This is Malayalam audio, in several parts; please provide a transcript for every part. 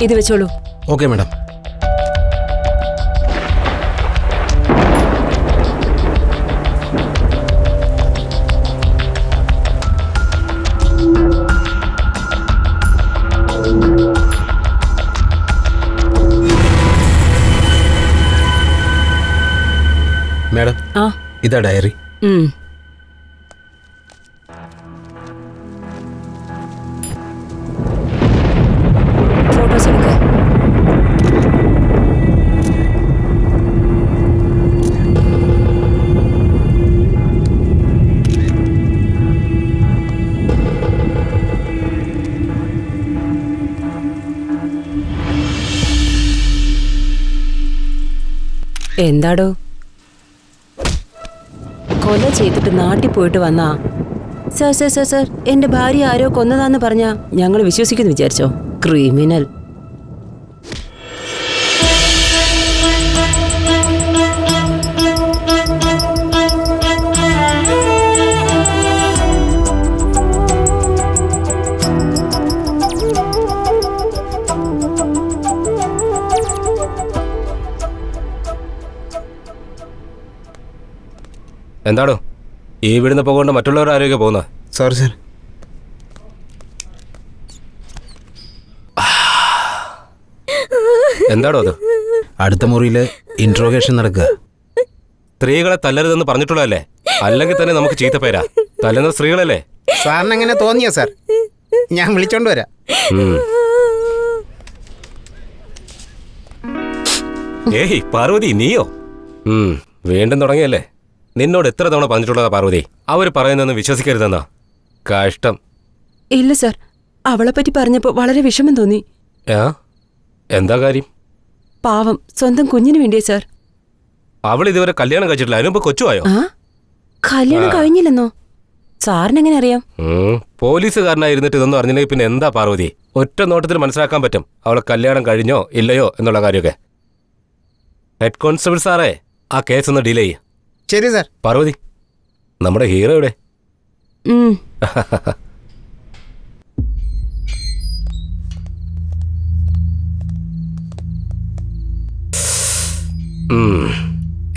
ഇത് വെച്ചോളൂ. Okay madam. മാഡം, ഇതാ ഡയറി. ഫോട്ടോസ് എടുക്ക. എന്താടോ, കൊല ചെയ്തിട്ട് നാട്ടിൽ പോയിട്ട് വന്നാ? സർ സർ സർ സർ എന്റെ ഭാര്യ ആരോ കൊന്നതാന്ന് പറഞ്ഞാ ഞങ്ങൾ വിശ്വസിക്കുന്നു വിചാരിച്ചോ? ക്രിമിനൽ. എന്താണോ ഈ വീടിന്ന് പോകൊണ്ട് മറ്റുള്ളവരുടെ ആരോഗ്യം പോകുന്നത്? Sorry sir. എന്താണോ അത്? അടുത്ത മുറിയില് ഇൻട്രോഗേഷൻ നടക്കുക. സ്ത്രീകളെ തല്ലരുതെന്ന് പറഞ്ഞിട്ടുള്ളതല്ലേ? അല്ലെങ്കിൽ തന്നെ നമുക്ക് ചീത്തപ്പേരാ. തല്ലുന്ന സ്ത്രീകളല്ലേ? സാറിന് എങ്ങനെ തോന്നിയോ സാർ? ഞാൻ വിളിച്ചോണ്ട് വരാം. ഏയ് പാർവതി, നീയോ? വീണ്ടും തുടങ്ങിയല്ലേ? നിന്നോട് എത്ര തവണ പറഞ്ഞിട്ടുള്ളതാ പാർവതി, അവര് പറയുന്നൊന്നും വിശ്വസിക്കരുതെന്നാ. കഷ്ടം. ഇല്ല സർ, അവളെ പറ്റി പറഞ്ഞപ്പോ വളരെ വിഷമം തോന്നി. എന്താ കാര്യം? പാവം, സ്വന്തം കുഞ്ഞിന് വേണ്ടിയേ സർ. അവൾ ഇതുവരെ കല്യാണം കഴിച്ചിട്ടില്ല. അതിനുമ്പ് കൊച്ചുവായോ? കല്യാണം കഴിഞ്ഞില്ലെന്നോ? സാറിനെങ്ങനെ അറിയാം? പോലീസുകാരനായിരുന്നിട്ട് ഇതൊന്നും അറിഞ്ഞില്ലെങ്കിൽ പിന്നെ എന്താ പാർവതി? ഒറ്റ നോട്ടത്തിൽ മനസ്സിലാക്കാൻ പറ്റും അവളെ കല്യാണം കഴിഞ്ഞോ ഇല്ലയോ എന്നുള്ള കാര്യമൊക്കെ. ഹെഡ് കോൺസ്റ്റബിൾ സാറേ, ആ കേസ് ഒന്ന് ഡീൽ ചെയ്യ. ശരി സാർ. പാർവതി, നമ്മുടെ ഹീറോ എവിടെ?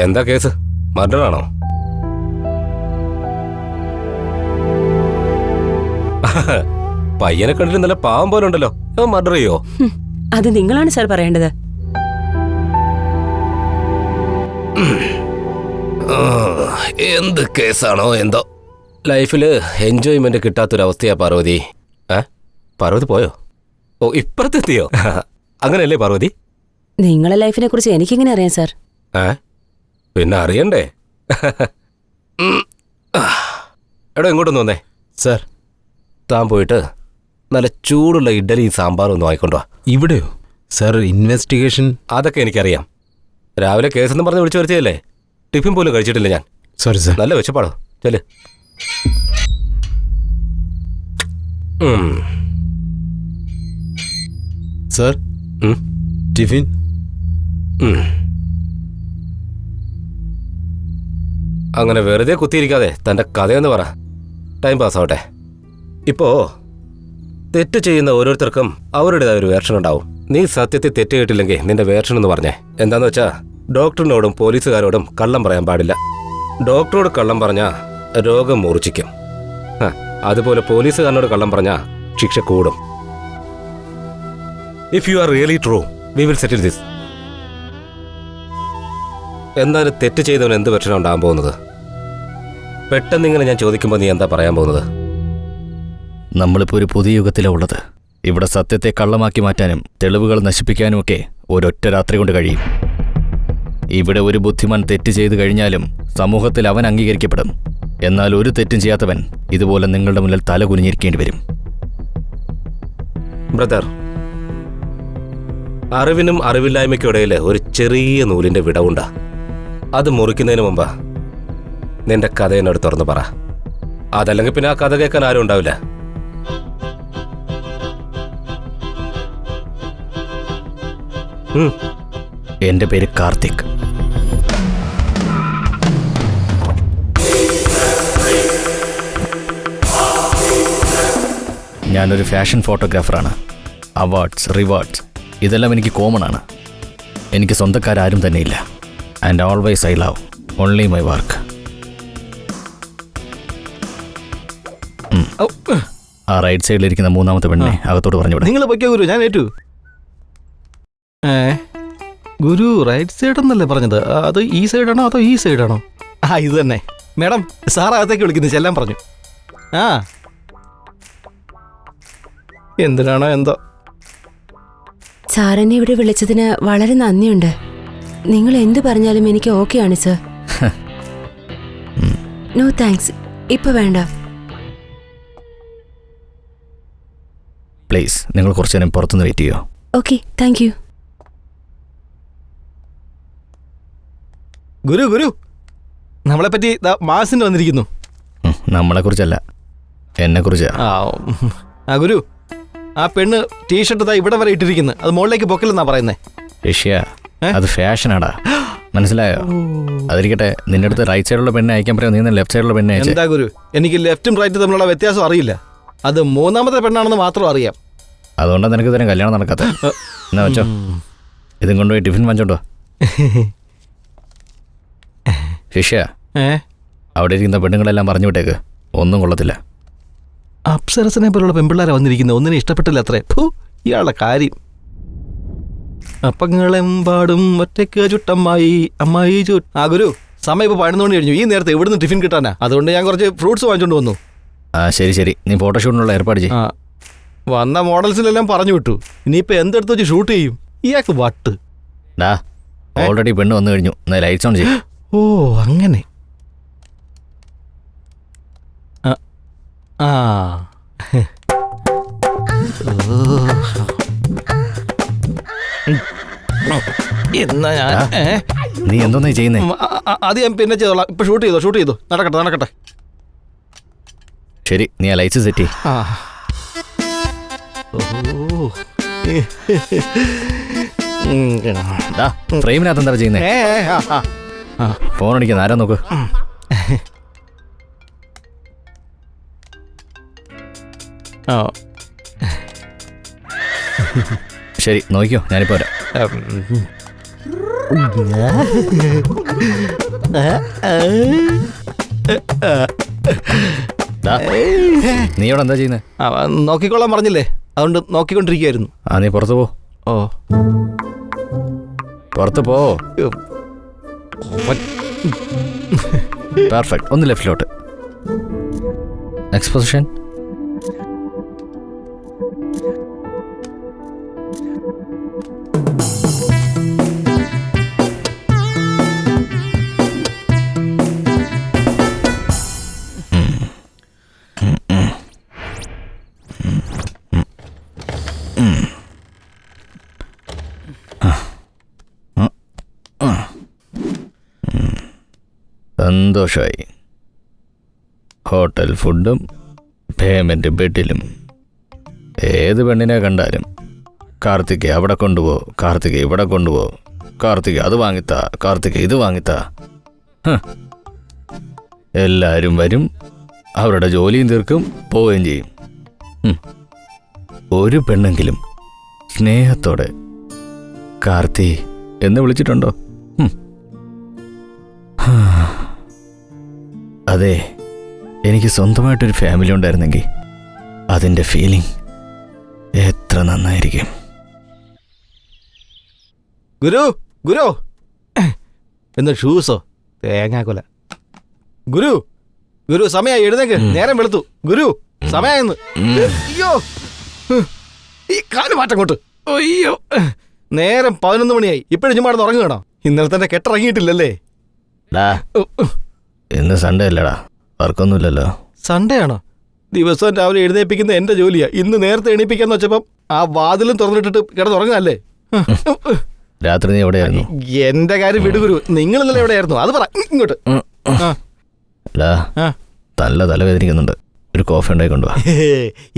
എന്താ കേസ്? മർഡർ ആണോ? പയ്യനെ കണ്ടിട്ട് നല്ല പാവം പോലെ ഉണ്ടല്ലോ. മർഡർ ചെയ്യോ? അത് നിങ്ങളാണ് സാർ പറയേണ്ടത്. എന്ത് കേസാണോ എന്തോ. ലൈഫില് എൻജോയ്മെന്റ് കിട്ടാത്തൊരവസ്ഥയാ പാർവതി. പാർവതി പോയോ? ഓ, ഇപ്പുറത്തെത്തിയോ? അങ്ങനെയല്ലേ പാർവതി? നിങ്ങളെ ലൈഫിനെ കുറിച്ച് എനിക്കെങ്ങനെ അറിയാം സാർ? പിന്നെ അറിയണ്ടേ? എടോ, ഇങ്ങോട്ടൊന്ന് വന്നേ. സാർ, താൻ പോയിട്ട് നല്ല ചൂടുള്ള ഇഡ്ഡലിയും സാമ്പാറും ഒന്നും വാങ്ങിക്കൊണ്ടോ. ഇവിടെയോ? Sir, investigation. അതൊക്കെ എനിക്കറിയാം. രാവിലെ കേസെന്ന് പറഞ്ഞ് വിളിച്ചു വരുത്തിയല്ലേ? ടിഫിൻ പോലും കഴിച്ചിട്ടില്ല ഞാൻ. Sorry sir. നല്ല വെച്ചപ്പാടോ. ചെല്. Sir, tiffin. അങ്ങനെ വെറുതെ കുത്തിയിരിക്കാതെ തൻ്റെ കഥയെന്ന് പറ. ടൈം പാസ്സാവട്ടെ. ഇപ്പോ തെറ്റ് ചെയ്യുന്ന ഓരോരുത്തർക്കും അവരുടേതായ ഒരു വേർഷൻ ഉണ്ടാവും. നീ സത്യത്തിൽ തെറ്റ് കേട്ടില്ലെങ്കിൽ നിന്റെ വേർഷൻ എന്ന് പറഞ്ഞേ. എന്താന്ന് വെച്ചാ, ഡോക്ടറിനോടും പോലീസുകാരോടും കള്ളം പറയാൻ പാടില്ല. ഡോക്ടറോട് കള്ളം പറഞ്ഞാ രോഗം മൂർച്ഛിക്കും. അതുപോലെ പോലീസുകാരനോട് കള്ളം പറഞ്ഞാ ശിക്ഷ കൂടും. If you are really true, we will settle this. എന്നാലും തെറ്റ് ചെയ്തവന് എന്ത് വെർഷനാണ് ഉണ്ടാകാൻ പോകുന്നത്? പെട്ടെന്നിങ്ങനെ ഞാൻ ചോദിക്കുമ്പോൾ നീ എന്താ പറയാൻ പോകുന്നത്? നമ്മളിപ്പോൾ ഒരു പുതിയ യുഗത്തിലാണ് ഉള്ളത്. ഇവിടെ സത്യത്തെ കള്ളമാക്കി മാറ്റാനും തെളിവുകൾ നശിപ്പിക്കാനുമൊക്കെ ഒരൊറ്റ രാത്രി കൊണ്ട് കഴിയും. ഇവിടെ ഒരു ബുദ്ധിമാൻ തെറ്റ് ചെയ്തു കഴിഞ്ഞാലും സമൂഹത്തിൽ അവൻ അംഗീകരിക്കപ്പെടും. എന്നാൽ ഒരു തെറ്റും ചെയ്യാത്തവൻ ഇതുപോലെ നിങ്ങളുടെ മുന്നിൽ തല കുനിഞ്ഞിരിക്കേണ്ടി വരും. ബ്രദർ, അറിവിനും അറിവില്ലായ്മയ്ക്കും ഇടയിൽ ഒരു ചെറിയ നൂലിന്റെ വിടവുണ്ടാ. അത് മുറിക്കുന്നതിന് മുമ്പാ നിന്റെ കഥ എന്നോട് തുറന്നു പറ. അതല്ലെങ്കിൽ പിന്നെ ആ കഥ കേൾക്കാൻ ആരും ഉണ്ടാവില്ല. എൻ്റെ പേര് കാർത്തിക്. ഞാനൊരു ഫാഷൻ ഫോട്ടോഗ്രാഫറാണ്. അവാർഡ്സ്, റിവാർഡ്സ് ഇതെല്ലാം എനിക്ക് കോമൺ ആണ്. എനിക്ക് സ്വന്തക്കാരും തന്നെയില്ല. And always I love only my work. ആ റൈറ്റ് സൈഡിലിരിക്കുന്ന മൂന്നാമത്തെ പെണ്ണെ അകത്തോട്ട് പറഞ്ഞുവിടെ. നിങ്ങൾ പൊയ്ക്കോ ഗുരു, ഞാൻ ഏറ്റു. ഗുരു റൈറ്റ് സൈഡ് എന്നല്ലേ പറഞ്ഞത്? അത് ഈ സൈഡാണോ അതോ ഈ സൈഡാണോ? ഇത് തന്നെ. മേഡം സാർ അകത്തേക്ക് വിളിക്കുന്നത്, ചെല്ലാൻ പറഞ്ഞു. എന്തിനാണോ എന്തോ. സാറിനെ ഇവിടെ വിളിച്ചതിന് വളരെ നന്ദിയുണ്ട്. നിങ്ങൾ എന്ത് പറഞ്ഞാലും എനിക്ക് ഓക്കെയാണ് സർ. നോ താങ്ക്സ്, ഇപ്പൊ വേണ്ട. പ്ലീസ് നിങ്ങൾ കുറച്ചു നേരം പുറത്തുനിന്ന് വെയിറ്റ് ചെയ്യോ? Okay, thank you. ഗുരു ഗുരു നമ്മളെപ്പറ്റി മാസിന് വന്നിരിക്കുന്നു. നമ്മളെക്കുറിച്ചല്ല, എന്നെക്കുറിച്ചാ. ഗുരു, ആ പെണ്ണ് ടീഷർട്ട് ഇവിടെ വരെ ഇട്ടിരിക്കുന്നു. അത് മുകളിലേക്ക് പൊക്കലെന്നാ പറയുന്നേ. ഋഷ്യ, അത് ഫാഷനാടാ, മനസ്സിലായോ? അതിരിക്കട്ടെ, നിന്റെ അടുത്ത് റൈറ്റ് സൈഡിലുള്ള പെണ്ണെ അയക്കാൻ പറയാം, നീ ലെഫ്റ്റ് സൈഡിലുള്ള പെണ്ണെ അയച്ചേ. എന്താ ഗുരു, എനിക്ക് ലെഫ്റ്റും റൈറ്റും തമ്മിലുള്ള വ്യത്യാസം അറിയില്ല. അത് മൂന്നാമത്തെ പെണ്ണാണെന്ന് മാത്രം അറിയാം. അതുകൊണ്ടാണ് നിനക്ക് ഇതുവരെ കല്യാണം നടക്കാത്ത. എന്നാ വെച്ചോ, ഇതും കൊണ്ടുപോയി ടിഫിൻ വാങ്ങിച്ചോണ്ടോ. ശിഷ്യ, അവിടെ ഇരിക്കുന്ന പെണ്ണുങ്ങളെല്ലാം പറഞ്ഞു വിട്ടേക്ക്, ഒന്നും കൊള്ളത്തില്ല. അപ്സരസനെ പോലുള്ള പെൺപിള്ളേരെ വന്നിരിക്കുന്നത്, ഒന്നിനെ ഇഷ്ടപ്പെട്ടില്ല അത്രേ. ഇയാളുടെ കാര്യം. അപ്പങ്ങളെമ്പാടും ഒറ്റയ്ക്ക് ചുട്ടമ്മായി അമ്മായി ചുട്ട്. ഗുരു, സമയം ഇപ്പോൾ 11 മണി കഴിഞ്ഞു. ഈ നേരത്തെ എവിടുന്ന് ടിഫിൻ കിട്ടാനാ? അതുകൊണ്ട് ഞാൻ കുറച്ച് ഫ്രൂട്ട്സ് വാങ്ങിച്ചോണ്ട് വന്നു. ശരി ശരി, നീ ഫോട്ടോഷൂട്ടിനുള്ള ഏർപ്പാട് ചെയ്യും. വന്ന മോഡൽസിലെല്ലാം പറഞ്ഞു വിട്ടു. ഇനിയിപ്പോൾ എന്തെടുത്ത് വെച്ച് ഷൂട്ട് ചെയ്യും? ഇയാൾക്ക് വട്ട്. ഓൾറെഡി പെണ്ണ് വന്നു കഴിഞ്ഞു, ലൈറ്റ്സ് ഓൺ ചെയ്യും. ഓ അങ്ങനെ. എന്നാ ഞാൻ നീ എന്തോന്നാ ചെയ്യുന്നേ? അത് ഞാൻ പിന്നെ ചെയ്തോളാം. ഇപ്പൊ ഷൂട്ട് ചെയ്തോ. നടക്കട്ടെ. ശരി, നീ ആ ലൈറ്റ്സ് സെറ്റ് ചെയ്യ്. ഫ്രെയിമിനകത്ത് എന്താ ചെയ്യുന്നേ? ഫോൺ അടിക്കുന്ന ആരാ നോക്ക്. ശരി, നോക്കിയോ, ഞാനിപ്പോ വരാം. നീ ഇവിടെ എന്താ ചെയ്യുന്നേ? നോക്കിക്കൊള്ളാൻ പറഞ്ഞില്ലേ, അതുകൊണ്ട് നോക്കിക്കൊണ്ടിരിക്കുകയായിരുന്നു. നീ പുറത്ത് പോ. പുറത്ത് പോ. പെർഫെക്റ്റ്. ഒന്ന് ലെഫ്റ്റിലോട്ട്. Next position. സന്തോഷമായി. ഹോട്ടൽ ഫുഡും പേയ്മെൻറ്റ് ബെഡിലും. ഏത് പെണ്ണിനെ കണ്ടാലും കാർത്തിക് അവിടെ കൊണ്ടുപോ, കാർത്തിക് ഇവിടെ കൊണ്ടുപോ, കാർത്തിക് അത് വാങ്ങിത്താ, കാർത്തിക് ഇത് വാങ്ങിത്താ. എല്ലാവരും വരും, അവരുടെ ജോലിയും തീർക്കും, പോവുകയും ചെയ്യും. ഒരു പെണ്ണെങ്കിലും സ്നേഹത്തോടെ കാർത്തി എന്ന് വിളിച്ചിട്ടുണ്ടോ? അതെ, എനിക്ക് സ്വന്തമായിട്ടൊരു ഫാമിലി ഉണ്ടായിരുന്നെങ്കിൽ അതിൻ്റെ ഫീലിംഗ് എത്ര നന്നായിരിക്കും. ഗുരു എന്ന് ഷൂസോ തേങ്ങാക്കൊല. ഗുരു സമയമായി, എഴുന്നേക്ക്. നേരം വെളുത്തു. ഗുരു സമയമായെന്ന്. അയ്യോ, ഈ കാല് മാറ്റം കൊണ്ട്. അയ്യോ, നേരം 11 മണിയായി. ഇപ്പോഴും ചുമ്മാ ഉറങ്ങുകയാണോ? ഇന്നലെ തന്നെ കെട്ടിറങ്ങിയിട്ടില്ലല്ലേ? ഇന്ന് സൺഡേ അല്ലടാ, വർക്കൊന്നുമില്ലല്ലോ. സൺഡേ ആണോ? ദിവസവും രാവിലെ എഴുന്നേൽപ്പിക്കുന്ന എന്റെ ജോലിയാ. ഇന്ന് നേരത്തെ എണീപ്പിക്കാന്ന് വെച്ചപ്പം ആ വാതിലും തുറന്നിട്ടിട്ട് കിടന്നുറങ്ങാല്ലേ? രാത്രി നീ എവിടെയായിരുന്നു? എന്റെ കാര്യം വിടുഗുരു, നിങ്ങൾ ഇന്നലെ എവിടെയായിരുന്നു? അത് പറ. ഇങ്ങോട്ട്. നല്ല തലവേദനിക്കുന്നുണ്ട്, ഒരു കോഫി ഉണ്ടായി കൊണ്ടുപോവാ.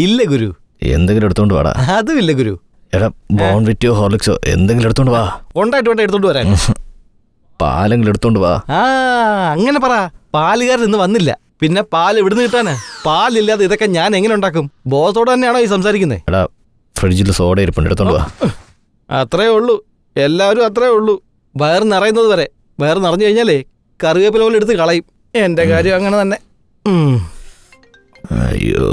ഇല്ല ഗുരു. എന്തെങ്കിലും എടുത്തോണ്ട് വാടാ. അതും ഇല്ല ഗുരു. എടാ, ബോൺവിറ്റോ ഹോർലിക്സോ എന്തെങ്കിലും എടുത്തോണ്ട് വാ. ഉണ്ടായിട്ട് വേണ്ട എടുത്തോണ്ട് വരാൻ. പാലെങ്കിലും എടുത്തോണ്ട് വാ. അങ്ങനെ പറ. പാലുകാരൻ ഇന്ന് വന്നില്ല, പിന്നെ പാൽ എവിടുന്ന് കിട്ടാന്? പാലില്ലാതെ ഇതൊക്കെ ഞാൻ എങ്ങനെ ഉണ്ടാക്കും? ബോധത്തോടെ തന്നെയാണോ ഈ സംസാരിക്കുന്നത്? എടാ, ഫ്രിഡ്ജിൽ സോഡ ഇരിപ്പുണ്ട്, എടുത്തോണ്ട് വാ. അത്രേ ഉള്ളൂ, എല്ലാവരും അത്രേ ഉള്ളൂ. വയറ് നിറയുന്നത് വരെ. വയറ് നിറഞ്ഞു കഴിഞ്ഞാലേ കറിവേപ്പില പോലെ എടുത്ത് കളയും. എൻ്റെ കാര്യം അങ്ങനെ തന്നെ. അയ്യോ,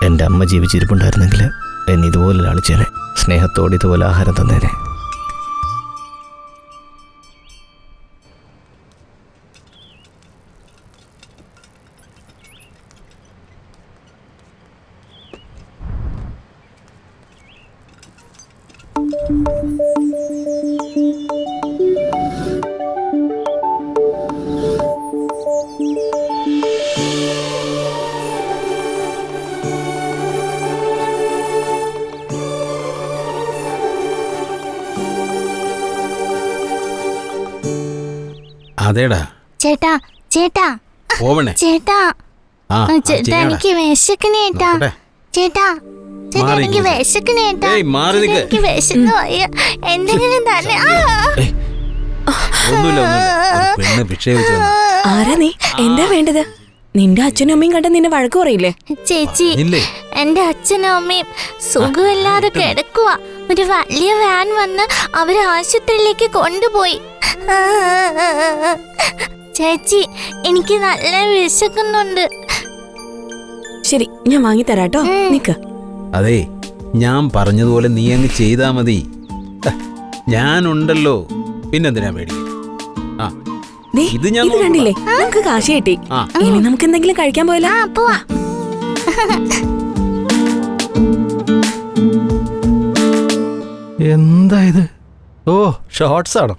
എൻ്റെ അമ്മ ജീവിച്ചിരിപ്പുണ്ടായിരുന്നെങ്കിൽ എന്നെ ഇതുപോലെ ലാളിച്ചേനെ, സ്നേഹത്തോടെ ഇതുപോലെ ആഹാരം തന്നേനെ. അതേടാ ചേട്ടാ ചേട്ടാ പോവണേ. ചേട്ടാ ചേട്ടാ എനിക്ക് വിശക്കണേട്ടാ. ചേട്ടാ ചേട്ടാ എനിക്ക് വിശക്കണേട്ടാ. എനിക്ക് വിശന്നു പോയ എന്തെങ്കിലും തന്നെ. പെണ്ണ് ഭിക്ഷ വെച്ചു. ആരാ നീ? എന്താ വേണ്ടത്? നിന്റെ അച്ഛനും അമ്മയും കണ്ട നിന്നെ വഴക്ക് പറയില്ലേ? ചേച്ചി, എന്റെ അച്ഛനും അമ്മയും സുഖമില്ലാതെ കിടക്കുക. ഒരു വലിയ വാൻ വന്ന് അവരെ ആശുപത്രിയിലേക്ക് കൊണ്ടുപോയി. ചേച്ചി, എനിക്ക് നല്ല വിശക്കുന്നുണ്ട്. ശരി, ഞാൻ വാങ്ങി തരാട്ടോ. നിക്ക്. അതെ, ഞാൻ പറഞ്ഞതുപോലെ നീ അങ്ങ് ചെയ്താ മതി. ഞാനുണ്ടല്ലോ, പിന്നെന്തിനാ പേടി? ദേ, ഇത് കണ്ടില്ലേ? നമുക്ക് കാശ് കിട്ടി. ഇനി നമുക്ക് എന്തെങ്കിലും കഴിക്കാൻ പോയല്ലോ. പോവാ. എന്താ ഇത്? ഓ, ഷോർട്സ് ആണോ?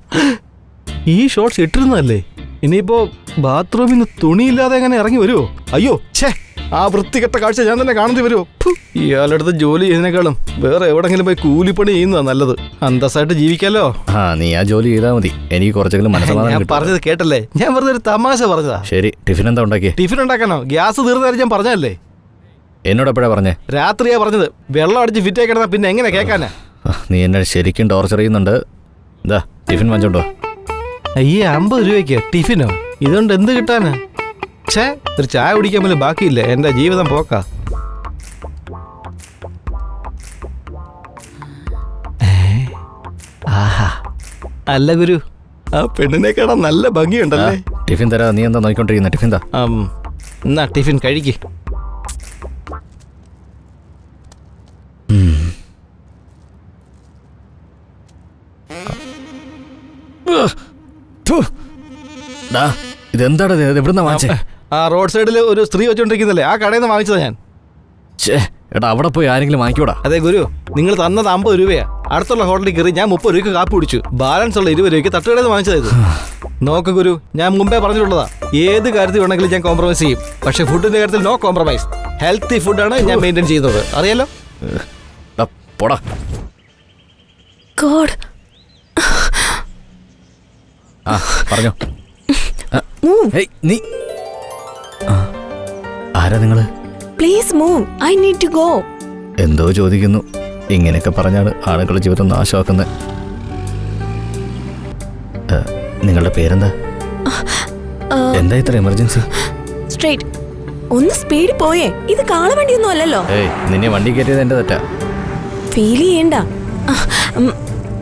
ഈ ഷോർട്സ് ഇട്ടിരുന്നല്ലേ? ഇനിയിപ്പോ ബാത്റൂമിൽ നിന്ന് തുണിയില്ലാതെ എങ്ങനെ ഇറങ്ങി വരുമോ? അയ്യോ, ഛേ, ആ വൃത്തികെട്ട കാഴ്ച ഞാൻ തന്നെ കാണേണ്ടി വരുമോ? ഇയാളടുത്ത് ജോലി ചെയ്യുന്നതിനേക്കാളും വേറെ എവിടെങ്കിലും പോയി കൂലിപ്പണി ചെയ്യുന്നതാ നല്ലത്. അന്തസ്സായിട്ട് ജീവിക്കാലോ. നീ ആ ജോലി ചെയ്താൽ മതി, എനിക്ക് കുറച്ചെങ്കിലും മനസ്സമാധാനം ഞാൻ കിട്ടും. പറഞ്ഞത് കേട്ടല്ലേ? ഞാൻ വെറുതെ ഒരു തമാശ പറഞ്ഞതാ. ശരി, ടിഫിൻ എന്താ ഉണ്ടാക്കിയേ? ടിഫിൻ ഉണ്ടാക്കാനോ? ഗ്യാസ് തീർന്നാലും ഞാൻ പറഞ്ഞല്ലേ? എന്നോട് എപ്പോഴാ പറഞ്ഞേ? രാത്രിയാ പറഞ്ഞത്. വെള്ളം അടിച്ച് ഫിറ്റായി കിടന്നാ പിന്നെ എങ്ങനെ കേൾക്കാനാ? നീ എന്നെ ശരിക്കും ടോർച്ചർ ചെയ്യുന്നുണ്ട്. ഇതാ ടിഫിൻ വാങ്ങിച്ചോണ്ടോ. അയ്യേ, 50 രൂപയ്ക്ക് ടിഫിനോ? ഇതുകൊണ്ട് എന്ത് കിട്ടാനാ? ഛേ, ഒരു ചായ കുടിക്കാൻ പോലും ബാക്കിയില്ല. എൻ്റെ ജീവിതം പോക്കാ. ആഹാ, അല്ല ഗുരു, ആ പെണ്ണിനെ കാണാൻ നല്ല ഭംഗിയുണ്ടല്ലേ? ടിഫിൻ തരാ. നീ എന്താ നോക്കിക്കൊണ്ടിരിക്കുന്ന? ടിഫിൻ താ. എന്നാ ടിഫിൻ കഴിക്ക്. ഇതെന്താടാ? എവിടുന്നാ വാങ്ങിച്ചേ? ആ റോഡ് സൈഡിൽ ഒരു സ്ത്രീ വെച്ചോണ്ടിരിക്കുന്നല്ലേ, ആ കടയിൽ നിന്ന് വാങ്ങിച്ചതാ ഞാൻ. എടാ, അവിടെ പോയി ആരെങ്കിലും വാങ്ങിക്കൂടാ. അതെ ഗുരു, നിങ്ങൾ തന്നത് 50 രൂപയാ. അടുത്തുള്ള ഹോട്ടലിൽ കയറി ഞാൻ 30 രൂപയ്ക്ക് കാപ്പി കുടിച്ചു. ബാലൻസ് ഉള്ള 20 രൂപയ്ക്ക് തട്ടുകടയിൽ നിന്ന് വാങ്ങിച്ചതായത്. നോക്ക് ഗുരു, ഞാൻ മുമ്പേ പറഞ്ഞിട്ടുള്ളതാ, ഏത് കാര്യത്തിൽ വേണമെങ്കിലും ഞാൻ കോംപ്രമൈസ് ചെയ്യും. പക്ഷെ ഫുഡിന്റെ കാര്യത്തിൽ നോ കോംപ്രമൈസ്. ഹെൽത്തി ഫുഡാണ് ഞാൻ മെയിൻറ്റെയിൻ ചെയ്യുന്നത്, അറിയാലോ? പോടാ. ഗോഡ്. പറഞ്ഞോ. നീ ആരാ നിങ്ങള്? Please move, I need to go. എന്തോ ചോദിക്കുന്നു. ഇങ്ങനെയൊക്കെ പറഞ്ഞാണ് ആളുകളുടെ ജീവിതം നാശമാക്കുന്നത്. നിങ്ങളുടെ പേരെന്താ? എന്താ ഇത്ര എമർജൻസി? സ്ട്രേറ്റ്. ഒന്ന് സ്പീഡ് പോയേ. ഇത് കാണാൻ വേണ്ടിയൊന്നും അല്ലല്ലോ. നിന്നെ വണ്ടി കയറ്റിയത് എന്റെ തെറ്റാ. ഫീൽ ചെയ്യണ്ട.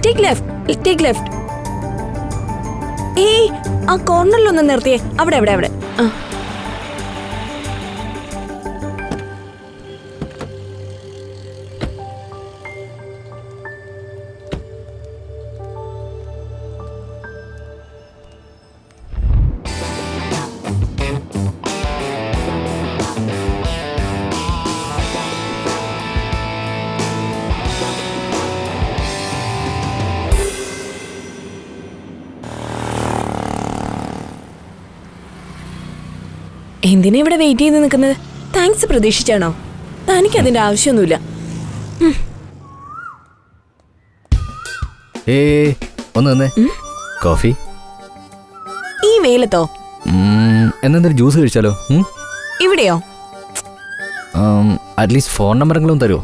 Take left, take left. ഏയ്, ആ കോർണറിലൊന്ന് നിർത്തിയേ. അവിടെ അവിടെ അവിടെ. എന്തിനാ ഇവിടെ വെയിറ്റ് ചെയ്ത് നിൽക്കുന്നത്? താങ്ക്സ് പ്രതീക്ഷിച്ചാണോ? തനിക്കതിന്റെ ആവശ്യമൊന്നുമില്ല. ഒന്ന് തന്നെ കോഫി. ഈ വെയിലത്തോ? എന്തെങ്കിലും ജ്യൂസ് കഴിച്ചാലോ? ഇവിടെയോ? അറ്റ്ലീസ്റ്റ് ഫോൺ നമ്പറെങ്കിലും തരുമോ?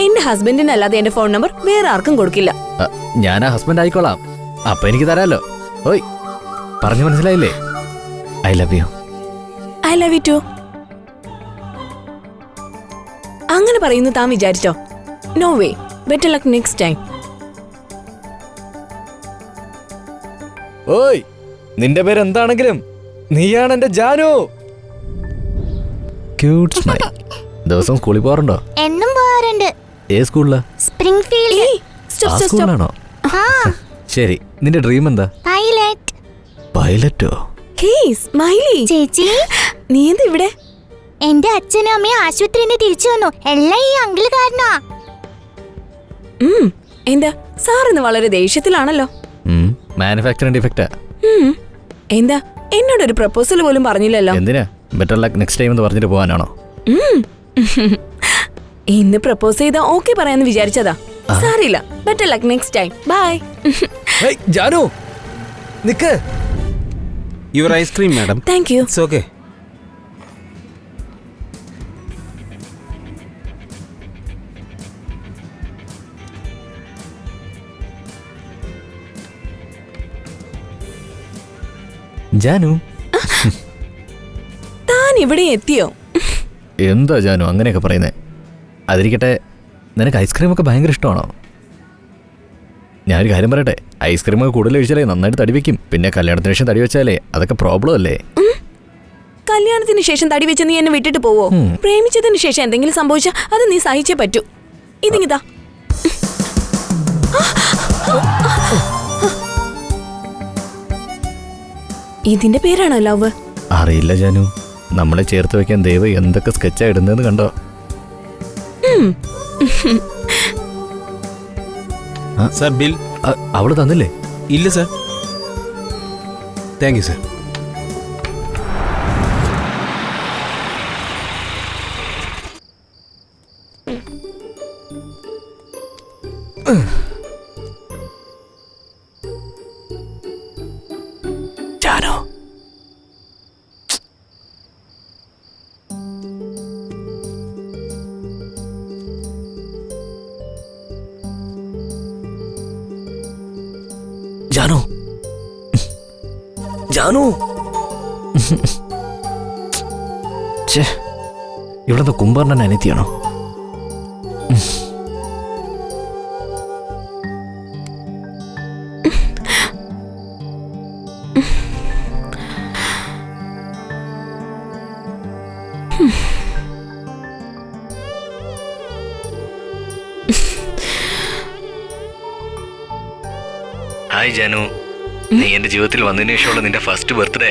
എന്റെ ഹസ്ബൻഡിനല്ലാതെ എന്റെ ഫോൺ നമ്പർ വേറെ ആർക്കും കൊടുക്കില്ല. ഞാൻ ആ ഹസ്ബൻഡ് ആയിക്കോളാം. അപ്പൊ എനിക്ക് തരാമല്ലോ. ഓയ്, പറഞ്ഞു മനസ്സിലായില്ലേ? I love you. I love you too. അങ്ങനെ പറയുന്നു താൻ വിചാരിച്ചോ? No way. Better luck next time. ഓയ്, നിന്റെ പേര് എന്താണെങ്കിലും നീയാണ് എന്റെ ജാനു. Cute smile. ദിവസം സ്കൂളിൽ പോകാറുണ്ടോ? എന്നും പോകാറുണ്ട്. ഏത് സ്കൂളിലാ? സ്പ്രിംഗ്ഫീൽഡ്. ആ സ്കൂളിലാണോ? ശരി, നിന്റെ ഡ്രീം എന്താ? പൈലറ്റ്. പൈലറ്റോ? ഹേയ് സ്മൈലി ചേച്ചി, നീ എന്താ ഇവിടെ? എന്റെ അച്ഛനും അമ്മയും ആശുപത്രിയിൽ നിന്ന് തിരിച്ചു വന്നു. എല്ലാം ഈ അങ്കിൾ കാരണമാ. എന്താ സാർ ഇന്ന് വളരെ ദേഷ്യത്തിലാണല്ലോ? മാനുഫാക്ചറിംഗ് ഡിഫക്റ്റാ. എന്താ എന്നോടൊരു പ്രപ്പോസൽ പോലും പറഞ്ഞില്ലല്ലോ? എന്തിനാ? ബെറ്റർ ലക്ക് നെക്സ്റ്റ് ടൈം എന്ന് പറഞ്ഞിട്ട് പോകാനാണോ? ഇന്ന് പ്രപ്പോസ് ചെയ്താ ഓക്കെ പറയാന്ന് വിചാരിച്ചതാ. സാരില്ല, better luck next time. Bye. Janu നിക്ക്. Your ice cream madam. Thank you. It's okay. Janu, താൻ ഇവിടെ എത്തിയോ? എന്താ ജാനു അങ്ങനെയൊക്കെ പറയുന്നേ? അതിരിക്കട്ടെ, നിനക്ക് ഐസ്ക്രീമൊക്കെ ഭയങ്കര ഇഷ്ടമാണോ? ഞാനൊരു കാര്യം പറയട്ടെ, ഐസ്ക്രീമൊക്കെ കൂടുതൽ കഴിച്ചാലേ നന്നായിട്ട് തടി വെക്കും. പിന്നെ കല്യാണത്തിന് ശേഷം തടി വെച്ചാലേ അതൊക്കെ പ്രോബ്ലം അല്ലേ? കല്യാണത്തിന് ശേഷം തടി വെച്ച് നീ എന്നെ വിട്ടിട്ട് പോവോ? പ്രേമിച്ചതിന് ശേഷം എന്തെങ്കിലും സംഭവിച്ചാൽ അത് നീ സഹിച്ചേ പറ്റൂ. ഇതിങ്ങിതാ. ഇതിന്റെ പേരാണോ ലവ്? അറിയില്ല ജാനു, നമ്മളെ ചേർത്ത് വെക്കാൻ ദൈവം എന്തൊക്കെ സ്കെച്ചാ ഇടുന്നതെന്ന് കണ്ടോ? Sir bill. അവള് തന്നില്ലേ? ഇല്ല sir. Thank you sir. Janu, Janu, Janu. ഇവിടുത്തെ കുംഭർണൻ അനിയത്തിയാണോ? ഹായ് ജാനു, നീ എന്റെ ജീവിതത്തിൽ വന്നതിന് ശേഷമുള്ള നിന്റെ first birthday.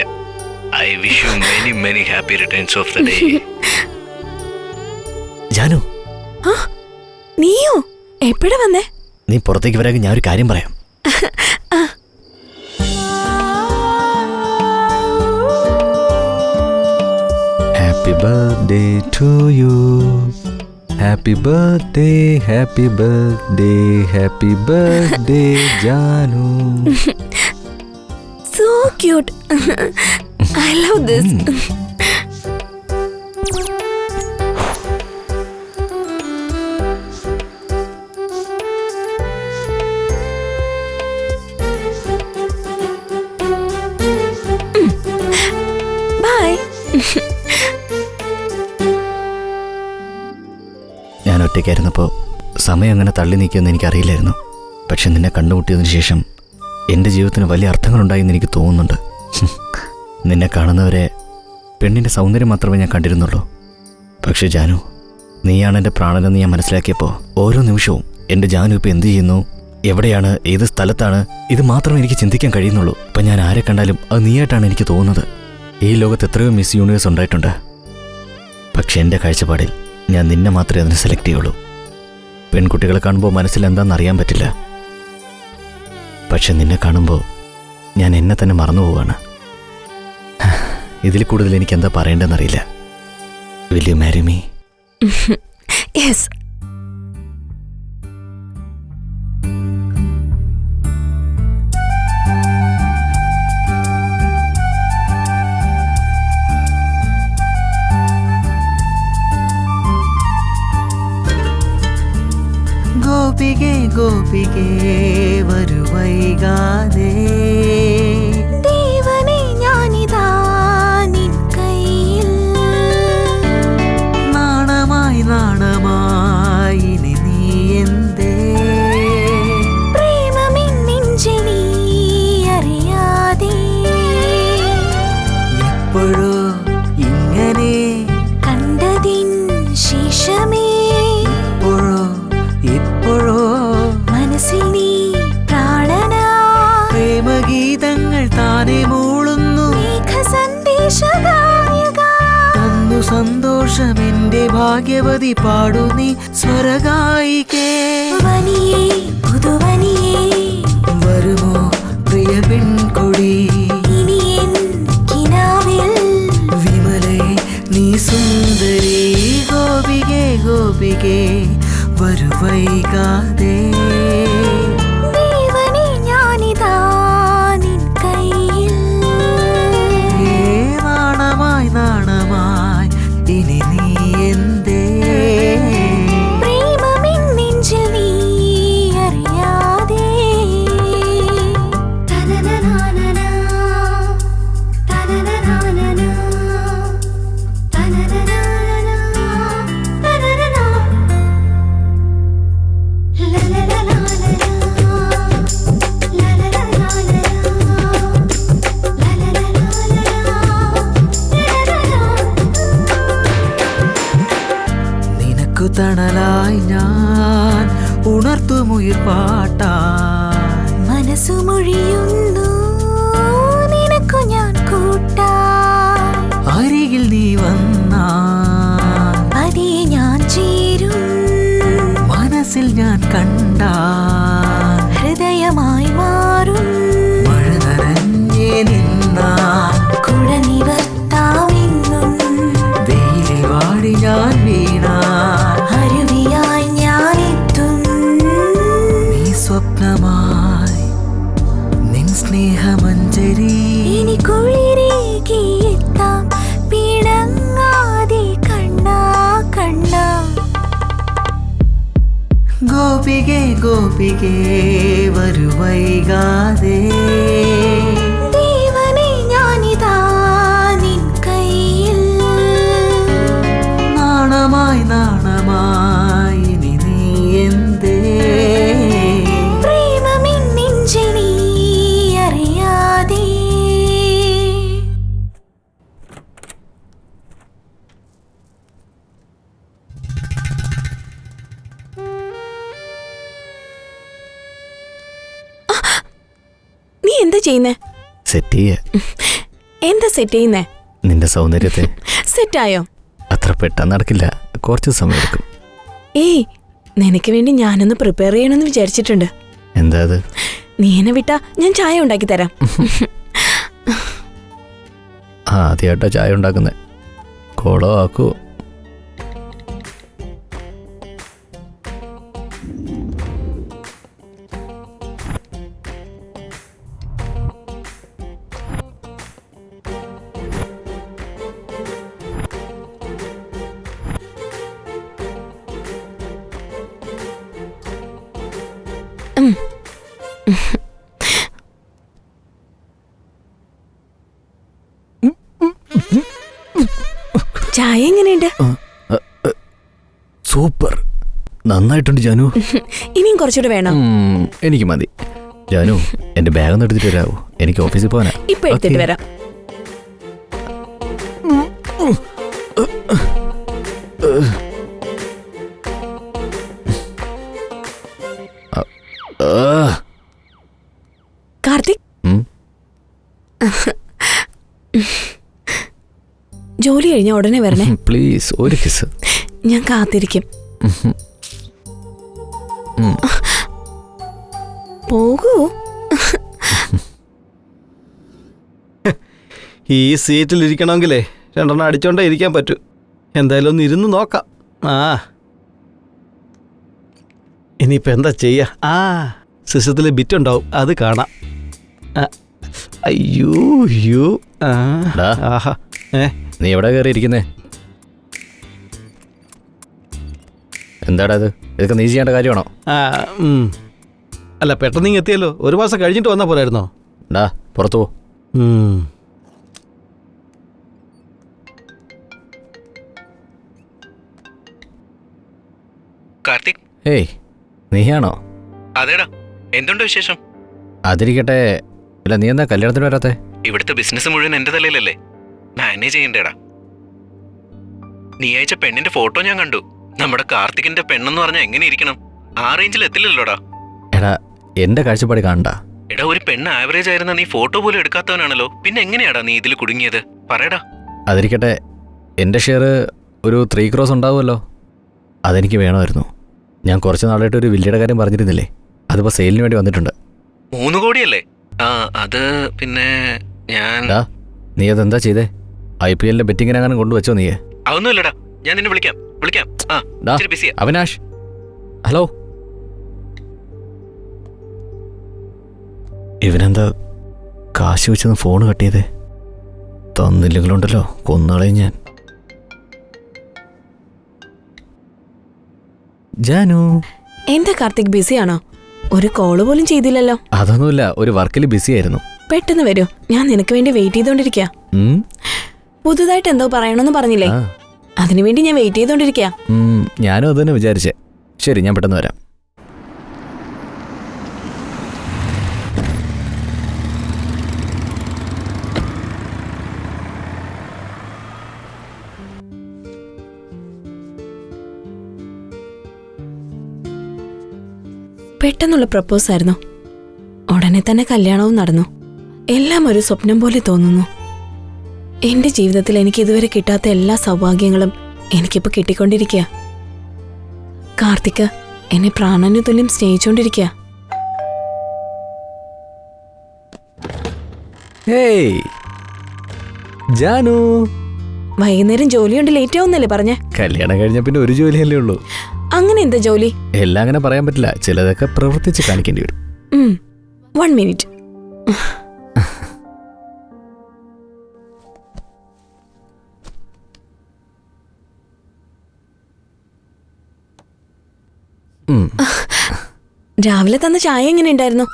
I wish you many many happy returns of the day. Janu, നീയോ എപ്പോഴാ വന്നേ? നീ പുറത്തേക്ക് വരാമെങ്കിൽ ഞാൻ ഒരു കാര്യം പറയാം. Happy birthday to you. Happy birthday, happy birthday, happy birthday Janu. So cute. I love this. Bye. ഞാൻ ഒറ്റയ്ക്കായിരുന്നപ്പോൾ സമയം അങ്ങനെ തള്ളി നീക്കിയെന്ന് എനിക്കറിയില്ലായിരുന്നു. പക്ഷെ നിന്നെ കണ്ടുമുട്ടിയതിനു ശേഷം എൻ്റെ ജീവിതത്തിന് വലിയ അർത്ഥങ്ങളുണ്ടായെന്ന് എനിക്ക് തോന്നുന്നുണ്ട്. നിന്നെ കാണുന്നവരെ പെണ്ണിൻ്റെ സൗന്ദര്യം മാത്രമേ ഞാൻ കണ്ടിരുന്നുള്ളൂ. പക്ഷെ ജാനു, നീയാണ് എൻ്റെ പ്രാണനെന്ന് ഞാൻ മനസ്സിലാക്കിയപ്പോൾ ഓരോ നിമിഷവും എൻ്റെ ജാനു ഇപ്പോൾ എന്ത് ചെയ്യുന്നു, എവിടെയാണ്, ഏത് സ്ഥലത്താണ്, ഇത് മാത്രമേ എനിക്ക് ചിന്തിക്കാൻ കഴിയുന്നുള്ളൂ. ഇപ്പം ഞാൻ ആരെ കണ്ടാലും അത് നീയായിട്ടാണ് എനിക്ക് തോന്നുന്നത്. ഈ ലോകത്ത് എത്രയോ മിസ് യൂണിവേഴ്സ് ഉണ്ടായിട്ടുണ്ട്. പക്ഷെ എൻ്റെ കാഴ്ചപ്പാടിൽ ഞാൻ നിന്നെ മാത്രമേ അതിന് സെലക്ട് ചെയ്യുള്ളൂ. പെൺകുട്ടികളെ കാണുമ്പോൾ മനസ്സിൽ എന്താണെന്ന് അറിയാൻ പറ്റില്ല. പക്ഷെ നിന്നെ കാണുമ്പോൾ ഞാൻ എന്നെ തന്നെ മറന്നു പോവാണ്. ഇതിൽ കൂടുതൽ എനിക്ക് എന്താ പറയേണ്ടതെന്നറിയില്ല. Will you marry me? Yes. ഗോപികേ വരുവൈകാതെ ദേവനേ ഞാനിതാ നിൻ കയ്യിൽ. നാണമായി നാണമായി ഇനി നീ എന്തേ പ്രേമമിൻ നെഞ്ചിൽ നീ അറിയാതെ എപ്പോഴോ ഇങ്ങനെ കണ്ടതിൻ ശേഷമേ ഇപ്പോഴോ മനസ്സിൽ നീ പ്രാണനാ. പ്രേമഗീതങ്ങൾ താനെ മൂളുന്നു മേഘ സന്ദേശഗായക. തന്നു സന്തോഷം എന്റെ ഭാഗ്യവതി പാടു നീ സ്വരഗായികേ. വനിയേ പുതുവനിയേ വരുമോ പ്രിയ പെൺകൊടി ഇനി എൻ കിനാവിൽ. വിമലേ നീ സുന്ദരി ഗോപികേ ഗോപികേ വരുവൈകാതെ ദേവനേ ഞാനിതാ നിൻ കയ്യിൽ. നാണമായി നാണമായി ഇനി നീ എന്തേ പ്രേമമിൻ നെഞ്ചിൽ നീ അറിയാതെ. തനനനാനനാ, തനനനാനനാ, തനനനാനനാ, തനനനാ. ലലലലാലലാ, ലലലലാലലാ, ലലലലാലലാ. നിനക്കു തണലായി ഞാൻ ഉണർത്തുമുയിർ പാട്ടായി മനസ്സു മൊഴിയുന്നു നിനക്കു ഞാൻ കൂട്ടായി. അരികിൽ നീ വന്നാൽ പതിയെ ഞാൻ ചേരും മനസ്സിൽ ഞാൻ കണ്ടാൽ ഹൃദയമായി മാറും. മഴ നനഞ്ഞേ നിന്നാൽ കുഴ നിവർത്താമെന്നും വെയിലിൽ വാടി ഞാൻ വീണാൽ അരുവിയായി ഞാനെത്തും. നീ സ്വപ്നമായി നിൻ സ്നേഹമഞ്ജരി ഇനി കുളിരേകിയെത്താം പിണങ്ങാതെ കണ്ണാ കണ്ണാ. ഗോപികേ ഗോപികേ വരുവൈകാതെ ദേവനേ ഞാനിതാ നിൻ കയ്യിൽ. നാണമായി നാണമായി ഇനി നീ എന്തേ പ്രേമമിൻ നെഞ്ചിൽ നീ അറിയാതെ. നീ എന്താ ചെയ്യുന്നേ? സെറ്റ് ചെയ്യ എന്താ സെറ്റ് ചെയ്യുന്നേ? നിന്റെ സൗന്ദര്യത്തെ. സെറ്റായോ? അത്ര പെട്ടെന്ന് നടക്കില്ല, കുറച്ച് സമയം എടുക്കും. ഏയ്, നിനക്ക് വേണ്ടി ഞാനൊന്ന് പ്രിപ്പയർ ചെയ്യണമെന്ന് വിചാരിച്ചിട്ടുണ്ട്. എന്താ അത്? നീ എന്നെ വിട്ടാ ഞാൻ ചായ ഉണ്ടാക്കി തരാം. ആദ്യമായിട്ടാ ചായ ഉണ്ടാക്കുന്നത്. കോളോ ആക്കൂ. ചായ എങ്ങനെയുണ്ട്? സൂപ്പർ, നന്നായിട്ടുണ്ട് ജാനു. ഇനിയും കുറച്ചുകൂടെ വേണം? എനിക്ക് മതി. ജാനു, എന്റെ ബാഗ് ഒന്ന് എടുത്തിട്ട് വരാവോ? എനിക്ക് ഓഫീസിൽ പോകാനാ. ഇപ്പൊ എടുത്തിട്ട് വരാം. കാർത്തിക്, ജോലി കഴിഞ്ഞ ഉടനെ വരണേ പ്ലീസ്. ഒരു കിസ്. ഞാൻ കാത്തിരിക്കും. പോകൂ. ഈ സീറ്റിൽ ഇരിക്കണമെങ്കിലേ രണ്ടെണ്ണം അടിച്ചോണ്ടേ ഇരിക്കാൻ പറ്റൂ. എന്തായാലും ഒന്ന് ഇരുന്ന് നോക്കാം. ഇനിയിപ്പോൾ എന്താ ചെയ്യുക? സിസ്റ്റത്തിൽ ബിറ്റ് ഉണ്ടാവും, അത് കാണാം. അയ്യോ അയ്യോ. ആഹാ. നീ എവിടെ കയറി ഇരിക്കുന്നേ? എന്താടാ ഇത്? ഇതൊക്കെ നീ ചെയ്യേണ്ട കാര്യമാണോ? അല്ല പെട്ടെന്ന് ഇങ്ങ് എത്തിയല്ലോ, ഒരു മാസം കഴിഞ്ഞിട്ട് വന്നാ പോരായിരുന്നോ? ഡാ പുറത്തു പോ. കാർത്തിക്, ഏയ് നീയാണോ? അതേടാ, എന്തുണ്ട് വിശേഷം? അതിരിക്കട്ടെ. അല്ല നീ എന്താ കല്യാണത്തിന് വരാത്തെ? ഇവിടുത്തെ ബിസിനസ് മുഴുവൻ എന്റെ തലയിലല്ലേ, മാനേജ് ചെയ്യണ്ടേടാ. നീ അയച്ച പെണ്ണിന്റെ ഫോട്ടോ ഞാൻ കണ്ടു. നമ്മുടെ കാർത്തികിന്റെ പെണ്ണെന്ന് പറഞ്ഞാൽ എങ്ങനെ ഇരിക്കണം? ആ റേഞ്ചിൽ എത്തില്ലല്ലോടാ. എടാ എന്റെ കാഴ്ചപ്പാട് കാണണ്ട. എടാ, ഒരു പെണ്ണ് ആവറേജ് ആയിരുന്ന നീ ഫോട്ടോ പോലും എടുക്കാത്തവനാണല്ലോ, പിന്നെ എങ്ങനെയാടാ നീ ഇതിൽ കുടുങ്ങിയത്? പറയടാ. അതിരിക്കട്ടെ, എൻ്റെ ഷെയർ ഒരു 3 crores ഉണ്ടാവുമല്ലോ, അതെനിക്ക് വേണമായിരുന്നു. ഞാൻ കുറച്ച് നാളായിട്ട് ഒരു വില്ലയുടെ കാര്യം പറഞ്ഞിരുന്നില്ലേ, അതിപ്പോൾ സെയിലിന് വേണ്ടി വന്നിട്ടുണ്ട്. 3 കോടിയല്ലേ? ആ, അത് പിന്നെ ഞാൻ... നീ അതെന്താ ചെയ്തേ? IPL ബെറ്റിങ്ങിനെങ്ങാനും കൊണ്ടുവച്ചോ നീ? അതൊന്നുമില്ലടാ, ഞാൻ നിന്നെ വിളിക്കാം. ആ, ബിസിയാ. അവിനാഷ്, ഹലോ. ഇവനെന്താ കാശ് വെച്ചൊന്ന് ഫോൺ കട്ട് ചെയ്തേ? തന്നില്ലെങ്കിലുണ്ടല്ലോ കൊന്നുകളയും ഞാൻ. ജാനു, എന്താ കാർത്തിക്, ബിസിയാണോ? ഒരു കോള് പോലും ചെയ്തില്ലല്ലോ. അതൊന്നുമില്ല, ഒരു വർക്കിൽ ബിസി ആയിരുന്നു. പെട്ടെന്ന് വരൂ, ഞാൻ നിനക്ക് വേണ്ടി വെയിറ്റ് ചെയ്തോണ്ടിരിക്കുക. പുതുതായിട്ട് എന്തോ പറയണമെന്ന് പറഞ്ഞില്ലേ, അതിനുവേണ്ടി ഞാൻ വെയിറ്റ് ചെയ്തോണ്ടിരിക്കുക. ഞാനും അത് തന്നെ വിചാരിച്ചേ. ശരി, ഞാൻ പെട്ടെന്ന് വരാം. പെട്ടെന്നുള്ള പ്രപ്പോസ് ആയിരുന്നു. ഉടനെ തന്നെ കല്യാണവും നടന്നു. എല്ലാം ഒരു സ്വപ്നം പോലെ തോന്നുന്നു. എന്റെ ജീവിതത്തിൽ എനിക്ക് ഇതുവരെ കിട്ടാത്ത എല്ലാ സൗഭാഗ്യങ്ങളും എനിക്കിപ്പോ കിട്ടിക്കൊണ്ടിരിക്കുക. കാർത്തിക് എന്നെ പ്രാണന് തുല്യം സ്നേഹിച്ചോണ്ടിരിക്കുക. ഹേയ് ജാനു, വൈകുന്നേരം ജോലിയുണ്ട്, ലേറ്റ് ആവുന്നല്ലേ പറഞ്ഞേ? കല്യാണം കഴിഞ്ഞ പിന്നെ ഒരു ജോലിയല്ലേ ഉള്ളൂ. അങ്ങനെ എന്താ ജോലി? എല്ലാം അങ്ങനെ പറയാൻ പറ്റില്ല, ചിലതൊക്കെ പ്രവർത്തിച്ച് കാണിക്കേണ്ടി വരും. 1 minute. രാവിലെ തന്ന ചായ എങ്ങനെ ഉണ്ടായിരുന്നു?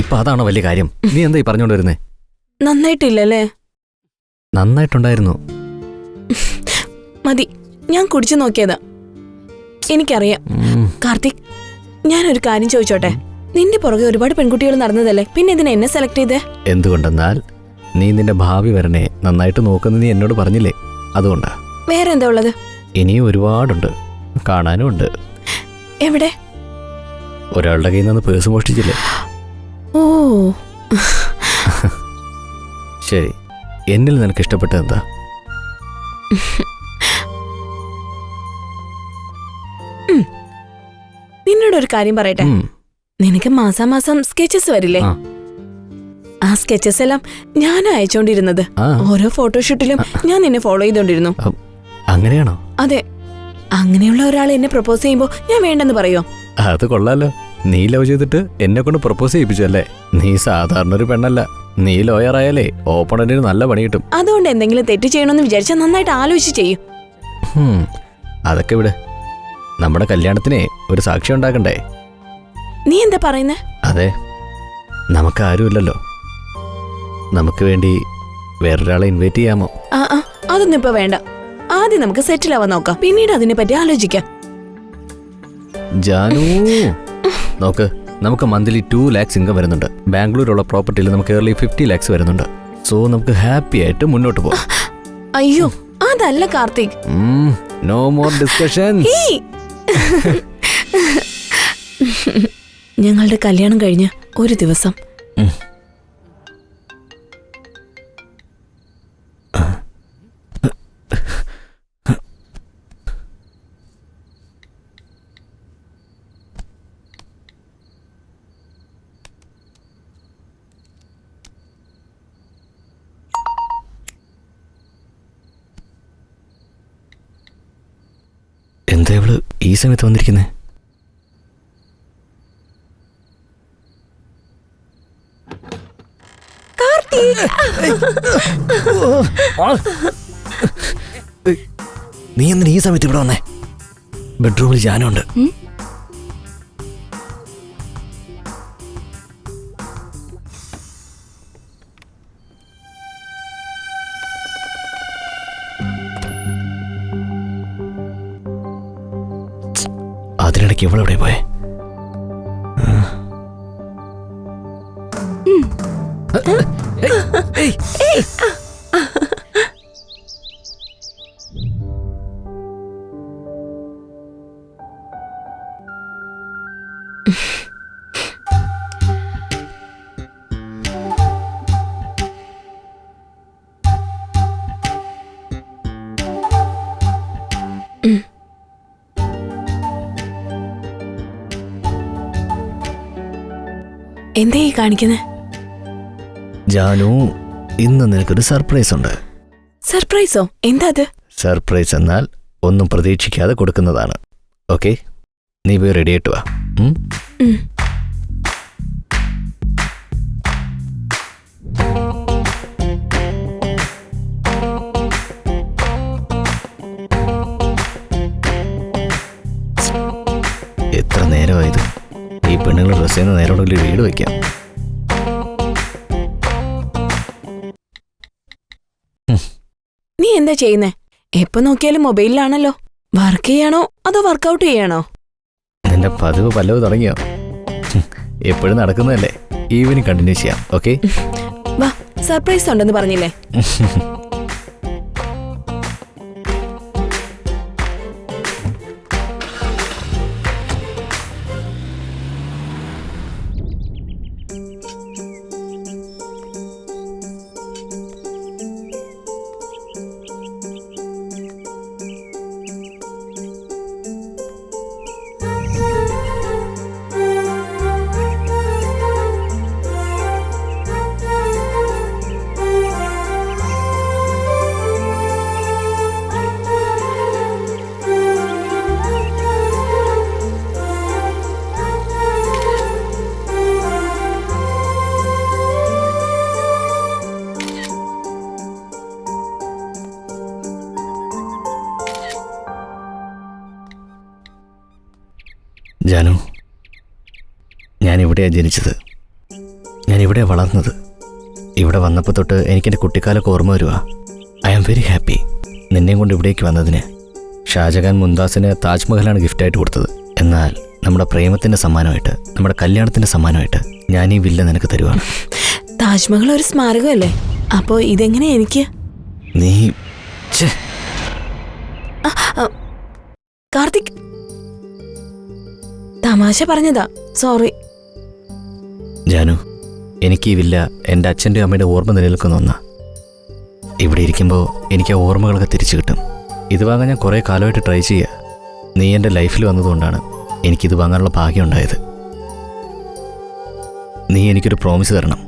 ഇപ്പൊ അതാണോ വലിയ കാര്യം? നീ എന്താ ഈ പറഞ്ഞോണ്ട് വരുന്നേ? നന്നായിട്ടില്ലല്ലേ? നന്നായിട്ടുണ്ടായിരുന്നു. മതി, ഞാൻ കുടിച്ചു നോക്കിയതാ. എനിക്കറിയാം. കാർത്തിക്, ഞാനൊരു കാര്യം ചോദിച്ചോട്ടെ? നിന്റെ പുറകെ ഒരുപാട് പെൺകുട്ടികൾ നടന്നതല്ലേ, പിന്നെ ഇതിനെ എന്നെ സെലക്ട് ചെയ്തേ? എന്തുകൊണ്ടെന്നാൽ നീ നിന്റെ ഭാവി വരനെ നന്നായിട്ട് നോക്കുന്ന നീ എന്നോട് പറഞ്ഞില്ലേ, അതുകൊണ്ടാ. വേറെ എന്താ ഉള്ളത്? ഇനിയും ഒരുപാടുണ്ട്, കാണാനും ഉണ്ട്. എവിടെ? ഒരാളുടെ കയ്യിൽ നിന്ന് പേഴ്സ് മോഷ്ടിച്ചില്ലേ? ഓ ശരി, എന്നിൽ നിനക്ക് ഇഷ്ടപ്പെട്ടത് എന്താ? നിന്നോടൊരു കാര്യം പറയട്ടെ. നിനക്ക് മാസാമാസം സ്കെച്ചസ് വരില്ലേ? ആ സ്കെച്ചസ് എല്ലാം ഞാൻ അയച്ചോണ്ടിരുന്നത്. ഓരോ ഫോട്ടോഷൂട്ടിലും ഞാൻ നിന്നെ ഫോളോ ചെയ്തോണ്ടിരുന്നു. അങ്ങനെയാണോ? അതെ. അങ്ങനെയുള്ള ഒരാൾ എന്നെ പ്രപ്പോസ് ചെയ്യുമ്പോ ഞാൻ വേണ്ടെന്ന് പറയോ? അത് കൊള്ളാലോ. നീ ലവ് ചെയ്തിട്ട് എന്നെ കൊണ്ട് പ്രപ്പോസ് ചെയ്യിപ്പിച്ചു അല്ലേ? നീ സാധാരണ ഒരു പെണ്ണല്ല. നീ ലോയർ ആയാലേ ഓപ്പണന്റിന് നല്ല പണി കിട്ടും. അതുകൊണ്ട് എന്തെങ്കിലും തെറ്റ് ചെയ്യണമെന്ന് വിചാരിച്ചാൽ നന്നായിട്ട് ആലോചിച്ച് ചെയ്യും. അതൊക്കെ ഇവിടെ നമ്മുടെ കല്യാണത്തിനെ ഒരു സാക്ഷി ഉണ്ടാക്കണ്ടേ? നീ എന്താ പറയുന്നേ? അതെ, നമുക്ക് ആരുമില്ലല്ലോ. നമുക്ക് വേണ്ടി വേറൊരാളെ ഇൻവൈറ്റ് ചെയ്യാമോ? അതൊന്നും ഇപ്പൊ വേണ്ട. ആദ്യം നമുക്ക് സെറ്റിൽ ആവാൻ നോക്കാം, പിന്നീട് അതിനെ പറ്റി ആലോചിക്കാം. ജാനു, നോക്ക്, നമുക്ക് മന്ത്ലി 2 lakhs ഇൻകം വരുന്നുണ്ട്. ബാംഗ്ലൂരുള്ള പ്രോപ്പർട്ടിയിൽ നമുക്ക് ഇയർലി 50 lakhs വരുന്നുണ്ട്. സോ നമുക്ക് ഹാപ്പി ആയിട്ട് മുന്നോട്ട് പോകാം. അയ്യോ, അതല്ല കാർത്തിക്. No more discussion. ഞങ്ങളുടെ കല്യാണം കഴിഞ്ഞ് ഒരു ദിവസം എന്താ ഇവള് ഈ സമയത്ത് വന്നിരിക്കുന്നേ? നീ എന്തിനാ ഈ സമയത്ത് ഇവിടെ വന്നേ? ബെഡ്റൂമിൽ ജാനുണ്ട്. അതിനിടയ്ക്ക് ഇവളെവിടെ പോയെ? എന്താ ഈ കാണിക്കുന്നേ? ജാനു, ഇന്ന് നിനക്കൊരു സർപ്രൈസ് ഉണ്ട്. സർപ്രൈസോ? എന്താ അത്? സർപ്രൈസ് എന്നാൽ ഒന്നും പ്രതീക്ഷിക്കാതെ കൊടുക്കുന്നതാണ്. ഓക്കെ, നീ പോയി റെഡി ആയിട്ട് വാ. എത്ര നേരമായത്? ഈ പെണ്ണുങ്ങൾ ഡ്രസ് ചെയ്യുന്ന നേരോടെ വീട് വയ്ക്കാം. നീ എന്താ ചെയ്യുന്നേ? എപ്പോ നോക്കിയാലും മൊബൈലിലാണല്ലോ. വർക്ക് ചെയ്യാണോ അതോ വർക്കൗട്ട് ചെയ്യാണോ? നിന്റെ പതിവ് പല്ലവ് തുടങ്ങിയോ? എപ്പോഴും നടക്കുന്നതല്ലേ, ഈവനിങ് കണ്ടിന്യൂ ചെയ്യാം. ഓക്കെ, വാ, സർപ്രൈസ് ഉണ്ടെന്ന് പറഞ്ഞില്ലേ? ജാനു, ഞാനിവിടെയാണ് ജനിച്ചത്, ഞാനിവിടെയാണ് വളർന്നത്. ഇവിടെ വന്നപ്പോൾ തൊട്ട് എനിക്കെൻ്റെ കുട്ടിക്കാലൊക്കെ ഓർമ്മ വരുക. ഐ ആം വെരി ഹാപ്പി നിന്നെയും കൊണ്ട് ഇവിടേക്ക് വന്നതിന്. ഷാജഹാൻ മുംതാസിന് താജ്മഹലാണ് ഗിഫ്റ്റായിട്ട് കൊടുത്തത്. എന്നാൽ നമ്മുടെ പ്രേമത്തിൻ്റെ സമ്മാനമായിട്ട്, നമ്മുടെ കല്യാണത്തിൻ്റെ സമ്മാനമായിട്ട് ഞാൻ ഈ വില്ല നിനക്ക് തരുവാണ്. താജ്മഹൽ ഒരു സ്മാരകമല്ലേ? അപ്പോ ഇതെങ്ങനെ എനിക്ക്? നീ കാർത്തിക്, തമാശ പറഞ്ഞതാ, സോറി. ജാനു, എനിക്ക് ഈ വില്ല എൻ്റെ അച്ഛൻ്റെ അമ്മയുടെ ഓർമ്മ നിലനിൽക്കുന്ന ഒന്നാ. ഇവിടെ ഇരിക്കുമ്പോൾ എനിക്ക് ആ ഓർമ്മകളൊക്കെ തിരിച്ചു കിട്ടും. ഇത് വാങ്ങാൻ ഞാൻ കുറേ കാലമായിട്ട് ട്രൈ ചെയ്യുക. നീ എൻ്റെ ലൈഫിൽ വന്നതുകൊണ്ടാണ് എനിക്കിത് വാങ്ങാനുള്ള ഭാഗ്യം ഉണ്ടായത്. നീ എനിക്കൊരു പ്രോമിസ് തരണം.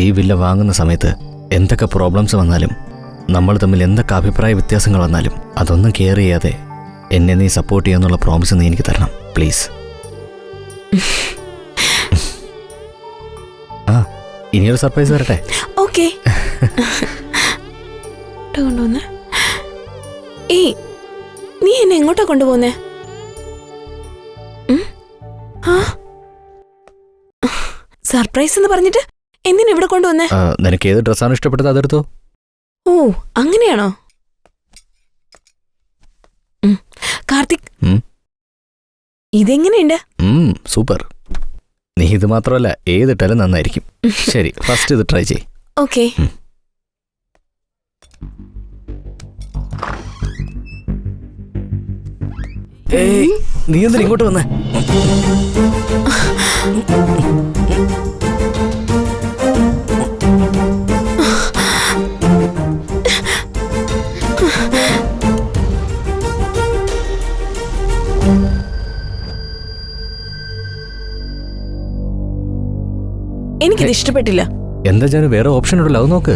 ഈ വില്ല വാങ്ങുന്ന സമയത്ത് എന്തൊക്കെ പ്രോബ്ലംസ് വന്നാലും, നമ്മൾ തമ്മിൽ എന്തൊക്കെ അഭിപ്രായ വ്യത്യാസങ്ങൾ വന്നാലും അതൊന്നും കെയർ ചെയ്യാതെ എന്നെ നീ സപ്പോർട്ട് ചെയ്യാന്നുള്ള പ്രോമിസ് നീ എനിക്ക് തരണം, പ്ലീസ്. ആ, ഇനിയൊരു സർപ്രൈസ് വരട്ടെ. ഓക്കെ. ഏയ്, നീ എന്നെ എങ്ങോട്ടാ കൊണ്ടുപോകുന്നേ? സർപ്രൈസ് എന്ന് പറഞ്ഞിട്ട് എന്തിനാ ഇവിടെ കൊണ്ടുവന്നേ? നിനക്ക് ഏത് ഡ്രസ്സാണ് ഇഷ്ടപ്പെട്ടത് അതെടുത്തോ. ഓ, അങ്ങനെയാണോ? കാർത്തിക്, ഇതെങ്ങനെയുണ്ട്? സൂപ്പർ. നീ ഇത് മാത്രമല്ല ഏതിട്ടാലും നന്നായിരിക്കും. ശരി, ഫസ്റ്റ് ഇത് ട്രൈ ചെയ്. ഓക്കെ. നീ എന്തിനാ ഇങ്ങോട്ട് വന്നേ? എനിക്കിത് ഇഷ്ടപ്പെട്ടില്ല. എന്താ ജാനു, വേറെ ഓപ്ഷൻ ഉണ്ടല്ലോ, അത് നോക്ക്.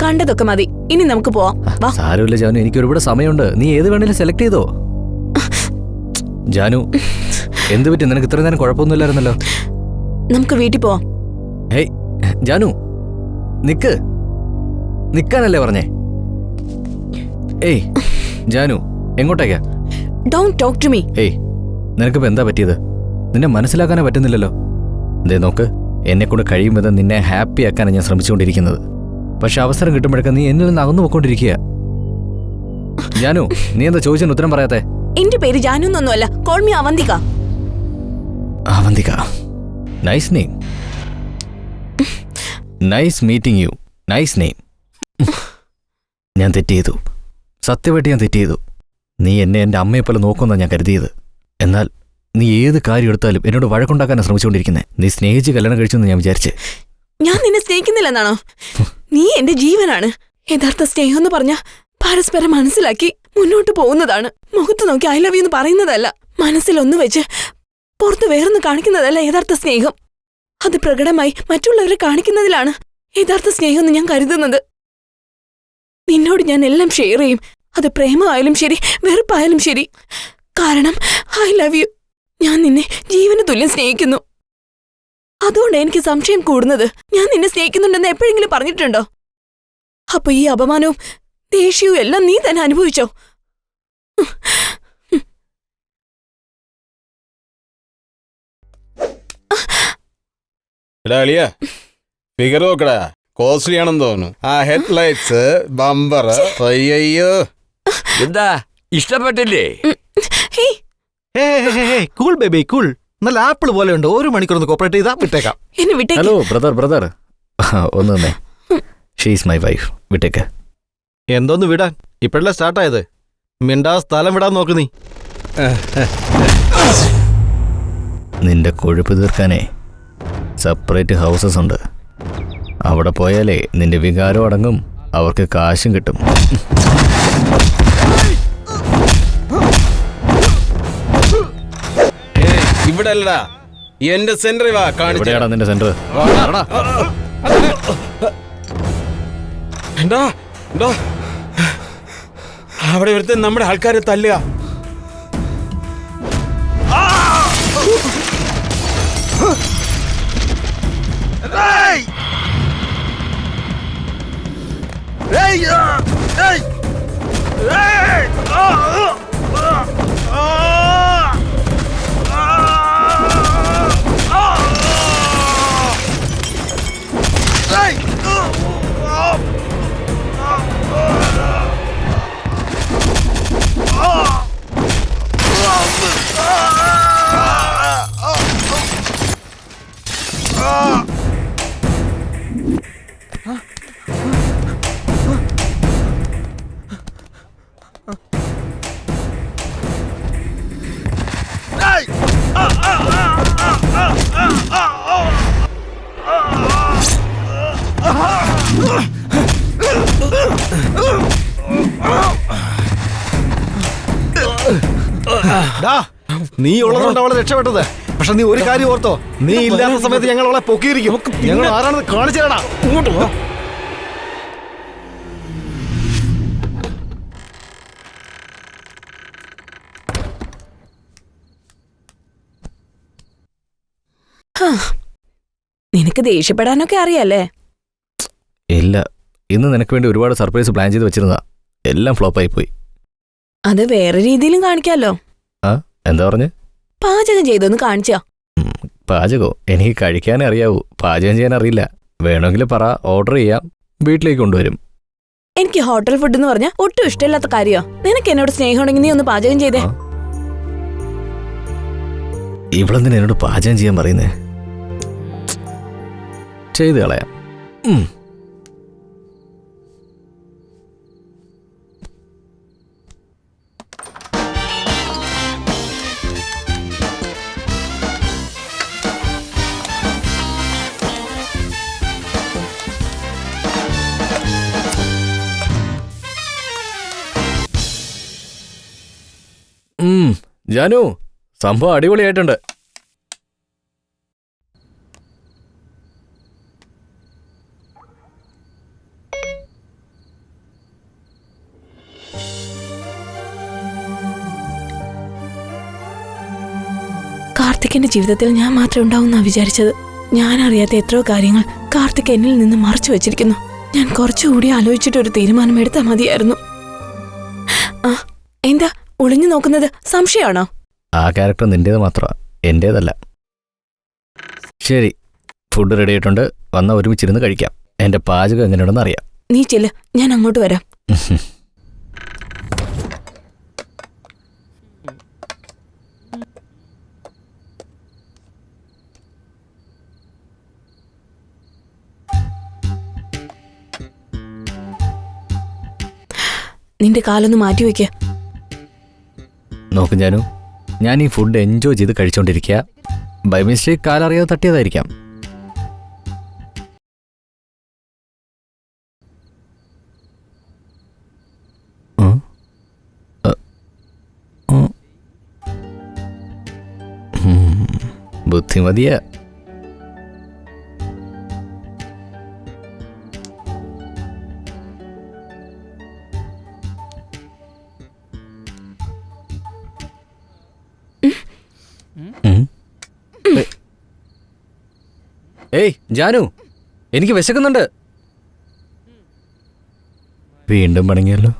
കണ്ടതൊക്കെ മതി, ഇനി നമുക്ക് പോവാം. സാരമില്ല ജാനു, എനിക്ക് ഒരുപാട് സമയമുണ്ട്. നീ ഏത് വേണേലും സെലക്ട് ചെയ്തോ. ജാനു, എന്ത് പറ്റി? നിനക്ക് ഇത്ര നേരം കുഴപ്പമൊന്നുമില്ലായിരുന്നല്ലോ. നമുക്ക് വീട്ടിൽ പോവാം. ഹേയ് ജാനു, നിക്കാനല്ലേ പറഞ്ഞേ? ഏയ് ജാനു, എങ്ങോട്ടേക്കാ? Don't talk to me. ഏയ്, നിനക്കിപ്പോ എന്താ പറ്റിയത്? നിന്നെ മനസ്സിലാക്കാനേ പറ്റുന്നില്ലല്ലോ. ദേ നോക്ക്, എന്നെ കൊണ്ട് കഴിയും വിധം നിന്നെ ഹാപ്പി ആക്കാനാണ് ഞാൻ ശ്രമിച്ചുകൊണ്ടിരിക്കുന്നത്. പക്ഷെ അവസരം കിട്ടുമ്പോഴൊക്കെ നീ എന്നിൽ നിന്ന് അകന്നു പോയിക്കൊണ്ടിരിക്കുക. ജാനു, നീ എന്താ ചോദിച്ചതിന് ഉത്തരം പറയാത്തെ? എന്റെ പേര് ജാനു എന്നൊന്നുമല്ല, call me Avantika. Avantika, nice name. Nice meeting you. Nice name. ഞാൻ തെറ്റ് ചെയ്തു, സത്യമായിട്ട് ഞാൻ തെറ്റ് ചെയ്തു. നീ എന്നെ എൻ്റെ അമ്മയെപ്പോലെ നോക്കുമെന്നാണ് ഞാൻ കരുതിയത്. എന്നാൽ നീ ഏത് കാര്യം എടുത്താലും എന്നോട് വഴക്കുണ്ടാക്കാനാണ് ശ്രമിച്ചുകൊണ്ടിരിക്കുന്നത്. നീ സ്നേഹിച്ച് കല്യാണം കഴിച്ചെന്ന് ഞാൻ വിചാരിച്ചേ. ഞാൻ നിന്നെ സ്നേഹിക്കുന്നില്ലെന്നാണോ? നീ എന്റെ ജീവനാണ്. യഥാർത്ഥ സ്നേഹം എന്ന് പറഞ്ഞ പരസ്പരം മനസ്സിലാക്കി മുന്നോട്ട് പോകുന്നതാണ്. മുഖത്ത് നോക്കി ഐ ലവ് യു എന്ന് പറയുന്നതല്ല. മനസ്സിലൊന്നു വെച്ച് പുറത്ത് വേറൊന്ന് കാണിക്കുന്നതല്ല യഥാർത്ഥ സ്നേഹം. അത് പ്രകടമായി മറ്റുള്ളവരെ കാണിക്കുന്നതിലാണ് യഥാർത്ഥ സ്നേഹം എന്ന് ഞാൻ കരുതുന്നത്. നിന്നോട് ഞാൻ എല്ലാം ഷെയർ ചെയ്യും. അത് പ്രേമമായാലും ശരി, വെറുപ്പായാലും ശരി. കാരണം ഐ ലവ് യു. ഞാൻ നിന്നെ ജീവന് തുല്യം സ്നേഹിക്കുന്നു. അതുകൊണ്ട് എനിക്ക് സംശയം കൂടുന്നത്, ഞാൻ നിന്നെ സ്നേഹിക്കുന്നുണ്ടെന്ന് എപ്പോഴെങ്കിലും പറഞ്ഞിട്ടുണ്ടോ? അപ്പൊ ഈ അപമാനവും ദേഷ്യവും എല്ലാം നീ തന്നെ അനുഭവിച്ചോ? ഫിഗർ നോക്കടാ, കോസ്റ്റ്ലി ആണെന്ന് തോന്നുന്നു. ആ ഹെഡ് ലൈറ്റ്സ്, ബമ്പർ, അയ്യോ. എന്താ ഇഷ്ടപ്പെട്ടില്ലേ? Cool baby cool. നല്ല ആപ്പിൾ പോലെ ഉണ്ട്. 1 മണിക്കൂർ ഒന്ന് കോപ്പറേറ്റ് ചെയ്താ വിട്ടേക്കാം. ഹലോ ബ്രദർ ഒന്ന് തന്നെ. She's my wife. വിട്ടേക്ക്. എന്തോന്ന് വിടാൻ? ഇപ്പോഴല്ലേ സ്റ്റാർട്ടായത്. മിണ്ടാ സ്ഥലം വിടാൻ നോക്ക് നീ. നിന്റെ കൊഴുപ്പ് തീർക്കാനേ സെപ്പറേറ്റ് ഹൗസസ് ഉണ്ട്. അവിടെ പോയാലേ നിന്റെ വികാരം അടങ്ങും, അവർക്ക് കാശും കിട്ടും. ഇവിടെ അല്ലടാ, എന്റെ സെന്ററിൽ വാ. എവിടെയാടാ നിന്റെ സെന്റർ? അവിടെ ഒരുത്തൻ നമ്മുടെ ആൾക്കാരെ തല്ലുക. നീ ഉള്ളതുകൊണ്ട് അവളെ രക്ഷപ്പെട്ടത്. പക്ഷെ നീ ഒരു കാര്യം ഓർത്തോ, നീ ഇല്ലാത്ത സമയത്ത് ഞങ്ങൾ അവളെ പൊക്കിയിരിക്കും. ഞങ്ങൾ ആരാണെന്ന് കാണിച്ചു തരാടാ. ഇങ്ങോട്ട് പോ. നിനക്ക് ദേഷ്യപ്പെടാനൊക്കെ അറിയാലേ? ഇല്ല, ഇന്ന് നിനക്ക് വേണ്ടി ഒരുപാട് സർപ്രൈസ് പ്ലാൻ ചെയ്ത് വെച്ചിരുന്നതാ. എല്ലാം ഫ്ലോപ്പായി പോയി. അത് വേറെ രീതിയിലും കാണിക്കാലോ. ആ, എന്താ പറഞ്ഞ്? പാചകം ചെയ്തൊന്ന് കാണിച്ചാ. പാചകോ? എനിക്ക് കഴിക്കാനേ അറിയാവൂ, പാചകം ചെയ്യാൻ അറിയില്ല. വേണമെങ്കിൽ പറ, ഓർഡർ ചെയ്യാം, വീട്ടിലേക്ക് കൊണ്ടുവരും. എനിക്ക് ഹോട്ടൽ ഫുഡ് എന്ന് പറഞ്ഞാൽ ഒട്ടും ഇഷ്ടമില്ലാത്ത കാര്യമാ. നിനക്ക് എന്നോട് സ്നേഹം ഉണ്ടെങ്കിൽ നീ ഒന്ന് പാചകം ചെയ്തേ. ഇവളെന്തിനാ എന്നോട് പാചകം ചെയ്യാൻ പറയുന്നേ? ചെയ്ത് കളയാം. ജാനു, സംഭവം അടിപൊളിയായിട്ടുണ്ട്. കാർത്തിക്കിന്റെ ജീവിതത്തിൽ ഞാൻ മാത്രമേ ഉണ്ടാവുന്നാ വിചാരിച്ചത്. ഞാൻ അറിയാത്ത എത്രയോ കാര്യങ്ങൾ കാർത്തിക് എന്നിൽ നിന്ന് മറച്ചു വെച്ചിരിക്കുന്നു. ഞാൻ കുറച്ചുകൂടി ആലോചിച്ചിട്ട് ഒരു തീരുമാനം എടുത്താൽ മതിയായിരുന്നു. ആ, എന്താ ഒളിഞ്ഞു നോക്കുന്നത്? സംശയമാണോ? ആ ക്യാരക്ടർ നിന്റേത് മാത്രമാണ്, എന്റേതല്ല. ശരി, ഫുഡ് റെഡി ആയിട്ടുണ്ട്. വന്നാൽ ഒരുമിച്ചിരുന്ന് കഴിക്കാം. എന്റെ പാചകം എങ്ങനെയുണ്ടെന്ന് അറിയാം. നീ ചെല്ല്, ഞാൻ അങ്ങോട്ട് വരാം. നിന്റെ കാലൊന്ന് മാറ്റി വെക്ക. നോക്കും ജാനു, ഞാൻ ഈ ഫുഡ് എൻജോയ് ചെയ്ത് കഴിച്ചോണ്ടിരിക്കുക. By mistake കാലറിയാതെ തട്ടിയതായിരിക്കാം. ബുദ്ധിമതിയ. ഏയ് ജാനു, എനിക്ക് വിശക്കുന്നുണ്ട്. വീണ്ടും പണങ്ങിയല്ലോ.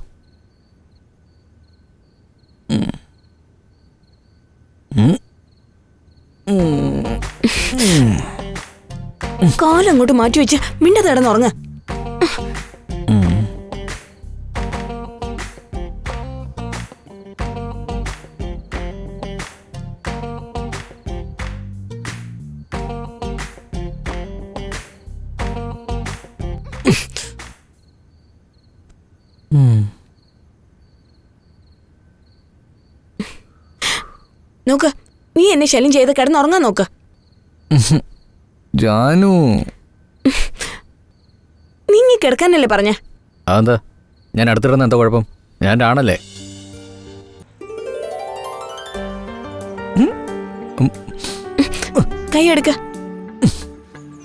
കാലങ്ങോട്ട് മാറ്റി വെച്ച് മിണ്ടാതെ കിടന്നുറങ്ങ. നോക്ക്, നീ എന്നെ ശല്യം ചെയ്ത് കിടന്നുറങ്ങാൻ നോക്ക്. ജാനു, നീങ്ങി കിടക്കാനല്ലേ പറഞ്ഞ? അതെന്താ, ഞാൻ അടുത്തിടുന്ന എന്താ കുഴപ്പം? ഞാൻ ആണല്ലേ. കൈ എടുക്ക.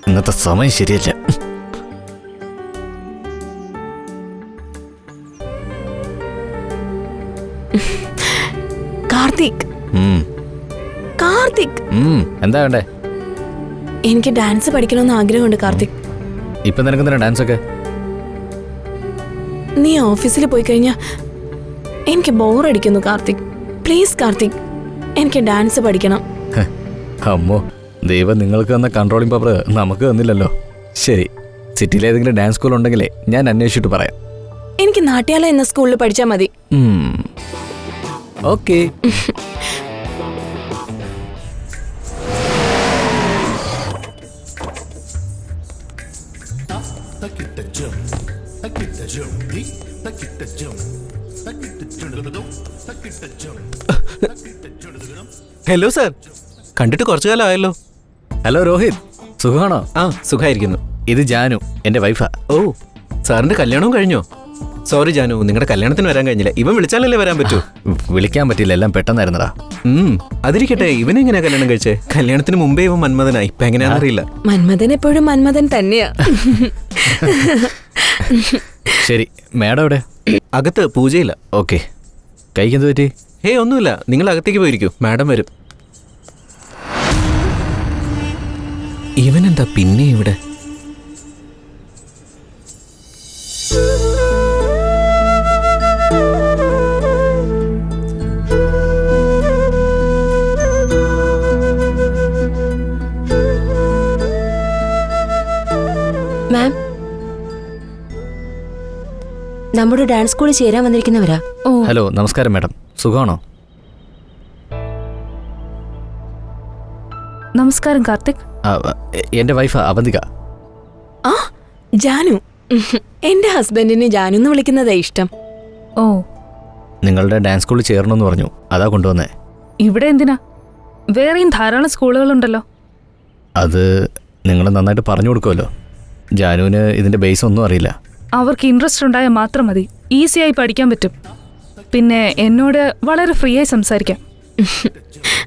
ഇന്നത്തെ സമയം ശരിയല്ല. കാർത്തിക്, കാർത്തിക്, എന്താ വേണ്ടേ? എനിക്ക് ഡാൻസ് പഠിക്കണമെന്ന് ആഗ്രഹമുണ്ട് കാർത്തിക്. ഇപ്പൊ നിനക്ക് ഡാൻസ് ഒക്കെ? നീ ഓഫീസിൽ പോയി കഴിഞ്ഞാ എനിക്ക് ബോറടിക്കുന്നു കാർത്തിക്. പ്ലീസ് കാർത്തിക്, എനിക്ക് ഡാൻസ് പഠിക്കണം. അമ്മോ, ദൈവം നിങ്ങൾക്ക് തന്ന കൺട്രോളിംഗ് പവർ നമുക്ക് തന്നില്ലല്ലോ. ശരി, സിറ്റിയിൽ ഏതെങ്കിലും ഡാൻസ് സ്കൂൾ ഉണ്ടെങ്കിലേ ഞാൻ അന്വേഷിച്ചിട്ട് പറയാം. എനിക്ക് നാട്യാല എന്ന സ്കൂളിൽ പഠിച്ചാൽ മതി. ഓക്കെ. ഹലോ സാർ, കണ്ടിട്ട് കുറച്ചു കാലം ആയല്ലോ. ഹലോ രോഹിത്, സുഖമാണോ? ആ, സുഖമായിരിക്കുന്നു. ഇത് ജാനു, എന്റെ വൈഫാ. ഓ, സാറിന്റെ കല്യാണവും കഴിഞ്ഞോ? സോറി ജാനു, നിങ്ങളുടെ കല്യാണത്തിന് വരാൻ കഴിഞ്ഞില്ല. ഇവൻ വിളിച്ചാലല്ലേ വരാൻ പറ്റൂ? വിളിക്കാൻ പറ്റില്ല, എല്ലാം പെട്ടെന്നായിരുന്നടാ. അതിരിക്കട്ടെ, ഇവനെങ്ങനെയാ കല്യാണം കഴിച്ചേ? കല്യാണത്തിന് മുമ്പേ ഇവൻ മന്മഥനായി, ഇപ്പൊ എങ്ങനെയാണെന്നറിയില്ല. മന്മഥൻ എപ്പോഴും മന്മഥൻ തന്നെയാ. ശരി, മാഡം എവിടെ? അകത്ത് പൂജയില്ല. ഓക്കെ. കൈക്കെന്ത് പറ്റി? ഹേ, ഒന്നുമില്ല, നിങ്ങൾ അകത്തേക്ക് പോയിരിക്കൂ, മാഡം വരും. ഇവനെന്താ പിന്നെ ഇവിടെ? മാം, നമ്മുടെ ഡാൻസ് സ്കൂളിൽ ചേരാൻ വന്നിരിക്കുന്നവരാ. ഹലോ, നമസ്കാരം മാഡം, സുഖമാണോ? നമസ്കാരം കാർത്തിക്. എന്റെ വൈഫ് അവന്തിക. ആ, ജാനു. എന്റെ ഹസ്ബൻഡിന് ജാനു എന്ന് വിളിക്കുന്നതാ ഇഷ്ടം. ഓ, നിങ്ങളുടെ ഡാൻസ് സ്കൂളിൽ ചേരണമെന്ന് പറഞ്ഞു, അതാ കൊണ്ടുവന്നേ. ഇവിടെ എന്തിനാ? വേറെയും ധാരാളം സ്കൂളുകളുണ്ടല്ലോ. അത് നിങ്ങൾ നന്നായിട്ട് പറഞ്ഞു കൊടുക്കുമല്ലോ. ജാനുവിന് ഇതിന്റെ ബേസ് ഒന്നും അറിയില്ല. അവർക്ക് ഇൻട്രസ്റ്റ് ഉണ്ടായാൽ മാത്രം മതി, ഈസിയായി പഠിക്കാൻ പറ്റും. പിന്നെ എന്നോട് വളരെ ഫ്രീ ആയി സംസാരിക്കാം.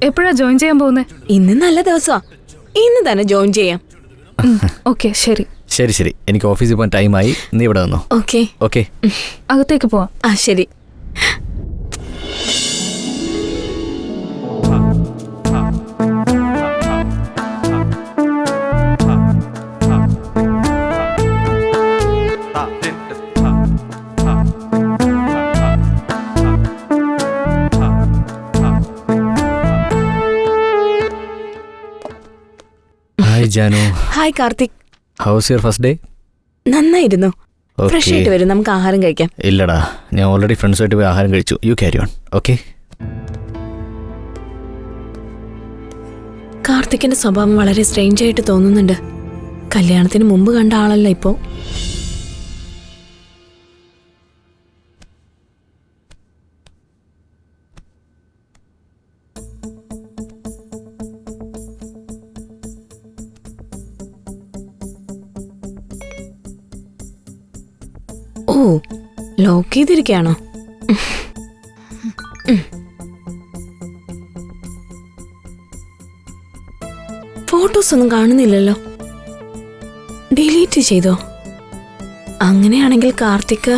എപ്പോഴാ ജോയിൻ ചെയ്യാൻ പോകുന്നേ? ഇന്ന് നല്ല ദിവസമാ, ഇന്ന് തന്നെ ജോയിൻ ചെയ്യാം. ഓക്കെ, ശരി. ശരി ശരി, എനിക്ക് ഓഫീസിൽ പോകാൻ ടൈമായി, നീ ഇവിടെ വന്നോ. ഓക്കെ ഓക്കെ, അകത്തേക്ക് പോവാം. ആ ശരി. Hi Janu. Hi Karthik. House your first day? നന്നായിരുന്നു. ഫ്രഷ് ആയിട്ട് വരും, നമുക്ക് ആഹാരം കഴിക്കാം. ഇല്ലടാ, ഞാൻ ഓൾറെഡി ഫ്രണ്ട്സുമായിട്ട് പോയി ആഹാരം കഴിച്ചു. You carry on. ഓക്കെ. കാർത്തിക്കിന്റെ സ്വഭാവം വളരെ സ്ട്രേഞ്ച് ആയിട്ട് തോന്നുന്നുണ്ട്. കല്യാണത്തിന് മുമ്പ് കണ്ട ആളല്ല ഇപ്പോ. ലോക്ക് ചെയ്തിരിക്കുകയാണോ? ഫോട്ടോസ് ഒന്നും കാണുന്നില്ലല്ലോ. ഡിലീറ്റ് ചെയ്തോ? അങ്ങനെയാണെങ്കിൽ കാർത്തിക്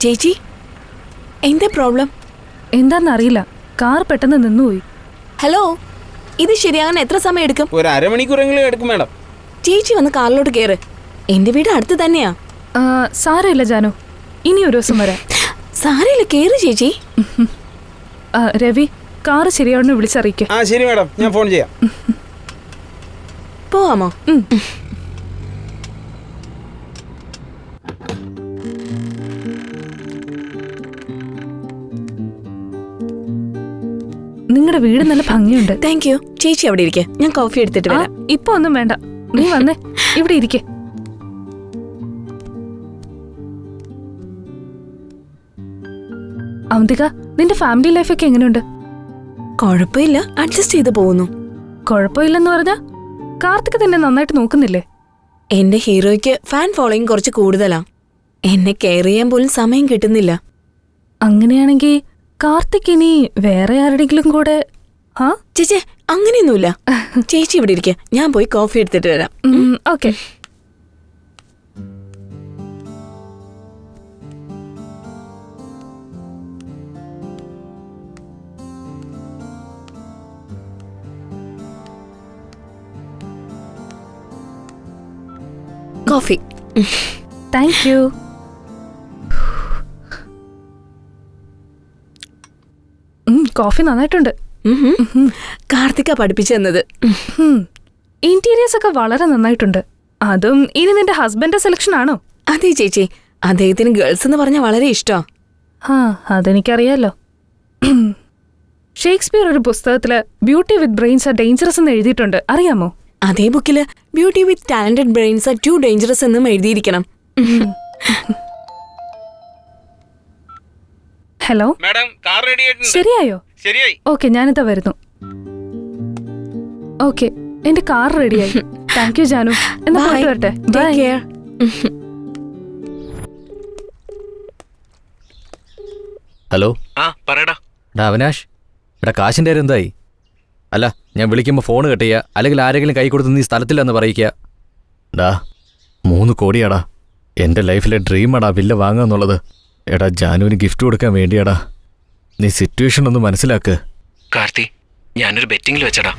ചേച്ചി, എന്താ പ്രോബ്ലം? എന്താന്നറിയില്ല, കാർ പെട്ടെന്ന് നിന്നുപോയി. ഹലോ, ഇത് ശരിയാകാൻ എത്ര സമയം എടുക്കും? ഒരു അരമണിക്കൂറെങ്കിലും എടുക്കും മാഡം. ചേച്ചി വന്ന് കാറിലോട്ട് കയറ്. എന്റെ വീട് അടുത്ത് തന്നെയാ. സാരമില്ല ജാനു, ഇനി ഒരു ദിവസം വരാം. സാരമില്ല, കേറ് ചേച്ചി. രവി, കാറ് ശരിയാവണമെന്ന് വിളിച്ചറിയിക്ക. ആ ശരി മാഡം, ഞാൻ ഫോൺ ചെയ്യാം. പോവാമോ? നിങ്ങളുടെ വീട് നല്ല ഭംഗിയുണ്ട്. Thank you. ചേച്ചി അവിടെ ഇരിക്കെ, ഞാൻ കോഫി എടുത്തിട്ട് വരാം. ഇപ്പൊ ഒന്നും വേണ്ട, നീ വന്നേ, ഇവിടെ ഇരിക്കെ. അവന്തിക, നിന്റെ ഫാമിലി ലൈഫൊക്കെ എങ്ങനെയുണ്ട്? കുഴപ്പമില്ല, അഡ്ജസ്റ്റ് ചെയ്ത് പോകുന്നു. കുഴപ്പമില്ലെന്ന് പറഞ്ഞാ കാർത്തിക് തന്നെ നന്നായിട്ട് നോക്കുന്നില്ലേ? എന്റെ ഹീറോയ്ക്ക് ഫാൻ ഫോളോയിങ് കുറച്ച് കൂടുതലാ. എന്നെ കെയർ ചെയ്യാൻ പോലും സമയം കിട്ടുന്നില്ല. അങ്ങനെയാണെങ്കിൽ കാർത്തിക് ഇനി വേറെ ആരുടെങ്കിലും കൂടെ? ചേച്ചി, അങ്ങനെയൊന്നുമില്ല. ചേച്ചി ഇവിടെ ഇരിക്കെ, ഞാൻ പോയി കോഫി എടുത്തിട്ട് വരാം. Okay. Coffee. Thank you. Coffee നന്നായിട്ടുണ്ട്. കാർത്തിക പഠിപ്പിച്ചു തന്നത്. ഇന്റീരിയേഴ്സ് ഒക്കെ വളരെ നന്നായിട്ടുണ്ട്. അതും ഇനി നിന്റെ ഹസ്ബൻഡ് സെലക്ഷൻ ആണോ? അതെ ചേച്ചി, അദ്ദേഹത്തിന് ഗേൾസ് എന്ന് പറഞ്ഞാൽ വളരെ ഇഷ്ടമാ. അതെനിക്കറിയാലോ. ഷേക്സ്പിയർ ഒരു പുസ്തകത്തില് beauty with brains are dangerous എന്ന് എഴുതിയിട്ടുണ്ട്, അറിയാമോ? അതേ ബുക്കില് beauty with talented brains are too dangerous എന്നും എഴുതിയിരിക്കണം. ഹലോ മാഡം, കാർ റെഡി ആയിട്ടുണ്ട്. ശരിയായോ? ശരിയായി. ഓക്കെ, ഞാനിതാ വരുന്നു. ഓക്കെ, എന്റെ കാർ റെഡിയായി. Thank you Janu. എന്നാ പോയിട്ട് വരട്ടെ. ബൈ. ഹലോ. പറയടാ. അവിനാഷ്, ഇവിടെ കാശിൻ്റെ കാര്യം എന്തായി? അല്ല, ഞാൻ വിളിക്കുമ്പോൾ ഫോൺ കട്ട് ചെയ്യുക, അല്ലെങ്കിൽ ആരെങ്കിലും കൈ കൊടുത്ത് നീ സ്ഥലത്തില്ലെന്ന് പറയിക്കുക. 3 കോടിയാടാ. എൻ്റെ ലൈഫിലെ ഡ്രീമാടാ വില്ല വാങ്ങുക എന്നുള്ളത്. എടാ ജാനുവിന് ഗിഫ്റ്റ് കൊടുക്കാൻ വേണ്ടിയാടാ. നീ സിറ്റുവേഷൻ ഒന്ന് മനസ്സിലാക്ക്. കാർത്തി, ഞാനൊരു ബെറ്റിംഗിൽ വെച്ചടാ.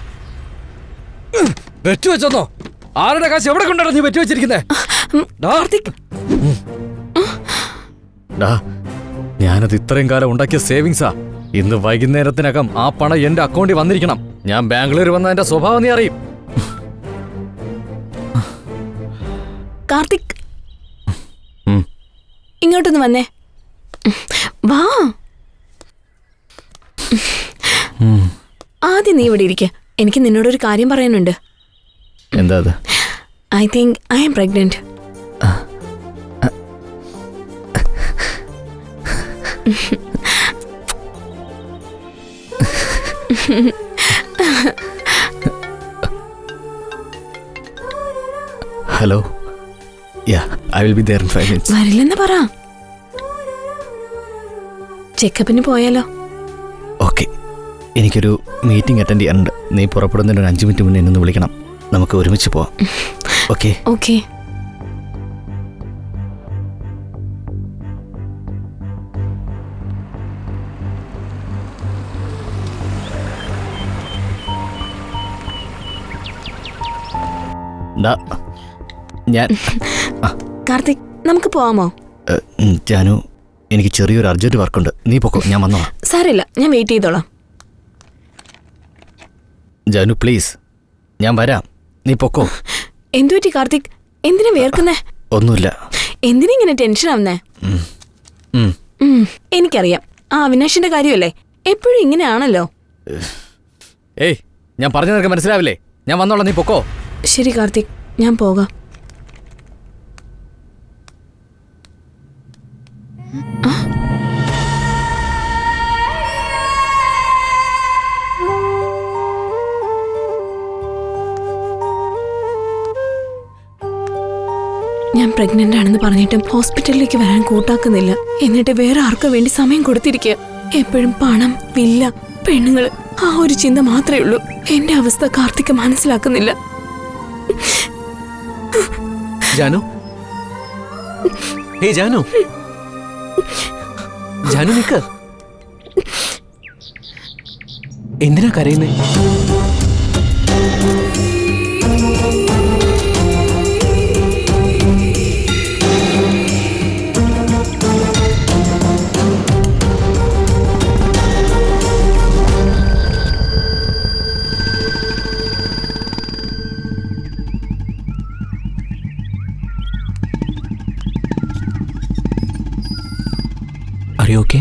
ബെറ്റ് വെച്ചോന്നോ? ആരുടെ കാശ് എവിടെ കൊണ്ടാണ് നീ ബെറ്റ് വെച്ചിരിക്കുന്നേ? ഡാ, ഞാനത് ഇത്രയും കാലം ഉണ്ടാക്കിയ സേവിങ്സാ. ഇന്ന് വൈകുന്നേരത്തിനകം ആ പണം എന്റെ അക്കൗണ്ടിൽ വന്നിരിക്കണം. ഞാൻ ബാംഗ്ലൂർ വന്ന എന്റെ സ്വഭാവം നീ അറിയും. കാർത്തിക്, ഇങ്ങോട്ടൊന്ന് വന്നേ. വാ. ആദ്യം നീ ഇവിടെ ഇരിക്ക. എനിക്ക് നിന്നോടൊരു കാര്യം പറയാനുണ്ട്. എന്താ അത്? I think I am pregnant. Hello. Yeah, I will be there in 5 minutes. വരില്ലെന്ന് പറ. ചെക്കപ്പിന് പോയാലോ? ഓക്കെ, എനിക്കൊരു മീറ്റിംഗ് അറ്റൻഡ് ചെയ്യാനുണ്ട്. നീ പുറപ്പെടുന്നതിന് ഒരു 5 മിനിറ്റ് മുന്നേ എന്നെ വിളിക്കണം. നമുക്ക് ഒരുമിച്ച് പോവാം. ഓക്കെ? ഓക്കെ. ഞാൻ കാർത്തിക്, നമുക്ക് പോവാമോ? ജാനു, എനിക്ക് ചെറിയൊരു അർജന്റ് വർക്കുണ്ട്. നീ പൊക്കോ, ഞാൻ വന്നോളാം. സാരമില്ല, ഞാൻ വെയിറ്റ് ചെയ്തോളാം. ജാനു പ്ലീസ്, ഞാൻ വരാം. നീ പൊക്കോ. എന്തുപറ്റി കാർത്തിക്? എന്തിനാ വേർക്കുന്നേ? ഒന്നുമില്ല. എന്തിനാ ഇങ്ങനെ ടെൻഷൻ ആവുന്നേ? എനിക്കറിയാം, ആ അവിനാഷിന്റെ കാര്യമല്ലേ, എപ്പോഴും ഇങ്ങനെയാണല്ലോ. ഏയ്, ഞാൻ പറഞ്ഞു നിനക്ക് മനസ്സിലാവില്ലേ? ഞാൻ വന്നോളാം, നീ പൊക്കോ. ശരി കാർത്തിക്, ഞാൻ പോകാം. ഞാൻ പ്രഗ്നന്റ് ആണെന്ന് പറഞ്ഞിട്ടും ഹോസ്പിറ്റലിലേക്ക് വരാൻ കൂട്ടാക്കുന്നില്ല. എന്നിട്ട് വേറെ ആർക്കു വേണ്ടി സമയം കൊടുത്തിരിക്കുക. എപ്പോഴും പണം, വില്ല, പെണ്ണുങ്ങൾ, ആ ഒരു ചിന്ത മാത്രമേ ഉള്ളൂ. എന്റെ അവസ്ഥ കാർത്തിക് മനസ്സിലാക്കുന്നില്ല. ജാനു, ഹേ ജാനു, ജാനു നിക്ക്. എന്തിനാ കരയുന്നേ? Are you okay?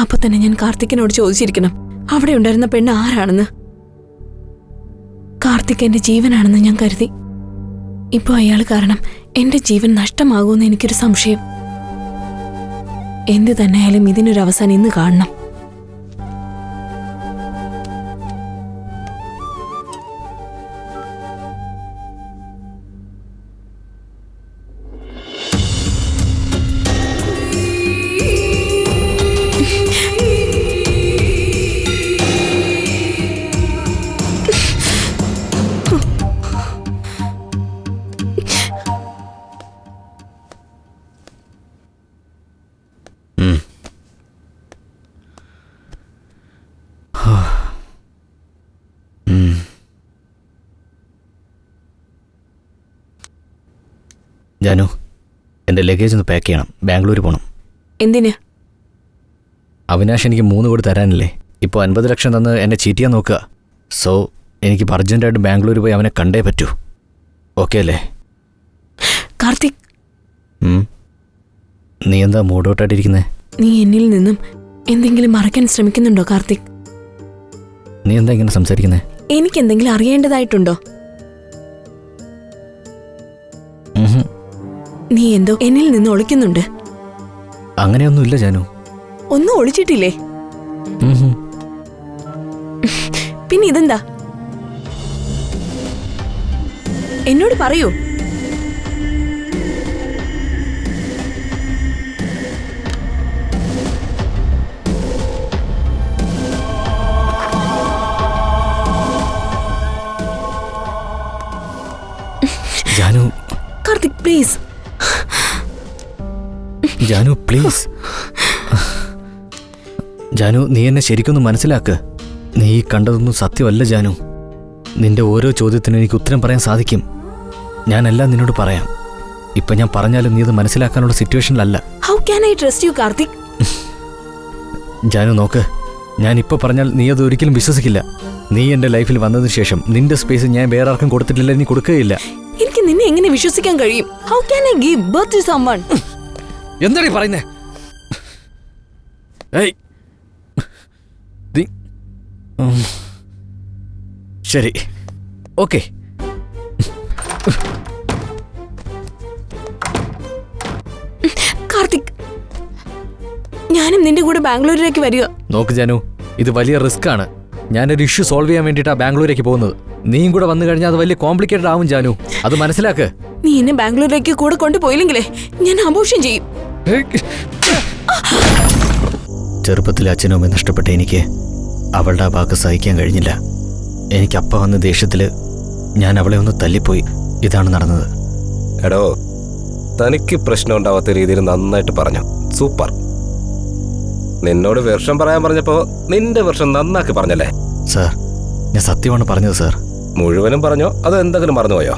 അപ്പൊ തന്നെ ഞാൻ കാർത്തിക്കിനോട് ചോദിച്ചിരിക്കണം അവിടെ ഉണ്ടായിരുന്ന പെണ്ണ് ആരാണെന്ന്. കാർത്തിക് എന്റെ ജീവനാണെന്ന് ഞാൻ കരുതി. ഇപ്പൊ അയാൾ കാരണം എന്റെ ജീവൻ നഷ്ടമാകുമെന്ന് എനിക്കൊരു സംശയം. എന്ത് തന്നെയായാലും ഇതിനൊരു അവസാനം ഇന്ന് കാണണം. ജാനു, എൻ്റെ ലഗേജ് ഒന്ന് പാക്ക് ചെയ്യണം. ബാംഗ്ലൂർ പോകണം. എന്തിന്? അവിനാഷ് എനിക്ക് 3 കോടി തരാനില്ലേ? ഇപ്പോൾ 50 ലക്ഷം തന്ന് എന്നെ ചീറ്റ് ചെയ്യാൻ നോക്കുക. സോ എനിക്ക് അർജൻറ്റായിട്ട് ബാംഗ്ലൂർ പോയി അവനെ കണ്ടേ പറ്റൂ. ഓക്കെ അല്ലേ? കാർത്തിക്, നീ എന്താ മൂഡൗട്ടായിട്ടിരിക്കുന്നേ? നീ എന്നിൽ നിന്നും എന്തെങ്കിലും മറയ്ക്കാൻ ശ്രമിക്കുന്നുണ്ടോ കാർത്തിക്? നീ എന്താ ഇങ്ങനെ സംസാരിക്കുന്നേ? എനിക്ക് എന്തെങ്കിലും അറിയേണ്ടതായിട്ടുണ്ടോ? നീ എന്തോ എന്നിൽ നിന്ന് ഒളിക്കുന്നുണ്ട്. അങ്ങനെയൊന്നുമില്ല ജാനു. ഒന്നും ഒളിച്ചിട്ടില്ലേ? പിന്നെ ഇതെന്താ? എന്നോട് പറയൂ. ജാനു കാർത്തിക് പ്ലീസ്. ജാനു പ്ലീസ്. ജാനു നീ എന്നെ ശരിക്കൊന്ന് മനസ്സിലാക്ക്. നീ ഈ കണ്ടതൊന്നും സത്യമല്ല ജാനു. നിന്റെ ഓരോ ചോദ്യത്തിനും എനിക്ക് ഉത്തരം പറയാൻ സാധിക്കും. ഞാനെല്ലാം നിന്നോട് പറയാം. ഇപ്പം ഞാൻ പറഞ്ഞാലും നീ അത് മനസ്സിലാക്കാനുള്ള സിറ്റുവേഷനിലല്ല. How can I trust you Karthik? Janu നോക്ക്, ഞാൻ ഇപ്പോൾ പറഞ്ഞാൽ നീ അത് ഒരിക്കലും വിശ്വസിക്കില്ല. നീ എൻ്റെ ലൈഫിൽ വന്നതിന് ശേഷം നിന്റെ സ്പേസ് ഞാൻ വേറെ ആർക്കും കൊടുത്തിട്ടില്ല, നീ കൊടുക്കുകയില്ല. എനിക്ക് നിന്നെ എങ്ങനെ വിശ്വസിക്കാൻ കഴിയും? How can I give birth to someone? എന്താണ് പറയുന്നേ? ഏയ് ശരി, ഓക്കെ. കാർത്തിക്, ഞാനും നിന്റെ കൂടെ ബാംഗ്ലൂരിലേക്ക് വരിക. നോക്ക് ജാനു, ഇത് വലിയ റിസ്ക് ആണ്. ഞാനൊരു ഇഷ്യൂ സോൾവ് ചെയ്യാൻ വേണ്ടിയിട്ടാണ് ബാംഗ്ലൂരേക്ക് പോകുന്നത്. നീയും കൂടെ വന്നു കഴിഞ്ഞാൽ അത് വലിയ കോംപ്ലിക്കേറ്റഡ് ആവും ജാനു, അത് മനസ്സിലാക്ക്. നീ എന്നെ ബാംഗ്ലൂരിലേക്ക് കൂടെ കൊണ്ടുപോയില്ലെങ്കിലേ ഞാൻ അബോർഷൻ ചെയ്യും. ചെറുപ്പത്തിൽ അച്ഛനും അമ്മയും നഷ്ടപ്പെട്ട എനിക്ക് അവളുടെ ആ വാക്ക് സഹിക്കാൻ കഴിഞ്ഞില്ല. എനിക്ക് അപ്പ വന്ന ദേഷ്യത്തിൽ ഞാൻ അവളെ ഒന്ന് തല്ലിപ്പോയി. ഇതാണ് നടന്നത്. എടോ, തനിക്ക് പ്രശ്നം ഉണ്ടാവാത്ത രീതിയിൽ നന്നായിട്ട് പറഞ്ഞു. സൂപ്പർ. നിന്നോട് വെർഷം പറയാൻ പറഞ്ഞപ്പോ നിന്റെ വെർഷം നന്നാക്കി പറഞ്ഞല്ലേ? സാർ, ഞാൻ സത്യമാണ് പറഞ്ഞത് സാർ. മുഴുവനും പറഞ്ഞോ അതോ എന്തെങ്കിലും മറന്നുപോയോ?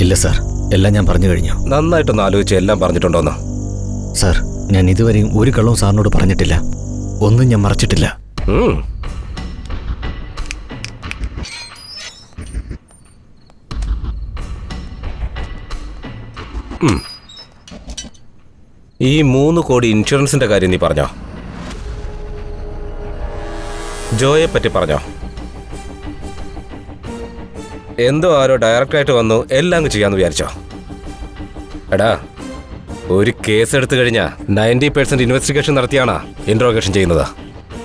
ഇല്ല സാർ, എല്ലാം ഞാൻ പറഞ്ഞു കഴിഞ്ഞു. നന്നായിട്ടൊന്ന് ആലോചിച്ച് എല്ലാം പറഞ്ഞിട്ടുണ്ടോന്ന്? സാർ, ഞാൻ ഇതുവരെയും ഒരു കള്ളവും സാറിനോട് പറഞ്ഞിട്ടില്ല. ഒന്നും ഞാൻ മറച്ചിട്ടില്ല. ഈ 3 കോടി ഇൻഷുറൻസിന്റെ കാര്യം നീ പറഞ്ഞോ? ജോയെ പറ്റി പറഞ്ഞോ? എന്തോ ആരോ ഡയറക്റ്റായിട്ട് വന്നു എല്ലാം ചെയ്യാന്ന് വിചാരിച്ചോ? എടാ, ഒരു കേസ് എടുത്തു കഴിഞ്ഞാൽ 90% ഇൻവെസ്റ്റിഗേഷൻ നടത്തിയാണ് ഇൻട്രോഗേഷൻ ചെയ്യുന്നത്.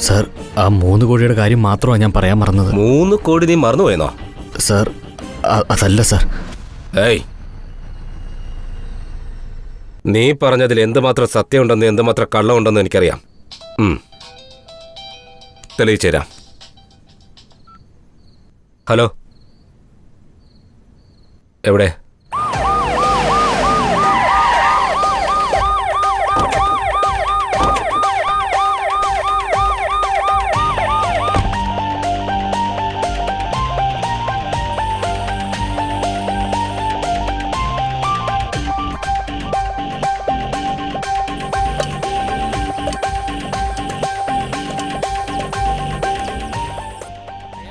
സാർ, ആ 3 കോടിയുടെ കാര്യം മാത്രമാണ് ഞാൻ പറയാൻ മറന്നത്. 3 കോടി നീ മറന്നുപോയെന്നോ? സാർ, അതല്ല സാർ. ഏയ്, നീ പറഞ്ഞതിൽ എന്തുമാത്രം സത്യമുണ്ടെന്ന് എന്തുമാത്രം കള്ളമുണ്ടെന്ന് എനിക്കറിയാം. തെളിയിച്ചു തരാം. ഹലോ, എവിടെ?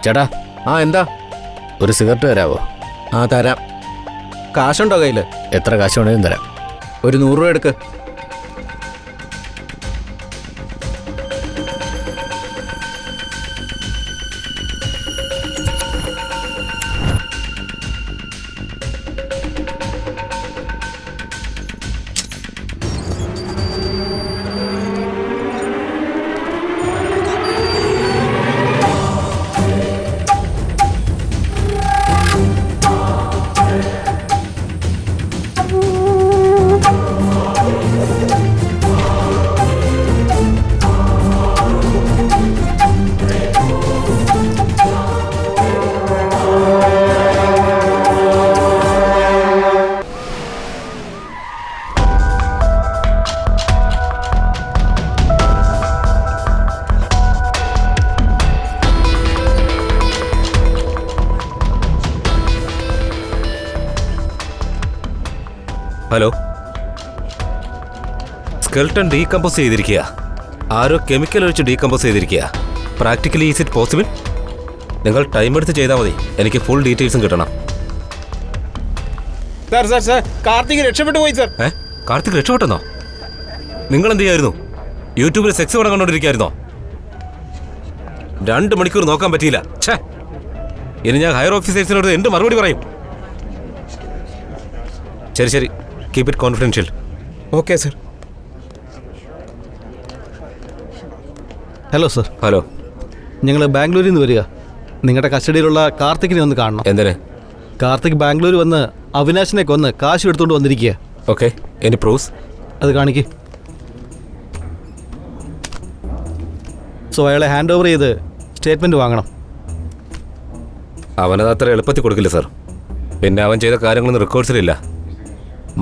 ചേട്ടാ, എന്താ? ഒരു സിഗരറ്റ് തരാവോ? തരാം. കാശുണ്ടോ കയ്യിൽ? എത്ര കാശ് വേണേലും തരാം. ഒരു 100 രൂപ എടുക്ക്. ഹലോ, സ്കെൽട്ടൺ ഡീകമ്പോസ് ചെയ്തിരിക്കുക. ആരോ കെമിക്കൽ ഒഴിച്ച് ഡീകമ്പോസ് ചെയ്തിരിക്കുക. Practically is it possible? നിങ്ങൾ ടൈം എടുത്ത് ചെയ്താൽ മതി. എനിക്ക് ഫുൾ ഡീറ്റെയിൽസും കിട്ടണം. സാർ, കാർത്തിക് രക്ഷപ്പെട്ടു പോയി സാർ. കാർത്തിക് രക്ഷപ്പെട്ടെന്നോ? നിങ്ങൾ എന്ത് ചെയ്യായിരുന്നു? യൂട്യൂബിൽ സെക്സ് പടം കണ്ടോണ്ടിരിക്കായിരുന്നോ? 2 മണിക്കൂർ നോക്കാൻ പറ്റിയില്ല. ഇനി ഞാൻ ഹയർ ഓഫീസേഴ്സിനോട് എന്ത് മറുപടി പറയും? ശരി, keep it confidential. Okay sir. Hello sir. Hello, ഞങ്ങൾ ബാംഗ്ലൂരിൽ നിന്ന് വരിക. നിങ്ങളുടെ കസ്റ്റഡിയിലുള്ള കാർത്തിക്കിനെ ഒന്ന് കാണണം. എന്തിന്? കാർത്തിക് ബാംഗ്ലൂർ വന്ന് അവിനാശിനെ കൊന്ന് കാശ് എടുത്തുകൊണ്ട് വന്നിരിക്കുക. Okay, any proofs? അത് കാണിക്ക്. സോ അയാളെ ഹാൻഡ് ഓവർ ചെയ്ത് സ്റ്റേറ്റ്മെൻറ്റ് വാങ്ങണം. അവനത് അത്ര എളുപ്പത്തിൽ കൊടുക്കില്ല സാർ. പിന്നെ അവൻ ചെയ്ത കാര്യങ്ങളൊന്നും റെക്കോർഡ്സിലില്ല.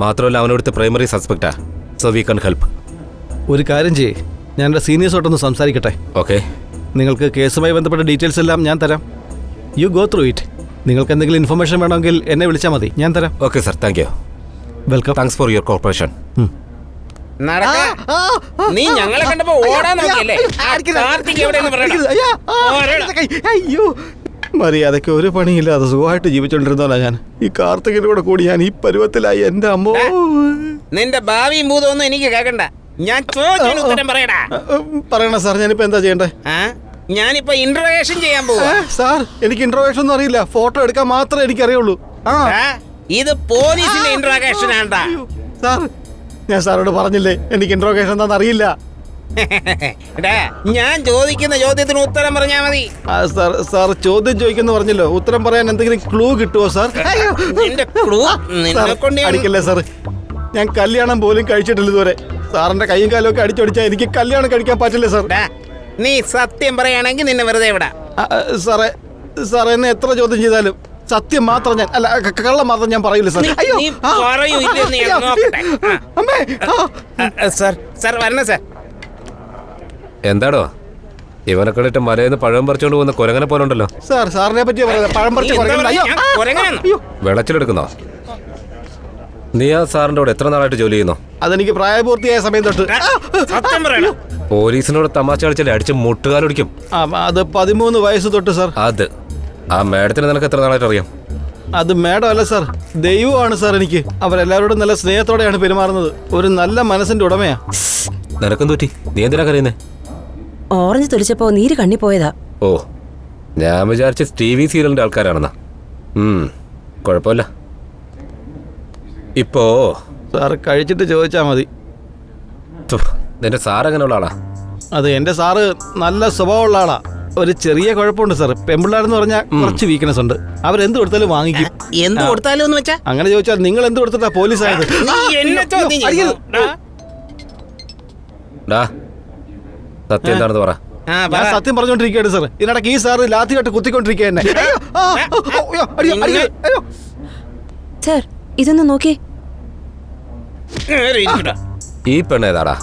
മാത്രമല്ല അവനോടുത്ത് പ്രൈമറി സസ്പെക്റ്റാ. So we can help. ഒരു കാര്യം ചെയ്യേ, ഞാൻ എൻ്റെ സീനിയേഴ്സോട്ടൊന്ന് സംസാരിക്കട്ടെ. ഓക്കെ. നിങ്ങൾക്ക് കേസുമായി ബന്ധപ്പെട്ട ഡീറ്റെയിൽസ് എല്ലാം ഞാൻ തരാം. You go through it. നിങ്ങൾക്ക് എന്തെങ്കിലും ഇൻഫർമേഷൻ വേണമെങ്കിൽ എന്നെ വിളിച്ചാൽ മതി, ഞാൻ തരാം. Okay sir, thank you. Welcome. Thanks for your corporation. നീ ഞങ്ങളെ കണ്ടപ്പോ ഓടാൻ നോക്കിയല്ലേ? കാർത്തിക് എവിടെയെന്ന് പറയടാ. അയ്യോ, മര്യാദയ്ക്ക് ഒരു പണിയില്ലാതെ സുഖമായിട്ട് ജീവിച്ചോണ്ടിരുന്നോലാ ഞാൻ. ഈ കാർത്തികിന്റെ കൂടെ കൂടി ഞാൻ ഈ പരുവത്തിലായി. എന്റെ അമ്മോ. നിന്റെ ഭാവിയും ഭൂതമൊന്നും എനിക്ക് കേൾക്കണ്ട. ഞാൻ ചോദിച്ചതിന് ഉത്തരം പറയടാ. പറയണ സാർ, ഞാനിപ്പോ എന്താ ചെയ്യണ്ടേ? ഞാനിപ്പോ ഇന്റർവേഷൻ ചെയ്യാൻ പോവാ. സാർ, എനിക്ക് ഇന്റർവേഷൻ ഒന്നും അറിയില്ല. ഫോട്ടോ എടുക്കാൻ മാത്രമേ എനിക്ക് അറിയുള്ളൂ. ഇത് പോലീസിന്റെ ഇന്റർവേഷൻ ആണ്ടാ. സാർ, ഞാൻ സാറോട് പറഞ്ഞില്ലേ എനിക്ക് ഇന്റർവേഷൻ എന്താണെന്ന് അറിയില്ല. ഞാൻ ചോദിക്കുന്ന ചോദ്യത്തിന് ഉത്തരം പറഞ്ഞാ മതി. സാർ ചോദ്യം ചോദിക്കുന്ന പറഞ്ഞല്ലോ, ഉത്തരം പറയാൻ എന്തെങ്കിലും ക്ലൂ കിട്ടുമോ സാർ? അടിക്കല്ലേ സാർ, ഞാൻ കല്യാണം പോലും കഴിച്ചിട്ടില്ല ഇതുവരെ. സാറിന്റെ കൈയും കാലും ഒക്കെ അടിച്ചൊടിച്ചാൽ എനിക്ക് കല്യാണം കഴിക്കാൻ പറ്റില്ല സാർ. നീ സത്യം പറയുകയാണെങ്കിൽ നിന്നെ വെറുതെ വിടാ. സാറേ, സാർ എന്നെ എത്ര ചോദ്യം ചെയ്താലും സത്യം മാത്രം ഞാൻ, അല്ല കള്ളം മാത്രം ഞാൻ പറയില്ല സാർ. സാർ വരണ സാർ. എന്താടോ ഇവനെ കണ്ടിട്ട് മലയെന്ന് പഴം പറിച്ചോണ്ട് പോകുന്ന കുരങ്ങനെ പോലെ ഉണ്ടല്ലോ. സാർ, സാറിനെ പറ്റിയാ പറയുന്നത്. പഴം പറിച്ച് വെളച്ചിലെടുക്കുന്നോ? നീ ആ സാറിന്റെ കൂടെ എത്ര നാളായിട്ട് ജോലി ചെയ്യുന്നു? അതെനിക്ക് പ്രായപൂർത്തിയായ സമയം തൊട്ട്. പോലീസിനോട് തമാശ കളിച്ചാൽ അടിച്ച് മുട്ടുകാലൊടിക്കും. അത് 13 വയസ്സ് തൊട്ട് സാർ. അത് ആ മേഡത്തിന് നിനക്ക് എത്ര നാളായിട്ട് അറിയാം? അത് മേഡം അല്ല സാർ, ദൈവമാണ് സാർ. എനിക്ക് അവരെല്ലാവരോടും നല്ല സ്നേഹത്തോടെയാണ് പെരുമാറുന്നത്. ഒരു നല്ല മനസ്സിന്റെ ഉടമയാ. നിനക്കും തൂറ്റി, നീ എന്തിനാ കരയുന്നേ? ഓറഞ്ച് തൊലിച്ചപ്പോ നീര് കണ്ണി പോയതാ. ഓ, ഞാൻ വിചാരിച്ച ടിവി സീരിയലിന്റെ ആൾക്കാരാണെന്നാ. കുഴപ്പമില്ല. ഇപ്പോ സാർ കഴിച്ചിട്ട് ചോദിച്ചാ മതി. നിന്റെ സാർ എങ്ങനെയുള്ള ആളാ? അത് എന്റെ സാറ് നല്ല സ്വഭാവമുള്ള ആളാ. ഒരു ചെറിയ കുഴപ്പമുണ്ട് സാർ. പെമ്പിള്ളാരെന്ന് പറഞ്ഞാൽ കുറച്ച് വീക്ക്നെസ് ഉണ്ട്. അവരെന്ത് കൊടുത്താലും വാങ്ങിക്കും. എന്ത് കൊടുത്താലും എന്ന് വെച്ചാ? അങ്ങനെ ചോദിച്ചാൽ നിങ്ങൾ എന്ത് കൊടുത്തിട്ടാ പോലീസ് ആയത്? സത്യം എന്താണെന്ന് പറ. ഞാൻ സത്യം പറഞ്ഞോണ്ടിരിക്കുകയാണ് സാർ. ഇതിനിടയ്ക്ക് ഈ സാറ് ലാത്തി കെട്ട് കുത്തിക്കൊണ്ടിരിക്കുക എന്നെ. സാർ, ഇതൊന്ന് നോക്കി. ഈ പെണ്ണേതാടാ?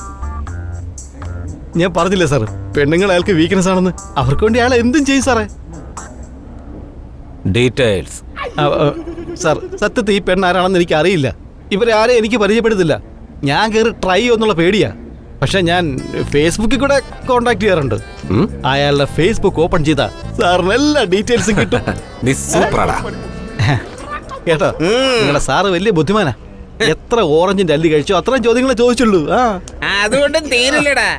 ഞാൻ പറഞ്ഞില്ലേ സാർ, പെണ്ണുങ്ങൾ അയാൾക്ക് വീക്ക്നെസ് ആണെന്ന്. അവർക്ക് വേണ്ടി അയാൾ എന്തും ചെയ്യും സാറേ. ഡീറ്റെയിൽസ് സാർ, സത്യത്തിൽ ഈ പെണ്ണ് ആരാണെന്ന് എനിക്ക് അറിയില്ല. ഇവരെ ആരെയും എനിക്ക് പരിചയപ്പെടുത്തില്ല. ഞാൻ കയറി ട്രൈ ചെയ്യുമെന്നുള്ള പേടിയാ. പക്ഷെ ഞാൻ ഫേസ്ബുക്കിൽ കൂടെ കോണ്ടാക്ട് ചെയ്യാറുണ്ട്. അയാളുടെ ഫേസ്ബുക്ക് ഓപ്പൺ ചെയ്താ സാറിന് എല്ലാ ഡീറ്റെയിൽസും കിട്ടും. കേട്ടോ, നിങ്ങളുടെ സാറ് വലിയ ബുദ്ധിമാനാ. എത്ര ഓറഞ്ചിന്റെ അല്ലി കഴിച്ചോ അത്രയും ചോദ്യങ്ങളെ ചോദിച്ചുള്ളൂ. അതുകൊണ്ട് തീരില്ലടാ.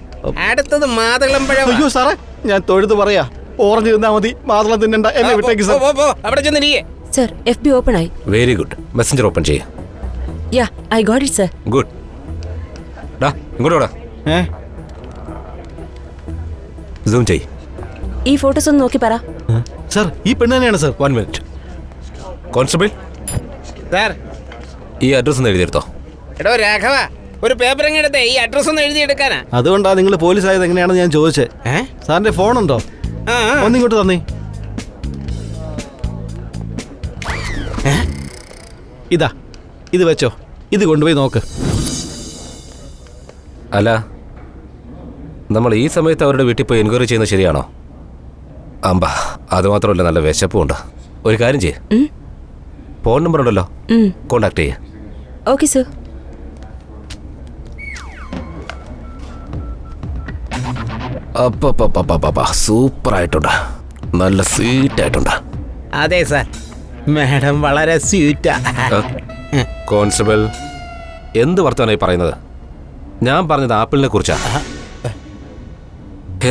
അടുത്തത് മാതളം പഴം. അയ്യോ സാറേ, ഞാൻ തൊഴുത് പറയാ, ഓറഞ്ച് തിന്നാ മതി, മാതളം തിന്നണ്ട. എന്നെ വിട്ടേക്ക് സാർ. അവിടെ ചെന്നിരിക്കേ. സർ, FB ഓപ്പൺ ആയി. Very good. മെസ്സഞ്ചർ ഓപ്പൺ ചെയ്യ. Yeah, I got it sir. Good. ഡാ ഇങ്ങോട്ട് വാടാ. സൂം ചെയ്. ഈ ഫോട്ടോസ് ഒന്ന് നോക്കി പറ. സാർ, ഈ പെണ്ണ് തന്നെയാണ് സാർ. 1 മിനിറ്റ്. കോൺസ്റ്റബിൾ സാർ, ഈ അഡ്രസ് ഒന്ന് എഴുതിയെടുത്തോ. എടോ രാഘവ, ഒരു പേപ്പർ എടുത്തേ, ഈ അഡ്രസ് ഒന്ന് എഴുതിയെടുക്കാനാ. അതുകൊണ്ടാ നിങ്ങൾ പോലീസ് ആയത് എങ്ങനെയാണെന്ന് ഞാൻ ചോദിച്ചേ. സാറിന്റെ ഫോണുണ്ടോ? ഒന്നിങ്ങോട്ട് തന്നേ. ഇതാ, ഇത് വെച്ചോ. ഇത് കൊണ്ടുപോയി നോക്ക്. അല്ല, നമ്മൾ ഈ സമയത്ത് അവരുടെ വീട്ടിൽ പോയി എൻക്വയറി ചെയ്യുന്നത് ശരിയാണോ? അമ്പ, അത് മാത്രമല്ല, നല്ല വിശപ്പുണ്ട്. ഒരു കാര്യം ചെയ്യ്, ഫോൺ നമ്പർ ഉണ്ടല്ലോ, കോണ്ടാക്ട് ചെയ്യ. Okay sir. സൂപ്പർ ആയിട്ടുണ്ട്, നല്ല സ്വീറ്റ് ആയിട്ടുണ്ട്. അതെ സാർ, മാഡം വളരെ സ്വീറ്റാ. കോൺസ്റ്റബിൾ, എന്ത് വർത്തമാനായി പറയുന്നത്? ഞാൻ പറഞ്ഞത് ആപ്പിളിനെ കുറിച്ചാ.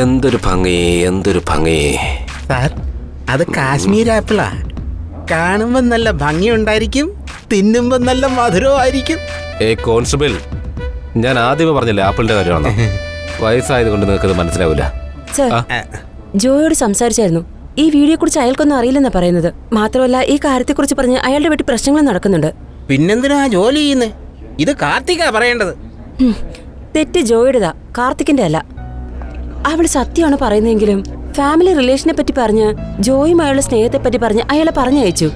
എന്തൊരു ഭംഗി, എന്തൊരു ഭംഗി. സാർ, അത് കാശ്മീർ ആപ്പിളാ. കാണുമ്പോ നല്ല ഭംഗിയുണ്ടായിരിക്കും, തിന്നുമ്പോ നല്ല മധുരമായിരിക്കും. കോൺസ്റ്റബിൾ, ഞാൻ ആദ്യമേ പറഞ്ഞില്ലേ ആപ്പിളിന്റെ കാര്യമാണോ? വയസ്സായത് കൊണ്ട് നിങ്ങൾക്ക് മനസ്സിലാവില്ല. സർ, ജോയോട് സംസാരിച്ചായിരുന്നു. ഈ വീഡിയോയെ കുറിച്ച് അയാൾക്കൊന്നും അറിയില്ലെന്നാ പറയുന്നത്. മാത്രമല്ല, ഈ കാര്യത്തെക്കുറിച്ച് പറഞ്ഞ് അയാളുടെ വീട്ടിൽ പ്രശ്നങ്ങൾ നടക്കുന്നുണ്ട്. പിന്നെന്തിനാ ജോലി ചെയ്യുന്നത്? ഇത് കാർത്തികാ പറയേണ്ടത്. തെറ്റ് ജോയുടേതാ, കാർത്തിക്കിന്റെ അല്ല. അവള് സത്യമാണ് പറയുന്നതെങ്കിലും ഫാമിലി റിലേഷനെ പറ്റി പറഞ്ഞ് ജോയും അയാളുടെ സ്നേഹത്തെ പറ്റി പറഞ്ഞ് അയാളെ പറഞ്ഞയച്ചു.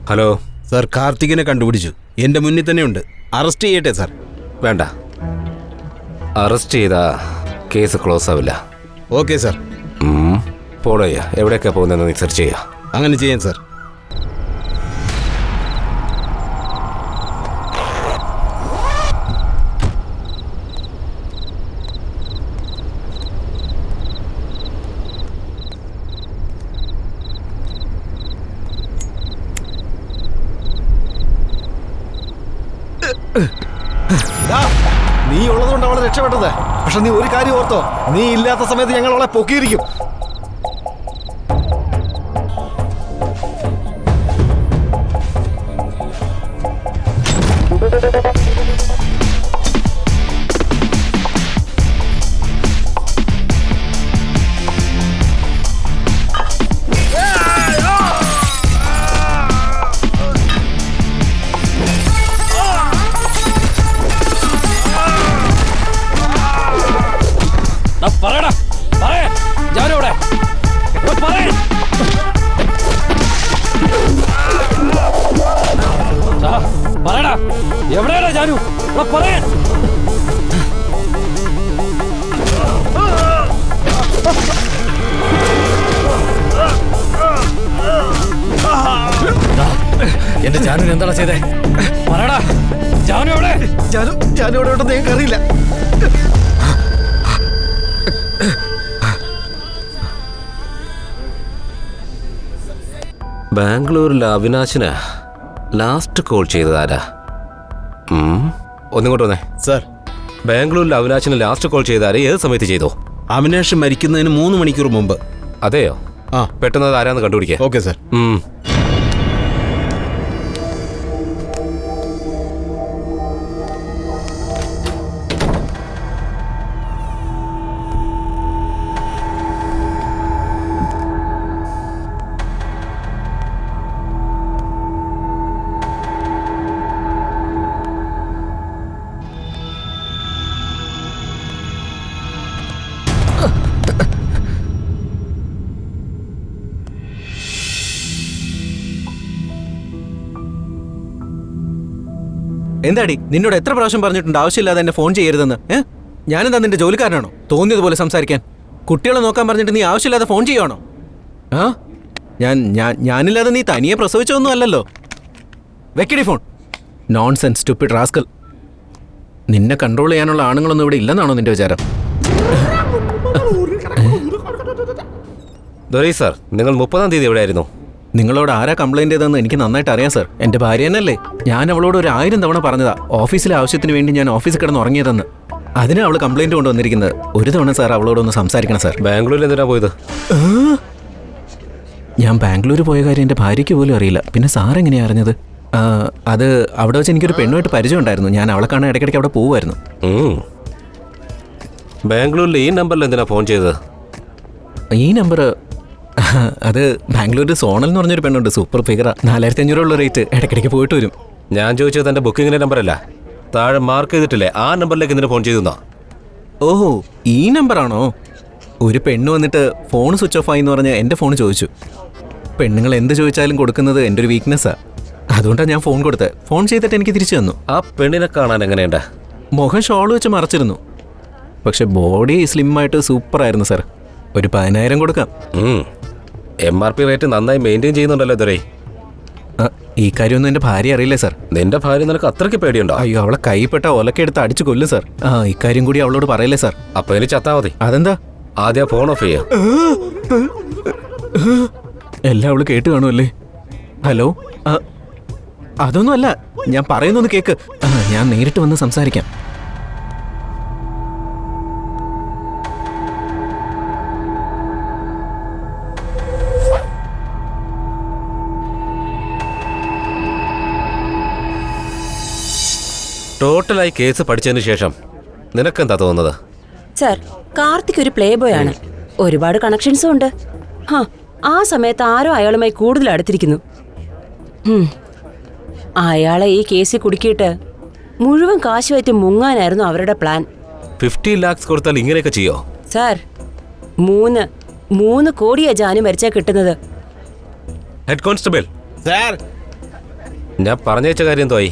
ഹലോ സാർ, കാർത്തികിനെ കണ്ടുപിടിച്ചു. എന്റെ മുന്നിൽ തന്നെ ഉണ്ട്. അറസ്റ്റ് ചെയ്യട്ടെ സാർ? വേണ്ട, അറസ്റ്റ് ചെയ്താ കേസ് ക്ലോസ് ആവില്ല. Okay sir. പോളയ്യ, എവിടെയൊക്കെ പോകുന്നതെന്ന് നീ സെർച്ച് ചെയ്യുക. അങ്ങനെ ചെയ്യാം സാർ. നീ ഉള്ളതുകൊണ്ട് അവളെ രക്ഷപ്പെട്ടത്. പക്ഷെ നീ ഒരു കാര്യം ഓർത്തോ, നീ ഇല്ലാത്ത സമയത്ത് ഞങ്ങൾ അവളെ പൊക്കിയിരിക്കും. എവിടെയാ ജാനു? പറയാൻ എന്റെ ജാനുവിന് എന്താണ് ചെയ്തേ? പറയടാ, ജാനു എവിടെ? ജാനു എവിടെ ഉണ്ടെന്ന് ഞങ്ങൾക്ക് അറിയില്ല. ബാംഗ്ലൂരിൽ അവിനാശിന് ലാസ്റ്റ് കോൾ ചെയ്തതാരാ? ഒന്നിങ്ങോട്ട് വന്നേ സാർ. ബാംഗ്ലൂരിൽ അവിനാശിന് ലാസ്റ്റ് കോൾ ചെയ്താരെ ഏത് സമയത്ത് ചെയ്തോ? അവിനാഷ് മരിക്കുന്നതിന് 3 മണിക്കൂർ മുമ്പ്. അതെയോ? ആ, പെട്ടെന്ന് അത് ആരാന്ന് കണ്ടുപിടിക്കുക. Okay sir. എന്താടി, നിന്നോട് എത്ര പ്രാവശ്യം പറഞ്ഞിട്ടുണ്ട് ആവശ്യമില്ലാതെ എന്നെ ഫോൺ ചെയ്യരുതെന്ന്? ഞാനെന്താ നിന്റെ ജോലിക്കാരനാണോ തോന്നിയതുപോലെ സംസാരിക്കാൻ? കുട്ടികളെ നോക്കാൻ പറഞ്ഞിട്ട് നീ ആവശ്യമില്ലാതെ ഫോൺ ചെയ്യുവാണോ? ഞാനില്ലാതെ നീ തനിയെ പ്രസവിച്ചൊന്നും അല്ലല്ലോ. വെക്കടി ഫോൺ. Nonsense stupid rascal. നിന്നെ കൺട്രോൾ ചെയ്യാനുള്ള ആണുങ്ങളൊന്നും ഇവിടെ ഇല്ലെന്നാണോ നിന്റെ വിചാരം? ദൊരൈ സാർ, നിങ്ങൾ 30-ാം തീയതി എവിടെയായിരുന്നു? നിങ്ങളോട് ആരാ കംപ്ലൈന്റ് ചെയ്തതെന്ന് എനിക്ക് നന്നായിട്ട് അറിയാം സാർ. എൻ്റെ ഭാര്യ തന്നെയല്ലേ. ഞാൻ അവളോട് 1000 തവണ പറഞ്ഞതാ ഓഫീസിലെ ആവശ്യത്തിന് വേണ്ടി ഞാൻ ഓഫീസിൽ കിടന്ന് ഉറങ്ങിയതെന്ന്. അതിനാ അവൾ കംപ്ലൈന്റ് കൊണ്ടുവന്നിരിക്കുന്നത്. ഒരു തവണ സാർ അവളോടൊന്ന് സംസാരിക്കണം സാർ. ബാംഗ്ലൂരിൽ എന്തിനാ പോയത്? ഞാൻ ബാംഗ്ലൂർ പോയ കാര്യം എൻ്റെ ഭാര്യയ്ക്ക് പോലും അറിയില്ല. പിന്നെ സാർ എങ്ങനെയാ അറിഞ്ഞത്? അത് അവിടെ വെച്ച് എനിക്കൊരു പെണ്ണുമായിട്ട് പരിചയം ഉണ്ടായിരുന്നു. ഞാൻ അവളെ കാണാൻ ഇടയ്ക്കിടയ്ക്ക് അവിടെ പോവുമായിരുന്നു. ബാംഗ്ലൂരിൽ ഈ നമ്പറിൽ എന്തിനാ ഫോൺ ചെയ്തത്? ഈ നമ്പർ അത് ബാംഗ്ലൂരിൽ സോണൽ എന്ന് പറഞ്ഞൊരു പെണ്ണുണ്ട്, സൂപ്പർ ഫിഗറാ. 4500 റേറ്റ്. ഇടയ്ക്കിടയ്ക്ക് പോയിട്ട് വരും. ഞാൻ ചോദിച്ചത് തന്റെ ബുക്കിങ്ങിന്റെ നമ്പറല്ല, താഴെ മാർക്ക് ചെയ്തിട്ടില്ലേ ആ നമ്പറിലേക്ക് എന്തിനാ ഫോൺ ചെയ്തെന്നാ? ഓഹോ, ഈ നമ്പറാണോ? ഒരു പെണ്ണ് വന്നിട്ട് ഫോൺ സ്വിച്ച് ഓഫ് ആയി എന്ന് പറഞ്ഞ് എൻ്റെ ഫോൺ ചോദിച്ചു. പെണ്ണുങ്ങൾ എന്ത് ചോദിച്ചാലും കൊടുക്കുന്നത് എൻ്റെ ഒരു വീക്ക്നെസ്സാണ്. അതുകൊണ്ടാണ് ഞാൻ ഫോൺ കൊടുത്തത്. ഫോൺ ചെയ്തിട്ട് എനിക്ക് തിരിച്ചു തന്നു. ആ പെണ്ണിനെ കാണാൻ എങ്ങനെയുണ്ട്? മുഖം ഷോൾ വെച്ച് മറച്ചിരുന്നു. പക്ഷെ ബോഡി സ്ലിമ്മായിട്ട് സൂപ്പറായിരുന്നു സാർ. ഒരു 10,000 കൊടുക്കാം. MRP റേറ്റ് നന്നായി മെയിൻറ്റെയിൻ ചെയ്യുന്നുണ്ടല്ലോ ദുരൈ. ഈ കാര്യമൊന്നും എൻ്റെ ഭാര്യ അറിയില്ലേ സാർ. നിന്റെ ഭാര്യ നിനക്ക് അത്രയ്ക്ക് പേടിയുണ്ടോ? അയ്യോ, അവളെ കൈപ്പെട്ട ഒലക്കെടുത്ത് അടിച്ചു കൊല്ലും സാർ. ഇക്കാര്യം കൂടി അവളോട് പറയല്ലേ സാർ. അപ്പൊ എനിക്ക് ചത്താ മതി. അതെന്താ? ആദ്യം ഫോൺ ഓഫ് ചെയ്യാം. എല്ലാം അവള് കേട്ട് കാണുമല്ലേ? ഹലോ, അതൊന്നുമല്ല, ഞാൻ പറയുന്നൊന്ന് കേക്ക്. ഞാൻ നേരിട്ട് വന്ന് സംസാരിക്കാം. ടോട്ടലായി കേസ് പഠിച്ചതിന് ശേഷം നിനക്കെന്താ തോന്നുന്നത്? സർ, കാർത്തിക് ഒരു പ്ലേ ബോയ് ആണ്. ഒരുപാട് കണക്ഷൻസും ഉണ്ട്. ആ സമയത്ത് ആരോ അയാളുമായി കൂടുതൽ അടുത്തിരിക്കുന്നു. അയാളെ ഈ കേസിൽ കുടുക്കിയിട്ട് മുഴുവൻ കാശുമായിട്ട് മുങ്ങാനായിരുന്നു അവരുടെ പ്ലാൻ. 50 lakhs കൊടുത്താൽ ഇങ്ങനെയൊക്കെ ചെയ്യോ? സാർ, 3 കോടിയാ ജാനു മരിച്ചാൽ കിട്ടുന്നത്. ഹെഡ് കോൺസ്റ്റബിൾ സാർ, ഞാൻ പറഞ്ഞയച്ച കാര്യം എന്തോ ആയി?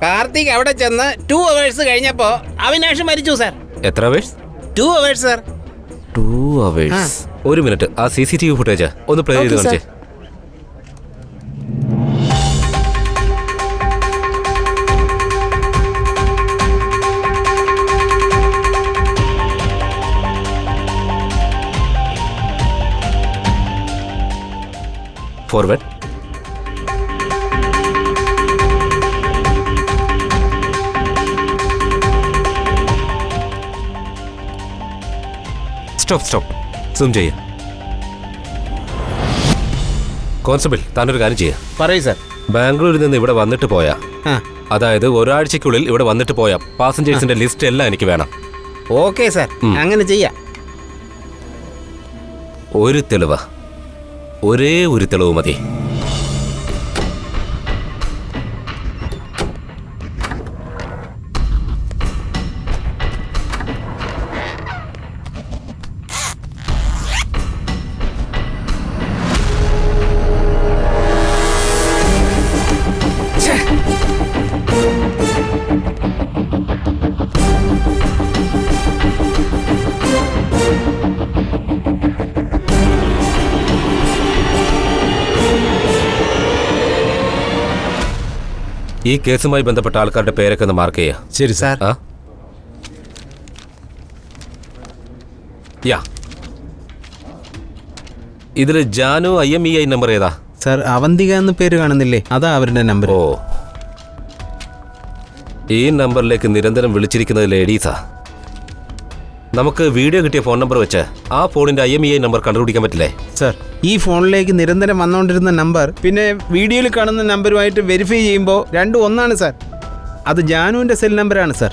കാർത്തിക് അവിടെ ചെന്ന് 2 hours കഴിഞ്ഞപ്പോ അവിനാഷ് മരിച്ചു സാർ. എത്ര അവേഴ്സ്? 2 hours sir. 2 hours. ഒരു മിനിറ്റ്, ആ CCTV ഫുട്ടേജ് ഒന്ന് പ്ലേ ചെയ്ത് കാണിച്ചേ. ഫോർവേഡ്. സ്റ്റോപ്പ്. സൂം ചെയ്യ. കോൺസ്റ്റബിൾ, താനൊരു കാര്യം ചെയ്യുക. പറയൂ സാർ. ബാംഗ്ലൂരിൽ നിന്ന് ഇവിടെ വന്നിട്ട് പോയ, അതായത് ഒരാഴ്ചക്കുള്ളിൽ ഇവിടെ വന്നിട്ട് പോയ പാസഞ്ചേഴ്സിന്റെ ലിസ്റ്റ് എല്ലാം എനിക്ക് വേണം. ഓക്കെ സാർ, അങ്ങനെ ചെയ്യാം. ഒരു തെളിവ്, ഒരേ ഒരു തെളിവ് മതി. ഈ കേസുമായി ബന്ധപ്പെട്ട ആൾക്കാരുടെ പേരൊക്കെ ഒന്ന് മാർക്ക് ചെയ്യുക. ശരി സാർ. ഇതിൽ ജാനു IMEI നമ്പർ ഏതാ സാർ? അവന്തിക എന്ന പേര് കാണുന്നില്ലേ, അതാ അവരുടെ നമ്പർ. ഓ, ഈ നമ്പറിലേക്ക് നിരന്തരം വിളിച്ചിരിക്കുന്നത് ലേഡീസാ. നമുക്ക് വീഡിയോ കിട്ടിയ ഫോൺ നമ്പർ വെച്ച് ആ ഫോണിന്റെ IMEI നമ്പർ കണ്ടുപിടിക്കാൻ പറ്റില്ലേ? സാർ, ഈ ഫോണിലേക്ക് നിരന്തരം വന്നുകൊണ്ടിരുന്ന നമ്പർ പിന്നെ വീഡിയോയിൽ കാണുന്ന നമ്പറുമായിട്ട് വെരിഫൈ ചെയ്യുമ്പോൾ രണ്ടും ഒന്നാണ് സാർ. അത് ജാനുവിൻ്റെ സെൽ നമ്പറാണ് സാർ.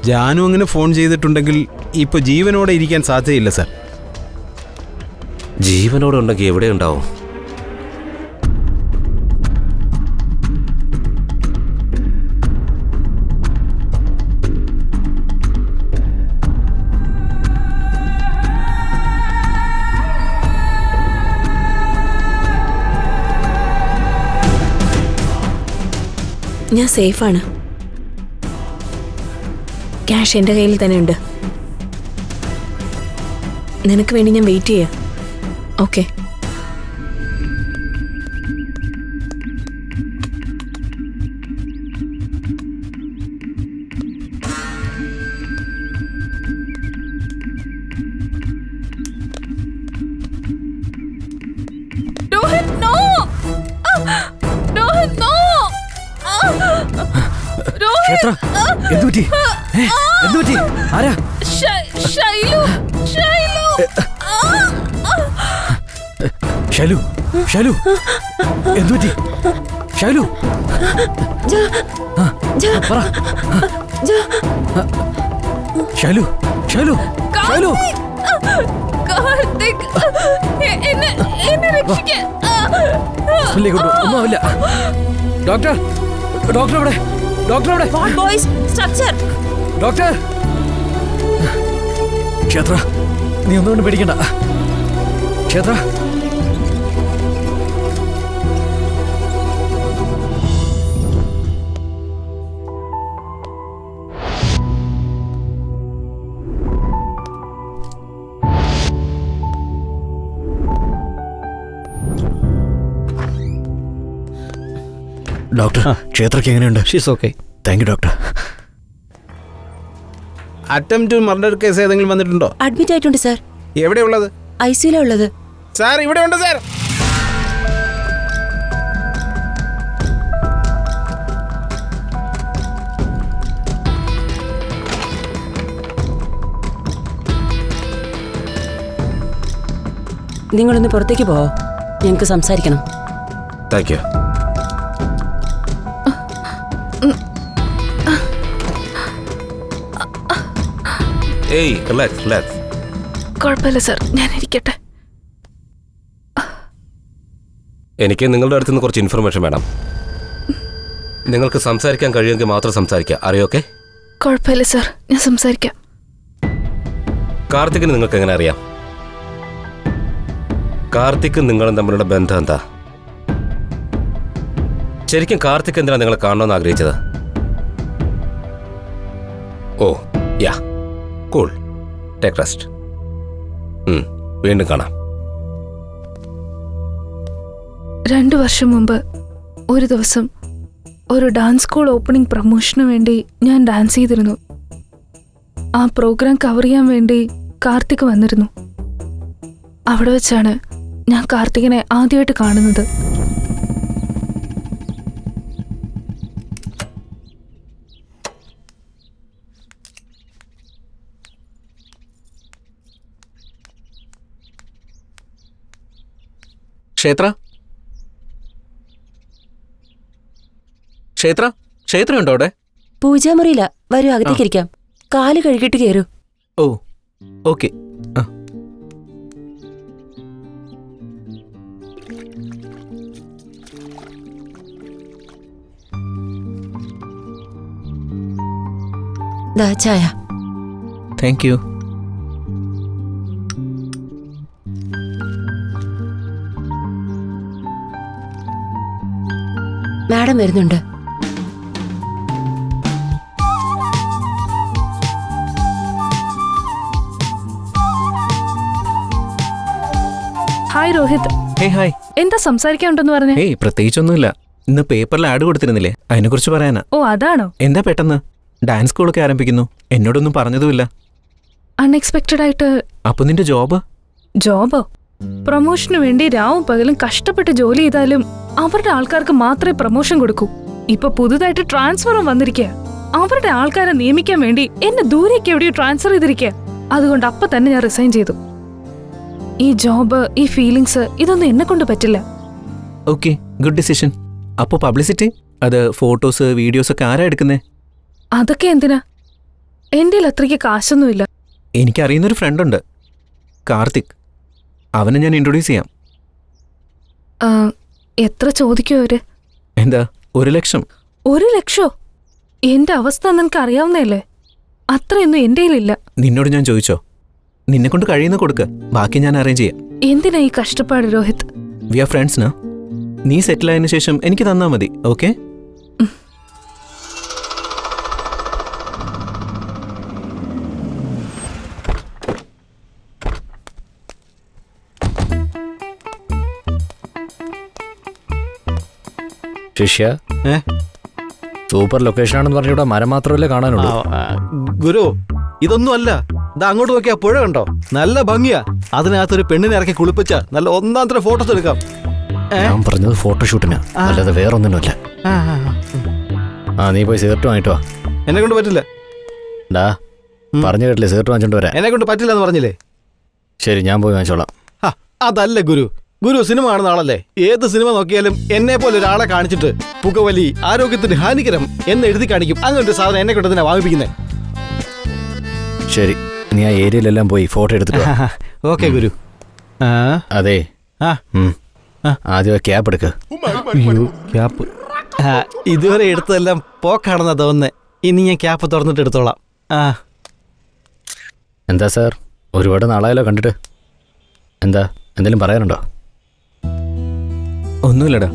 ജാനു അങ്ങനെ ഫോൺ ചെയ്തിട്ടുണ്ടെങ്കിൽ ഇപ്പോൾ ജീവനോടെ ഇരിക്കാൻ സാധ്യതയില്ല സാർ. ജീവനോടെ ഉണ്ടെങ്കിൽ എവിടെ ഉണ്ടാവും? ഞാൻ സേഫാണ്. ക്യാഷ് എൻ്റെ കയ്യിൽ തന്നെ ഉണ്ട്. നിനക്ക് വേണ്ടി ഞാൻ വെയിറ്റ് ചെയ്യാം. ഓക്കെ. എന്തുപറ്റി? ആരാ? ഷൈലു, എന്തുപറ്റി? ഷൈലു, പറ. ഷൈലു. ഒന്നുമില്ല. ഡോക്ടർ എവിടെ? ഡോക്ടർ ക്ഷേത്ര, നീ ഒന്നുകൊണ്ട് പേടിക്കണ്ട. ക്ഷേത്ര, ഡോക്ടർ, ക്ഷേത്രക്ക് എങ്ങനെയുണ്ട്? She's okay. Thank you doctor. Attempt murder case ഏതെങ്കിലും വന്നിട്ടുണ്ടോ? അഡ്മിറ്റ് ആയിട്ടുണ്ട് സാർ. എവിടെയുള്ളത്? ICU ഉള്ളത് സാർ. ഇവിടെ ഉണ്ട് സാർ. നിങ്ങളൊന്ന് പുറത്തേക്ക് പോവോ? ഞങ്ങൾക്ക് സംസാരിക്കണം. Thank you. ഏയ്, റിലാക്സ്. കുഴപ്പമില്ല സാർ, ഞാൻ ഇരിക്കട്ടെ. എനിക്ക് നിങ്ങളുടെ അടുത്ത് നിന്ന് കുറച്ച് ഇൻഫർമേഷൻ വേണം. നിങ്ങൾക്ക് സംസാരിക്കാൻ കഴിയുമെങ്കിൽ മാത്രം സംസാരിക്കുക. അറിയോക്കെ? കുഴപ്പമില്ല സാർ, ഞാൻ സംസാരിക്കാം. കാർത്തിക്കിന് നിങ്ങൾക്ക് എങ്ങനെ അറിയാം? കാർത്തിക് നിങ്ങളും തമ്മിലുള്ള ബന്ധം എന്താ? ശരിക്കും കാർത്തിക് എന്തിനാ നിങ്ങളെ കാണണമെന്ന് ആഗ്രഹിച്ചത്? ഓ യാ, കൂൾ, ടേക്ക് റെസ്റ്റ്. വീണ്ടും കാണാം. 2 വർഷം മുമ്പ് ഒരു ദിവസം ഒരു ഡാൻസ് സ്കൂൾ ഓപ്പണിംഗ് പ്രൊമോഷന് വേണ്ടി ഞാൻ ഡാൻസ് ചെയ്തിരുന്നു. ആ പ്രോഗ്രാം കവർ ചെയ്യാൻ വേണ്ടി കാർത്തിക് വന്നിരുന്നു. അവിടെ വെച്ചാണ് ഞാൻ കാർത്തികിനെ ആദ്യമായിട്ട് കാണുന്നത്. ക്ഷേത്ര ക്ഷേത്ര ക്ഷേത്ര ഉണ്ടോ അവിടെ? പൂജാമുറിയില്ല, വരൂ അകത്തേക്കിരിക്കാം. കാല് കഴുകിട്ട് കയറൂ. ഓ ഓക്കെ. ദാ ചായ. Thank you. മാഡം വരുന്നുണ്ട്. ഹായ് രോഹിത്. ഹായ്. എന്താ സംസാരിക്കാനുണ്ടെന്ന് പറഞ്ഞേ? ഏയ് പ്രത്യേകിച്ചൊന്നുമില്ല. ഇന്ന് പേപ്പറിൽ ആഡ് കൊടുത്തിരുന്നില്ലേ, അതിനെക്കുറിച്ച് പറയാനാ. ഓ അതാണോ? എന്താ പെട്ടെന്ന്? ഡാൻസ് സ്കൂളൊക്കെ ആരംഭിക്കുന്നു, എന്നോടൊന്നും പറഞ്ഞതുമില്ല. അൺഎക്സ്പെക്റ്റഡ് ആയിട്ട്. അപ്പൊ നിന്റെ ജോബ്? ജോബോ? പ്രൊമോഷന് വേണ്ടി രാവും പകലും കഷ്ടപ്പെട്ട് ജോലി ചെയ്താലും അവരുടെ ആൾക്കാർക്ക് മാത്രമേ പ്രൊമോഷൻ കൊടുക്കൂ. ഇപ്പൊ പുതുതായിട്ട് ട്രാൻസ്ഫറും വന്നിരിക്കുക. അവരുടെ ആൾക്കാരെ നിയമിക്കാൻ വേണ്ടി എന്നെ ദൂരേക്ക് എവിടെയോ ട്രാൻസ്ഫർ ചെയ്തിരിക്കുക. അതുകൊണ്ട് അപ്പൊ തന്നെ ഞാൻ റിസൈൻ ചെയ്തു. ഈ ജോബ്, ഈ ഫീലിങ്സ്, ഇതൊന്നും എന്നെ കൊണ്ട് പറ്റില്ല. Okay, good decision. അപ്പൊ പബ്ലിസിറ്റി, അത് ഫോട്ടോസ് വീഡിയോസ് ഒക്കെ ആരാ എടുക്കുന്നേ? അതൊക്കെ എന്തിനാ? എന്റെ അത്രയ്ക്ക് കാശൊന്നുമില്ല. എനിക്കറിയുന്നൊരു ഫ്രണ്ടുണ്ട്, കാർത്തിക്. അവനെ ഞാൻ ഇൻട്രൊഡ്യൂസ് ചെയ്യാം. എത്ര ചോദിക്കോ അവര്? എന്താ, 1 ലക്ഷം? 1 ലക്ഷോ? എന്റെ അവസ്ഥ നിനക്ക് അറിയാവുന്നല്ലേ. അത്രയൊന്നും എന്റെ കയ്യിലില്ല. നിന്നോട് ഞാൻ ചോദിച്ചോ? നിന്നെ കൊണ്ട് കഴിയുന്ന കൊടുക്ക്, ബാക്കി ഞാൻ അറേഞ്ച് ചെയ്യാം. എന്തിനാ ഈ കഷ്ടപ്പാട് രോഹിത്? V are friends. നീ സെറ്റിൽ ആയതിനു ശേഷം എനിക്ക് തന്നാ മതി. ഓക്കെ? ശിഷ്യ, സൂപ്പർ ലൊക്കേഷൻ ആണെന്ന് പറഞ്ഞൂടാ, മരം മാത്രമല്ലേ കാണാനുള്ളൂ. ഗുരു, ഇതൊന്നും അല്ല. ഇത് അങ്ങോട്ട് നോക്കിയാ പുഴ കണ്ടോ? നല്ല ഭംഗിയാ. അതിനകത്തൊരു പെണ്ണിനെ ഇറക്കി കുളിപ്പിച്ച നല്ല ഒന്നാം തരം ഫോട്ടോസ് എടുക്കാം. ഞാൻ പറഞ്ഞത് ഫോട്ടോഷൂട്ടിന്, അല്ലാതെ വേറൊന്നിനുമല്ല. നീ പോയി സിഗരറ്റ് വാങ്ങിട്ടോ. എന്നെ കൊണ്ട് പറ്റില്ല. ഡാ, പറഞ്ഞു കേട്ടില്ലേ, സിഗരറ്റ് വാങ്ങിച്ചോണ്ട് വരാം. എന്നെ കൊണ്ട് പറ്റില്ല എന്ന് പറഞ്ഞില്ലേ? ശരി, ഞാൻ പോയി വാങ്ങിച്ചോളാം. അതല്ല ഗുരു. ഗുരു സിനിമ കാണുന്ന ആളല്ലേ? ഏത് സിനിമ നോക്കിയാലും എന്നെ പോലെ ഒരാളെ കാണിച്ചിട്ട് പുകവലി ആരോഗ്യത്തിന് ഹാനികരം എന്ന് എഴുതി കാണിക്കും. അങ്ങനൊരു സാധനം എന്നെ കൊണ്ട് തന്നെ വാങ്ങിപ്പിക്കുന്നേ. ശരി, നീ ആ ഏരിയയിലെല്ലാം പോയി ഫോട്ടോ എടുത്തിട്ട്. ഓക്കെ ഗുരു. അതെ, ആദ്യം ക്യാപ്പ് എടുക്ക്. ക്യാപ്പ് ഇതുവരെ എടുത്തതെല്ലാം പോക്കാണെന്നാ തോന്നുന്നേ. ഇനി ഞാൻ ക്യാപ്പ് തുറന്നിട്ട് എടുത്തോളാം. എന്താ സാർ, ഒരുപാട് നാളായല്ലോ കണ്ടിട്ട്. എന്താ, എന്തെങ്കിലും പറയാനുണ്ടോ? ഒന്നുമില്ലടാ,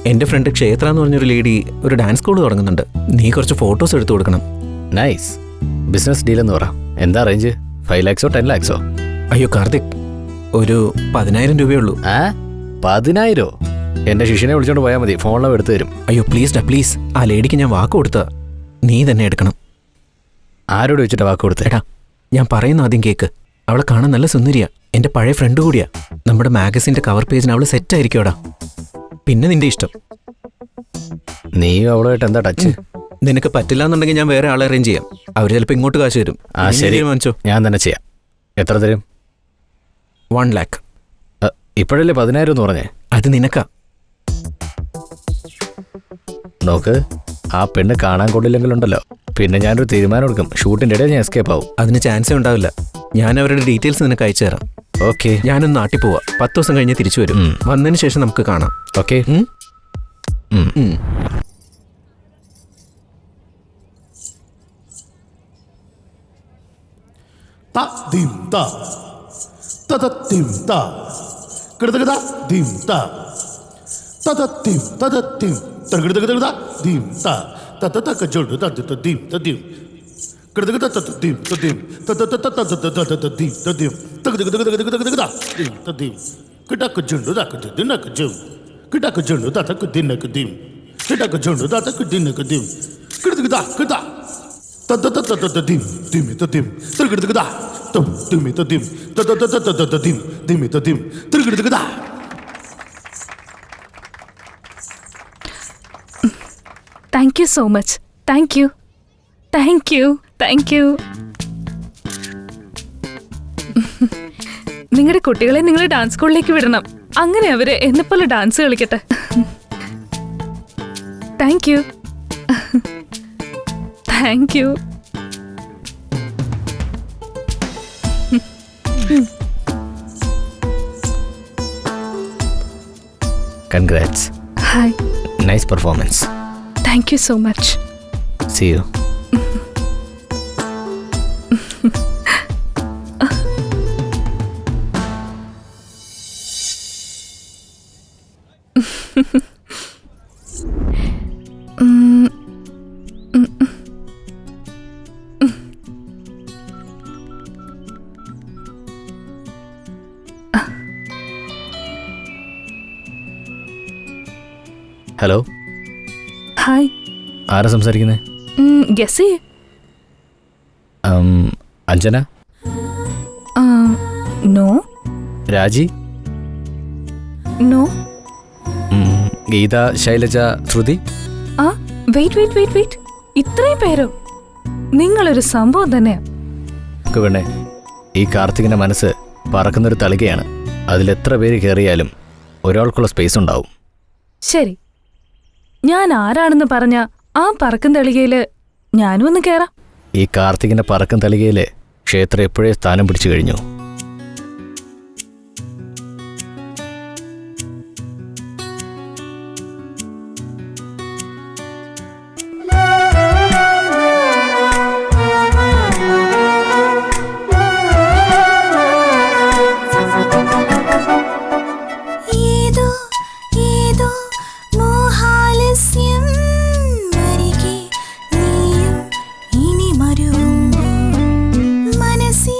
എൻ്റെ ഫ്രണ്ട് ക്ഷേത്ര എന്ന് പറഞ്ഞൊരു ലേഡി ഒരു ഡാൻസ് സ്കൂൾ തുടങ്ങുന്നുണ്ട്. നീ കുറച്ച് ഫോട്ടോസ് എടുത്തു കൊടുക്കണം. നൈസ് ബിസിനസ് ഡീൽ എന്ന് പറ. എന്താ റേഞ്ച്? 5 lakhs 10 lakhs? അയ്യോ കാർത്തിക്, ഒരു 10,000 രൂപയുള്ളൂ. 10,000? എൻ്റെ ശിഷ്യനെ വിളിച്ചോണ്ട് പോയാൽ മതി, ഫോണിലും എടുത്തു തരും. അയ്യോ പ്ലീസ് ഡാ, പ്ലീസ്. ആ ലേഡിക്ക് ഞാൻ വാക്ക് കൊടുത്ത, നീ തന്നെ എടുക്കണം. ആരോട് വെച്ചിട്ട് വാക്ക് കൊടുത്തേടാ? ഞാൻ പറയുന്ന ആദ്യം കേക്ക്. അവളെ കാണാൻ നല്ല സുന്ദരിയാ, എൻ്റെ പഴയ ഫ്രണ്ട് കൂടിയാ. നമ്മുടെ മാഗസിൻ്റെ കവർ പേജിന് അവള് സെറ്റ് ആയിരിക്കുമോടാ. പിന്നെ നിന്റെ ഇഷ്ടം. നീ അവളുമായിട്ട് എന്താ ടച്ച്? നിനക്ക് പറ്റില്ല എന്നുണ്ടെങ്കിൽ ഞാൻ വേറെ ആളെ അറേഞ്ച് ചെയ്യാം. അവർ ചിലപ്പോൾ ഇങ്ങോട്ട് കാശ് തരും. ശരി, തീരുമാനിച്ചോ? ഞാൻ തന്നെ ചെയ്യാം. എത്ര തരും? 1 lakh. ഇപ്പോഴല്ലേ 10,000 എന്ന് പറഞ്ഞേ? അത് നിനക്കാ. നോക്ക്, ആ പെണ്ണ് കാണാൻ കൊള്ളില്ലെങ്കിലുണ്ടല്ലോ, പിന്നെ ഞാനൊരു തീരുമാനം എടുക്കും. ഷൂട്ടിൻ്റെ ഇടയിൽ ഞാൻ എസ്കേപ്പ് ആവും. അതിന് ചാൻസേ ഉണ്ടാവില്ല. ഞാൻ അവരുടെ ഡീറ്റെയിൽസ് നിനക്ക് അയച്ചു തരാം. ഓക്കെ, ഞാനൊന്ന് നാട്ടിൽ പോവാം. 10 ദിവസം കഴിഞ്ഞ് തിരിച്ചു വരും. വന്നതിന് ശേഷം നമുക്ക് കാണാം. ഓക്കെ? തകടകടകട ദിം ത തതതക ജോഡു തത ദിം തദിം കടകട തത ദിം തദിം തതതതതതതത ദിം തദിം തകടകടകടകടകട ദിം തദിം കടക ജോഡു തക ദിനക ജം കടക ജോഡു തക ദിനക ദിം കടക ജോഡു തക ദിനക ദിം കടകട കട തതതതതത ദിം ദിം തദിം തകടകട തം ദിം തദിം തതതതതതത ദിം ദിം തദിം തകടകട. Thank you so much. Thank you thank you thank you. നിങ്ങളുടെ കുട്ടികളെ നിങ്ങൾ ഡാൻസ് സ്കൂളിലേക്ക് വിടണം. അങ്ങനെ അവര് എന്നെപ്പോലെ ഡാൻസ് കളിക്കട്ടെ. Thank you thank you. Congrats. Hi. Nice performance. Thank you so much. See you. Hello. Hi. ആരാ സംസാരിക്കുന്നത്? ഗസ് ചെയ്യേ. Anjana? No. Raji? No. Geetha, Shailaja, Shruti? Ah wait wait wait wait, ഇത്രയും പേരോ? നിങ്ങളൊരു സംഭവം തന്നെയാ. വേണേ, ഈ കാർത്തികിന്റെ മനസ്സ് പറക്കുന്നൊരു തളികയാണ്. അതിലെത്ര പേര് കയറിയാലും ഒരാൾക്കുള്ള സ്പേസ് ഉണ്ടാവും. ശരി, ഞാൻ ആരാണെന്ന് പറഞ്ഞ ആ പറക്കും തളികയില് ഞാനും ഒന്ന് കേറാം. ഈ കാർത്തികിന്റെ പറക്കും തളികയില് ക്ഷേത്രം എപ്പോഴേ സ്ഥാനം പിടിച്ചു കഴിഞ്ഞു. മനസ്സേ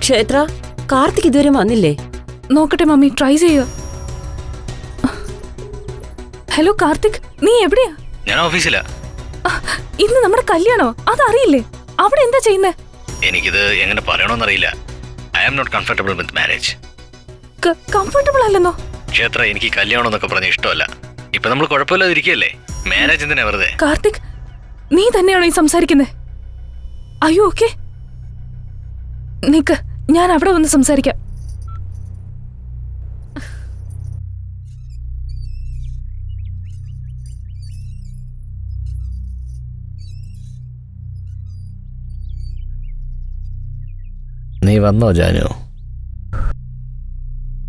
ക്ഷേത്ര, കാർത്തിക് ഇതുവരെ വന്നില്ലേ? നോക്കട്ടെ മമ്മി, ട്രൈ ചെയ്യുക. ഹലോ കാർത്തിക്, നീ എവിടെയാ? ഞാൻ ഓഫീസിലാ. ഇന്ന് നമ്മുടെ കല്യാണോ? അതറിയില്ലേ? അവിടെ എന്താ ചെയ്യുന്നേ? എനിക്കിത് എങ്ങനെ പറയണമെന്നറിയില്ല. I am not comfortable with marriage. Comfortable അല്ലെന്നോ? ക്ഷേത്ര, എനിക്ക് കല്യാണം എന്നൊക്കെ പറഞ്ഞ ഇഷ്ടമല്ല. ഇപ്പൊ നമ്മൾ കുഴപ്പമില്ലാതെ ഇരിക്കുകയല്ലേ, മാരേജ് എന്തിനാ വെറുതെ? കാർത്തിക്, നീ തന്നെയാണോ ഈ സംസാരിക്കുന്നേ? അയ്യോ ഓക്കെ, നിക്ക്, ഞാൻ അവിടെ വന്ന് സംസാരിക്കാം. നീ വന്നോ ജാനു?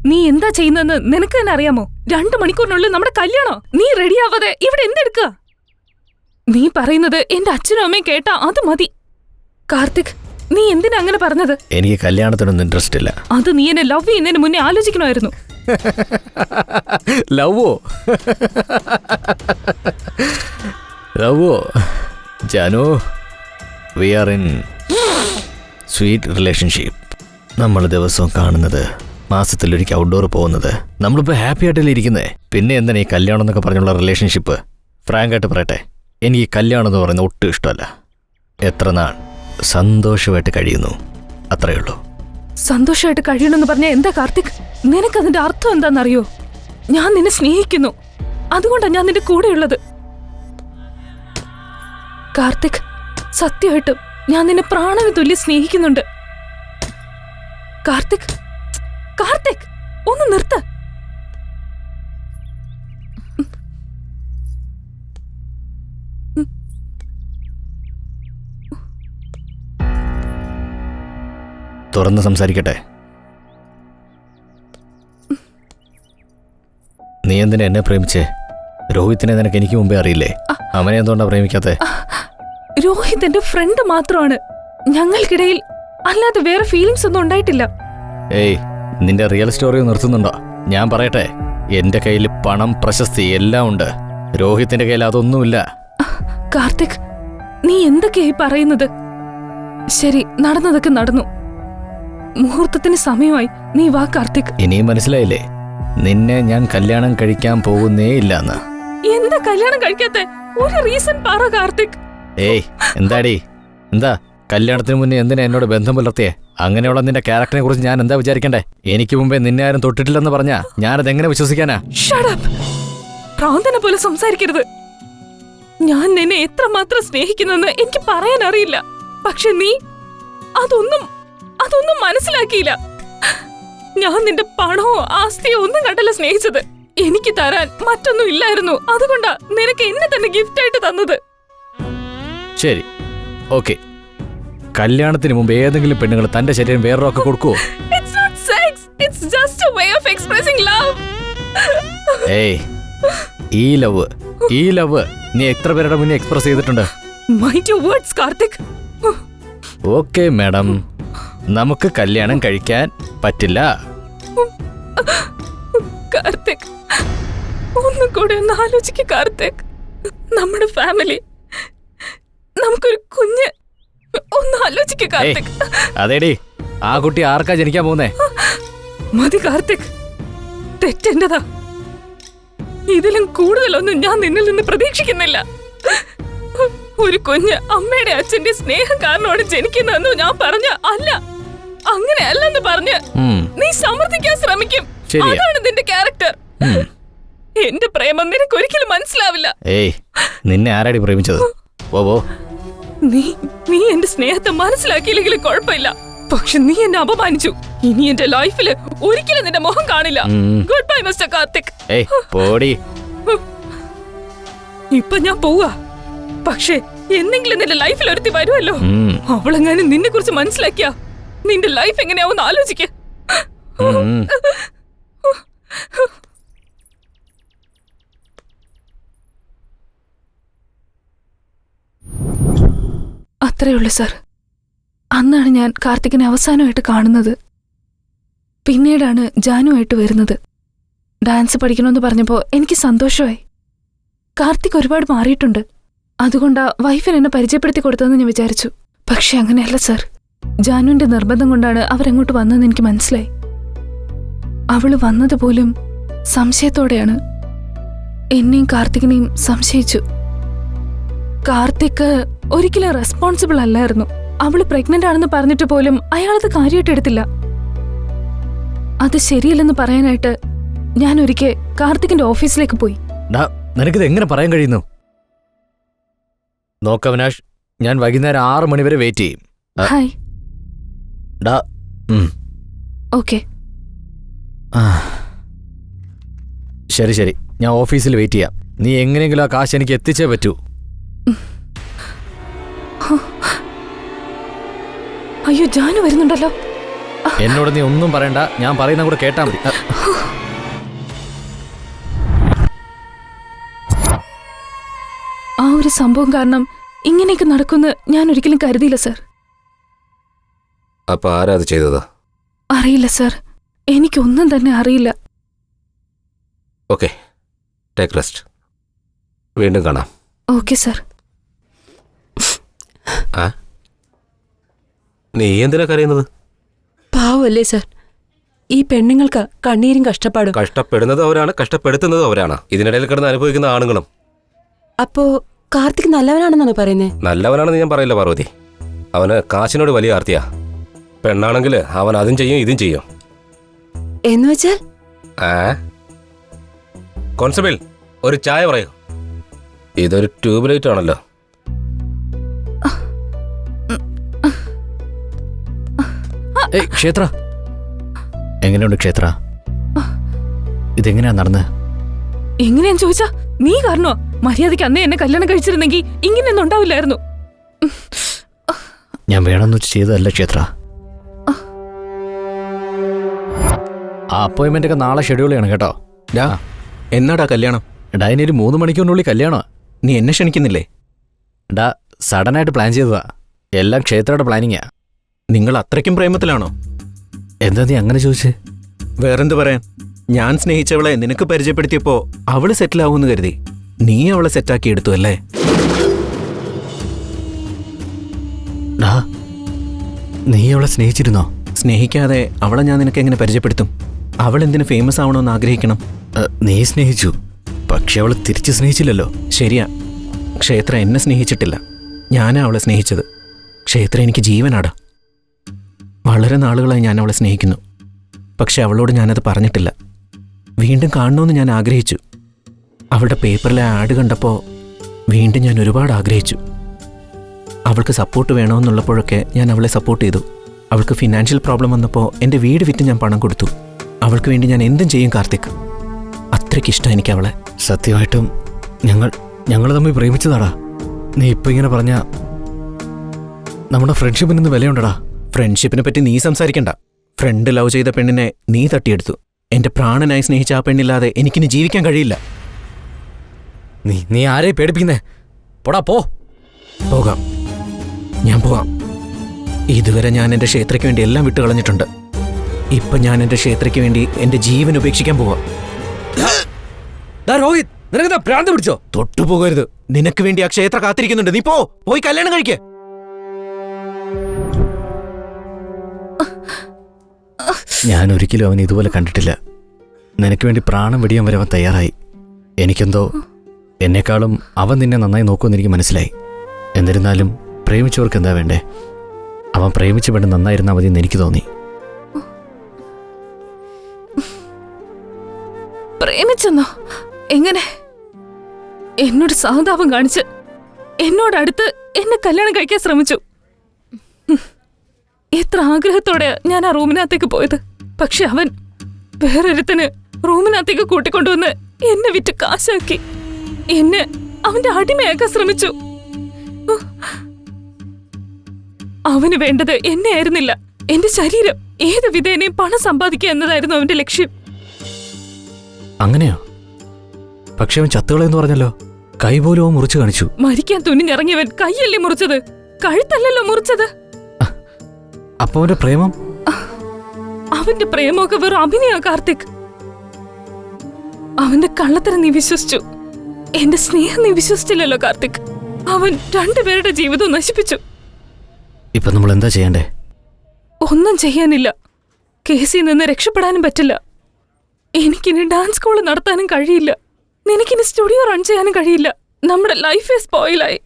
നീ എന്താ ചെയ്യുന്നതെന്ന് നിനക്ക് തന്നെ അറിയാമോ? 2 മണിക്കൂറിനുള്ളിൽ നമ്മുടെ കല്യാണോ? നീ റെഡിയാവാതെ ഇവിടെ എന്തെടുക്കുക? നീ പറയുന്നത് എന്റെ അച്ഛനും അമ്മയും കേട്ടാ അത് മതി. കാർത്തിക്, നീ എന്തിനാ അങ്ങനെ പറഞ്ഞത്? എനിക്ക് കല്യാണത്തിനൊന്നും ഇൻട്രസ്റ്റ് ഇല്ല. അത് നീ എന്നെ ലവ് ചെയ്യുന്നതിന് മുന്നേ ആലോചിക്കണമായിരുന്നു. ലവോ? ലവോ? Janu, we are in sweet relationship. നമ്മൾ ദിവസവും കാണുന്നത്, മാസത്തിലൊരിക്കൽ ഔട്ട്ഡോർ പോകുന്നത്, നമ്മളിപ്പോൾ ഹാപ്പി ആയിട്ടല്ലേ ഇരിക്കുന്നേ. പിന്നെ എന്താണ് ഈ കല്യാണം എന്നൊക്കെ പറഞ്ഞുള്ള റിലേഷൻഷിപ്പ്? ഫ്രാങ്കായിട്ട് പറയട്ടെ, എനിക്ക് ഈ കല്യാണം എന്ന് പറയുന്നത് ഒട്ടും ഇഷ്ടമല്ല. എത്ര നാൾ സന്തോഷമായിട്ട് കഴിയുന്നു, അത്രയേ ഉള്ളൂ. സന്തോഷമായിട്ട് കഴിയണമെന്ന് പറഞ്ഞാൽ എന്താ കാർത്തിക്? നിനക്കതിന്റെ അർത്ഥം എന്താണെന്നറിയോ? ഞാൻ നിന്നെ സ്നേഹിക്കുന്നു, അതുകൊണ്ടാണ് ഞാൻ നിന്റെ കൂടെയുള്ളത്. കാർത്തിക്, സത്യമായിട്ടും ഞാൻ നിന്നെ പ്രാണന് തുല്യം സ്നേഹിക്കുന്നുണ്ട്. കാർത്തിക്, കാർത്തിക്, ഒന്ന് നിർത്ത്. തുറന്ന് സംസാരിക്കട്ടെ. നീ എന്തിനാ എന്നെ പ്രേമിച്ചേ? രോഹിത്തിനെ നിനക്ക് എനിക്ക് മുമ്പേ അറിയില്ലേ? അവനെ എന്തുകൊണ്ടാ പ്രേമിക്കാത്തെ? രോഹിത് എന്റെ ഫ്രണ്ട് മാത്രമാണ്, ഞങ്ങൾക്കിടയിൽ അല്ലാതെ വേറെ ഫീലിങ്സ് ഒന്നും ഉണ്ടായിട്ടില്ല. ഏയ്, നിന്റെ റിയൽ സ്റ്റോറി നിർത്തുന്നുണ്ടോ? ഞാൻ പറയട്ടെ, എന്റെ കയ്യിൽ പണം, പ്രശസ്തി എല്ലാം ഉണ്ട്. രോഹിത്തിന്റെ കയ്യിൽ അതൊന്നുമില്ല. കാർത്തിക്, നീ എന്തൊക്കെയായി പറയുന്നത്? ശരി, നടന്നതൊക്കെ നടന്നു. മുഹൂർത്തത്തിന് സമയമായി. നീ വാ കാർത്തിക്. ഇനിയും മനസ്സിലായില്ലേ? നിന്നെ ഞാൻ കല്യാണം കഴിക്കാൻ പോകുന്നേ ഇല്ലെന്ന്. എന്താ കല്യാണം കഴിക്കാത്ത? ഒരു റീസൺ പറ കാർത്തിക്. ഏയ്, എന്താടി? എന്താ കല്യാണത്തിന് മുന്നേ എന്തിനാ എന്നോട് ബന്ധം പുലർത്തിയേ? അങ്ങനെയുള്ള നിന്റെ ക്യാരക്ടറിനെ കുറിച്ച് ഞാൻ എന്താ വിചാരിക്കണ്ടേ? എനിക്ക് മുമ്പേ നിന്നെ ആരും തൊട്ടിട്ടില്ലെന്ന് പറഞ്ഞാ ഞാനതെങ്ങനെ വിശ്വസിക്കാനാ? ഭ്രാന്തനെ പോലെ സംസാരിക്കരുത്. ഞാൻ നിന്നെ എത്രമാത്രം സ്നേഹിക്കുന്നെന്ന് എനിക്ക് പറയാൻ അറിയില്ല. പക്ഷെ നീ അതൊന്നും മനസ്സിലാക്കിയില്ല. ഞാൻ നിന്റെ പണമോ ആസ്തിയോ ഒന്നും കണ്ടല്ല സ്നേഹിച്ചത്. എനിക്ക് തരാൻ മറ്റൊന്നും ഇല്ലായിരുന്നു. അതുകൊണ്ടാ നിനക്ക് എന്നെ തന്നെ ഗിഫ്റ്റ് ആയിട്ട് തന്നത്. ശരി, ഓക്കെ. കല്യാണത്തിന് മുമ്പ് ഏതെങ്കിലും പെണ്ണുങ്ങൾ തന്റെ ശരീരം വേറൊക്കെ കൊടുക്കുവോ? It's not sex. It's just a way of expressing love. ഏയ്, ഈ ലവ് നീ എത്ര പേരുടെ മുന്നേ എക്സ്പ്രസ് ചെയ്തിട്ടുണ്ട്? Mind your words, Karthik. Okay madam, നമുക്ക് കല്യാണം കഴിക്കാൻ പറ്റില്ല. കാർത്തിക്, ഒന്നും കൂടെ ഒന്ന് ആലോചിക്ക് കാർത്തിക്. നമ്മുടെ ഫാമിലി, നമുക്കൊരു കുഞ്ഞ്, ഒന്ന് ആലോചിക്ക് കാർത്തിക്. അതേടി, ആ കുട്ടി ആർക്കാ ജനിക്കാൻ പോകുന്നേ? മതി കാർത്തിക്, തെറ്റെന്റതാ. ഇതിലും കൂടുതലൊന്നും ഞാൻ നിന്നിൽ നിന്ന് പ്രതീക്ഷിക്കുന്നില്ല. ഒരു കുഞ്ഞ് അമ്മയുടെ അച്ഛന്റെ സ്നേഹം കാരണമാണ് ജനിക്കുന്നതെന്ന് ഞാൻ പറഞ്ഞ അല്ല, അങ്ങനെയല്ലെന്ന് പറഞ്ഞ് നീ സമർത്ഥിക്കാൻ ശ്രമിക്കും. അതാണ് നിന്റെ ക്യാരക്ടർ. എന്റെ പ്രേമം നിനക്ക് ഒരിക്കലും മനസ്സിലാവില്ല. ഏയ്, നിന്നെ ആരാടി പ്രേമിച്ചത്? നീ എന്റെ സ്നേഹത്തെ മനസ്സിലാക്കിയില്ലെങ്കിലും കുഴപ്പമില്ല. പക്ഷെ നീ എന്നെ അപമാനിച്ചു. ഇനി എന്റെ ലൈഫില് ഒരിക്കലും നിന്റെ മുഖം കാണില്ല. Good bye mister Karthik. ഇപ്പൊ ഞാൻ പോവാ. പക്ഷെ എന്തെങ്കിലും നിന്റെ ലൈഫിൽ ഒരുത്തി വരുമല്ലോ. അവളെങ്ങാനും നിന്നെ കുറിച്ച് മനസ്സിലാക്കിയ നിന്റെ ലൈഫ് എങ്ങനെയാവും ആലോചിക്ക. അത്രയുള്ളൂ സർ. അന്നാണ് ഞാൻ കാർത്തികിനെ അവസാനമായിട്ട് കാണുന്നത്. പിന്നീടാണ് ജാനുവായിട്ട് വരുന്നത്. ഡാൻസ് പഠിക്കണമെന്ന് പറഞ്ഞപ്പോൾ എനിക്ക് സന്തോഷമായി. കാർത്തിക് ഒരുപാട് മാറിയിട്ടുണ്ട്. അതുകൊണ്ടാ വൈഫിന് എന്നെ പരിചയപ്പെടുത്തി കൊടുത്തതെന്ന് ഞാൻ വിചാരിച്ചു. പക്ഷെ അങ്ങനെയല്ല സർ. ജാനുവിന്റെ നിർബന്ധം കൊണ്ടാണ് അവരങ്ങോട്ട് വന്നതെന്ന് എനിക്ക് മനസ്സിലായി. അവള് വന്നത് പോലും സംശയത്തോടെയാണ്. എന്നെയും കാർത്തികിനെയും സംശയിച്ചു. കാർത്തിക് ഒരിക്കലും റെസ്പോൺസിബിൾ അല്ലായിരുന്നു. അവള് പ്രഗ്നന്റ് ആണെന്ന് പറഞ്ഞിട്ട് പോലും അയാളത് കാര്യമായിട്ട് എടുത്തില്ല. അത് ശരിയല്ലെന്ന് പറയാനായിട്ട് ഞാൻ ഒരിക്കൽ കാർത്തികിന്റെ ഓഫീസിലേക്ക് പോയി. നിനക്കിത് എങ്ങനെ പറയാൻ കഴിയുന്നു? നോക്ക അവിനാഷ്, ഞാൻ വൈകുന്നേരം 6 മണി വരെ വെയിറ്റ് ചെയ്യും. ഹായ്. ഡാ ഓക്കെ. ശരി ശരി, ഞാൻ ഓഫീസിൽ വെയിറ്റ് ചെയ്യാം. നീ എങ്ങനെയെങ്കിലും ആ കാശ് എനിക്ക് എത്തിച്ചേ പറ്റൂ. അയ്യോ, ജാനു വരുന്നുണ്ടല്ലോ. എന്നോട് നീ ഒന്നും പറയണ്ട, ഞാൻ പറയുന്ന കൂടെ കേട്ടാ മതി. ആ ഒരു സംഭവം കാരണം ഇങ്ങനെയൊക്കെ നടക്കുമെന്ന് ഞാൻ ഒരിക്കലും കരുതിയില്ല സർ. അപ്പൊ ആരാ അത് ചെയ്തത്? അറിയില്ല സർ, എനിക്കൊന്നും തന്നെ അറിയില്ല. Okay, take rest. വീണ്ടും കാണാം. Okay sir. ആ, നീ എന്തിനാ കരയുന്നത്? പാവല്ലേ സർ, ഈ പെണ്ണുങ്ങൾക്ക് കണ്ണീരും കഷ്ടപ്പാടും. കഷ്ടപ്പെടുന്നത് അവരാണ്, കഷ്ടപ്പെടുത്തുന്നത് അവരാണ്. ഇതിനിടയിൽ കിടന്ന് അനുഭവിക്കുന്ന ആണുങ്ങളും. അപ്പോ കാർത്തിക് നല്ലവനാണെന്നാണ് പറയുന്നത്? നല്ലവനാണെന്ന് ഞാൻ പറയില്ല പാർവതി. അവന് കാശിനോട് വലിയ ആർത്തിയാ. പെണ്ണാണെങ്കിൽ അവൻ അതും ചെയ്യും ഇതും ചെയ്യും. എന്ന് വെച്ചാൽ? കോൺസ്റ്റബിൾ, ഒരു ചായ പറയൂ. ഇതൊരു ട്യൂബ് ലൈറ്റ് ആണല്ലോ. ക്ഷേത്ര, എങ്ങനെയുണ്ട് ക്ഷേത്ര? ഇതെങ്ങനെയാ നടന്ന്? എങ്ങനെയാന്ന് ചോദിച്ചാ നീ കാരണോ? മര്യാദയ്ക്ക് അന്നേ എന്നെ കല്യാണം കഴിച്ചിരുന്നെങ്കിൽ ഇങ്ങനെയൊന്നും ഉണ്ടാവില്ലായിരുന്നു. ഞാൻ വേണമെന്ന് വെച്ച് ചെയ്തതല്ല ക്ഷേത്ര. ആ അപ്പോയിന്റ്മെന്റ് ഒക്കെ നാളെ ഷെഡ്യൂൾ ചെയ്യണം കേട്ടോ. എന്നാടാ കല്യാണം? ഡാ, ഇനി ഒരു 3 മണിക്കൂറിനുള്ളിൽ കല്യാണോ? നീ എന്നെ ക്ഷണിക്കുന്നില്ലേ? ഡാ, സഡനായിട്ട് പ്ലാൻ ചെയ്തതാ. എല്ലാം ക്ഷേത്രയുടെ പ്ലാനിങ്ങാ. നിങ്ങൾ അത്രയ്ക്കും പ്രേമത്തിലാണോ? എന്താ നീ അങ്ങനെ ചോദിച്ചേ? വേറെന്ത് പറയാൻ? ഞാൻ സ്നേഹിച്ചവളെ നിനക്ക് പരിചയപ്പെടുത്തിയപ്പോ അവള് സെറ്റിലാവൂന്ന് കരുതി. നീ അവളെ സെറ്റാക്കി എടുത്തു അല്ലേ? ഡാ, നീ അവളെ സ്നേഹിച്ചിരുന്നോ? സ്നേഹിക്കാതെ അവളെ ഞാൻ നിനക്ക് എങ്ങനെ പരിചയപ്പെടുത്തും? അവൾ എന്തിനു ഫേമസ് ആവണമെന്ന് ആഗ്രഹിക്കണം? നീ സ്നേഹിച്ചു, പക്ഷെ അവൾ തിരിച്ച് സ്നേഹിച്ചില്ലല്ലോ. ശരിയാ, ക്ഷേത്ര എന്നെ സ്നേഹിച്ചിട്ടില്ല. ഞാനാ അവളെ സ്നേഹിച്ചത്. ക്ഷേത്ര എനിക്ക് ജീവനാടാ. വളരെ നാളുകളായി ഞാൻ അവളെ സ്നേഹിക്കുന്നു. പക്ഷെ അവളോട് ഞാനത് പറഞ്ഞിട്ടില്ല. വീണ്ടും കാണണമെന്ന് ഞാൻ ആഗ്രഹിച്ചു. അവളുടെ പേപ്പറിലെ ആഡ് കണ്ടപ്പോൾ വീണ്ടും ഞാൻ ഒരുപാട് ആഗ്രഹിച്ചു. അവൾക്ക് സപ്പോർട്ട് വേണമെന്നുള്ളപ്പോഴൊക്കെ ഞാൻ അവളെ സപ്പോർട്ട് ചെയ്തു. അവൾക്ക് ഫിനാൻഷ്യൽ പ്രോബ്ലം വന്നപ്പോൾ എൻ്റെ വീട് വിറ്റ് ഞാൻ പണം കൊടുത്തു. അവൾക്ക് വേണ്ടി ഞാൻ എന്തും ചെയ്യും കാർത്തിക്. അത്രയ്ക്കിഷ്ടം എനിക്ക് അവളെ. സത്യമായിട്ടും ഞങ്ങൾ തമ്മിൽ പ്രേമിച്ചതാടാ. നീ ഇപ്പം ഇങ്ങനെ പറഞ്ഞ നമ്മുടെ ഫ്രണ്ട്ഷിപ്പിന് ഇന്ന് വിലയുണ്ടടാ. ഫ്രണ്ട്ഷിപ്പിനെ പറ്റി നീ സംസാരിക്കണ്ട. ഫ്രണ്ട് ലവ് ചെയ്ത പെണ്ണിനെ നീ തട്ടിയെടുത്തു. എൻ്റെ പ്രാണനായി സ്നേഹിച്ച ആ പെണ്ണില്ലാതെ എനിക്കിനി ജീവിക്കാൻ കഴിയില്ല. നീ ആരെയും പേടിപ്പിക്കുന്നേ? പോടാ, പോ. പോകാം, ഞാൻ പോകാം. ഇതുവരെ ഞാൻ എൻ്റെ ക്ഷേത്രയ്ക്ക് വേണ്ടി എല്ലാം വിട്ടു കളഞ്ഞിട്ടുണ്ട്. ഇപ്പം ഞാൻ എൻ്റെ ക്ഷേത്രയ്ക്ക് വേണ്ടി എൻ്റെ ജീവൻ ഉപേക്ഷിക്കാൻ പോവാം. രോഹിത്, നിനക്കെന്താ ഭ്രാന്ത് പിടിച്ചോ? തൊട്ടുപോകരുത്. നിനക്ക് വേണ്ടി ആ ക്ഷേത്ര കാത്തിരിക്കുന്നുണ്ട്. നീ പോയി കല്യാണം കഴിക്കേ. ഞാൻ ഒരിക്കലും അവൻ ഇതുപോലെ കണ്ടിട്ടില്ല. നിനക്ക് വേണ്ടി പ്രാണം വെടിയാൻ വരെ അവൻ തയ്യാറായി. എനിക്കെന്തോ എന്നെക്കാളും അവൻ നിന്നെ നന്നായി നോക്കുമെന്ന് എനിക്ക് മനസ്സിലായി. എന്നിരുന്നാലും പ്രേമിച്ചവർക്ക് എന്താ വേണ്ടേ? അവൻ പ്രേമിച്ച പെണ്ണ് നന്നായിരുന്നാൽ മതി എന്ന് എനിക്ക് തോന്നി. പ്രേമിച്ചെന്നോ? എങ്ങനെ? എന്നോട് സഹതാപം കാണിച്ച് എന്നോടടുത്ത് എന്നെ കല്യാണം കഴിക്കാൻ ശ്രമിച്ചു. എത്ര ആഗ്രഹത്തോടെ ഞാൻ ആ റൂമിനകത്തേക്ക് പോയത്. പക്ഷെ അവൻ വേറൊരുത്തന് റൂമിനകത്തേക്ക് കൂട്ടിക്കൊണ്ടുവന്ന് എന്നെ വിറ്റ് കാശാക്കി. എന്നെ അവന്റെ അടിമയാക്കാൻ ശ്രമിച്ചു. അവന് വേണ്ടത് എന്നെ ആയിരുന്നില്ല, എന്റെ ശരീരം. ഏത് വിധേനയും പണം സമ്പാദിക്കുക എന്നതായിരുന്നു അവന്റെ ലക്ഷ്യം. അങ്ങനെയോ? പക്ഷെ അവൻ ചത്തുകളെന്ന് പറഞ്ഞല്ലോ. കൈ പോലും അവൻ മുറിച്ചു കാണിച്ചു. മരിക്കാൻ തുനിഞ്ഞിറങ്ങിയവൻ കൈയല്ലേ മുറിച്ചത്, കഴുത്തല്ലല്ലോ മുറിച്ചത്. അപ്പൊ അവന്റെ പ്രേമം? അവന്റെ പ്രേമമൊക്കെ വെറും അഭിനയ കാർത്തിക്. അവന്റെ കള്ളത്തരം നീ വിശ്വസിച്ചു, എന്റെ സ്നേഹം നീ വിശ്വസിച്ചില്ലല്ലോ കാർത്തിക്. അവൻ 2 പേരുടെ ജീവിതവും നശിപ്പിച്ചു. ഇപ്പൊ നമ്മൾ എന്താ ചെയ്യണ്ടേ? ഒന്നും ചെയ്യാനില്ല. കേസിൽ നിന്ന് രക്ഷപ്പെടാനും പറ്റില്ല. എനിക്കിനി ഡാൻസ് സ്കൂൾ നടത്താനും കഴിയില്ല. നിനക്കിനി സ്റ്റുഡിയോ റൺ ചെയ്യാനും കഴിയില്ല. നമ്മുടെ ലൈഫ് സ്പോയിലായി.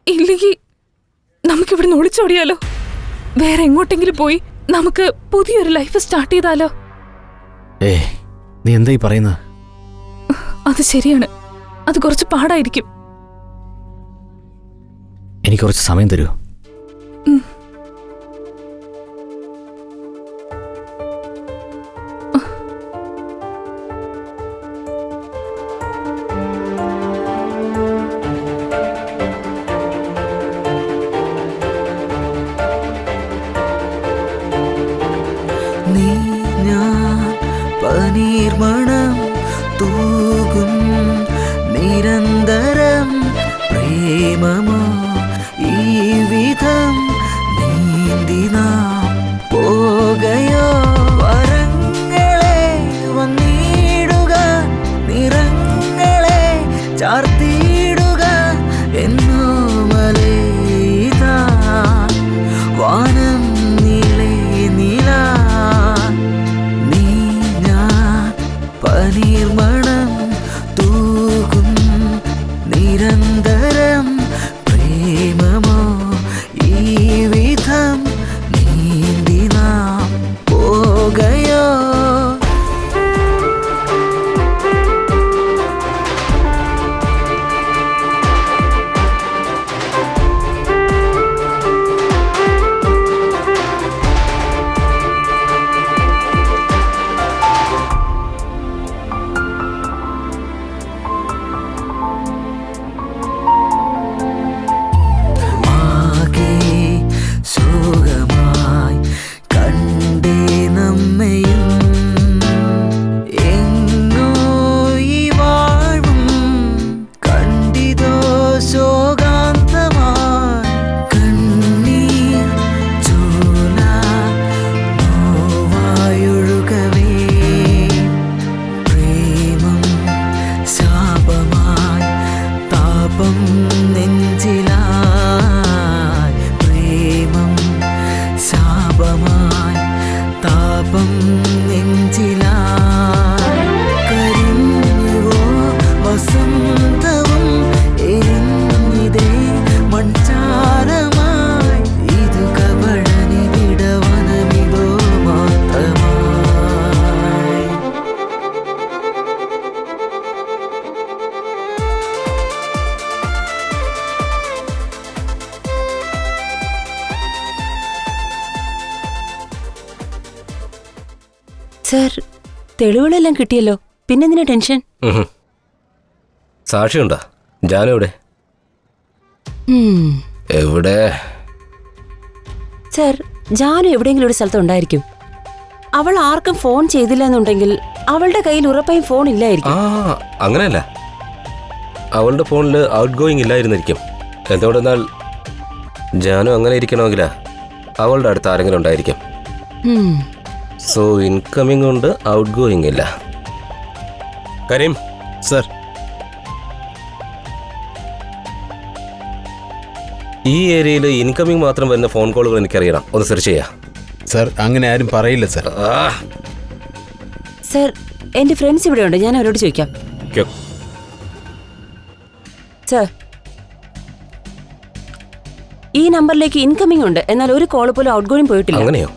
ഇല്ലെങ്കിൽ നമുക്കിവിടുന്ന് ഒളിച്ചോടിയാലോ? വേറെ എങ്ങോട്ടെങ്കിലും പോയി നമുക്ക് പുതിയൊരു ലൈഫ് സ്റ്റാർട്ട് ചെയ്താലോ? നീ എന്തായി പറയുന്നത്? അത് ശരിയാണ്. അത് കുറച്ച് പാടായിരിക്കും. എനിക്ക് കുറച്ച് സമയം തരൂ. നീ ഞാൻ പനീർ മണം തൂകും നിരന്തരം പ്രേമമോ ഈ വിധം നീന്തി നാം പോകയോ? വരങ്ങളെ വന്നിടുക, നിറങ്ങളെ ചാർത്തിയിടുക എന്നോ മലയിതാ വാനം നീളെ നീല. നീ ഞാൻ പനീർ മണം തൂകും നിരന്തരം പ്രേമമോ ഈ വിധം നീന്തി നാം പോകയോ? സുഖമായി കണ്ടേ നമ്മയും എങ്ങോ ഈ വാഴും കണ്ടിതോ ശോകാന്തമായി കണ്ണീർ ചോല നോവായൊഴുകവേ പ്രേമം ശാപമായി താപം നെഞ്ചിലായി ശാപമായി താപം നെഞ്ചിലായി കരിഞ്ഞുവോ വസന്തവും എരിഞ്ഞിതേ മൺചാരമായി ഇത് കപടനിബിഡവനമിതോ മാത്രമായി. സർ, തെളിവുകളെല്ലാം കിട്ടിയല്ലോ. പിന്നെന്തിനാ ടെൻഷൻ? സാക്ഷിയുണ്ടോ? ജാനു എവിടെ? എവിടെ? സർ, ജാനു എവിടെയെങ്കിലും ഒരു സ്ഥലത്ത് ഉണ്ടായിരിക്കും. അവൾ ആർക്കും ഫോൺ ചെയ്തില്ല എന്നുണ്ടെങ്കിൽ അവളുടെ കയ്യിൽ ഉറപ്പായും ഫോൺ ഇല്ലായിരിക്കും. അങ്ങനെയല്ല, അവളുടെ ഫോണിൽ ഔട്ട് ഗോയിങ് ഇല്ലായിരുന്നിരിക്കും. എന്തുകൊണ്ടെന്നാൽ ജാനു അങ്ങനെ ഇരിക്കണമെങ്കിലാ അവളുടെ അടുത്ത് ആരെങ്കിലും ഉണ്ടായിരിക്കും. സോ ഇൻകമിംഗ് ഉണ്ട്, ഔട്ട് ഗോയിങ് ഇല്ല. കരീം സർ, ഈ ഏരിയയിൽ ഇൻകമിംഗ് മാത്രം വരുന്ന ഫോൺ കോളുകൾ എനിക്കറിയണം. ഒന്ന് സെർച്ച് ചെയ്യാം. സർ, അങ്ങനെ ആരും പറയില്ല സർ. സർ, എന്റെ ഫ്രണ്ട്സ് ഇവിടെ ഉണ്ട്, ഞാൻ അവരോട് ചോദിക്കാം. സർ, ഈ നമ്പറിലേക്ക് ഇൻകമിംഗ് ഉണ്ട്, എന്നാൽ ഒരു കോൾ പോലും ഔട്ട് ഗോയിങ് പോയിട്ടില്ല. അങ്ങനെയോ?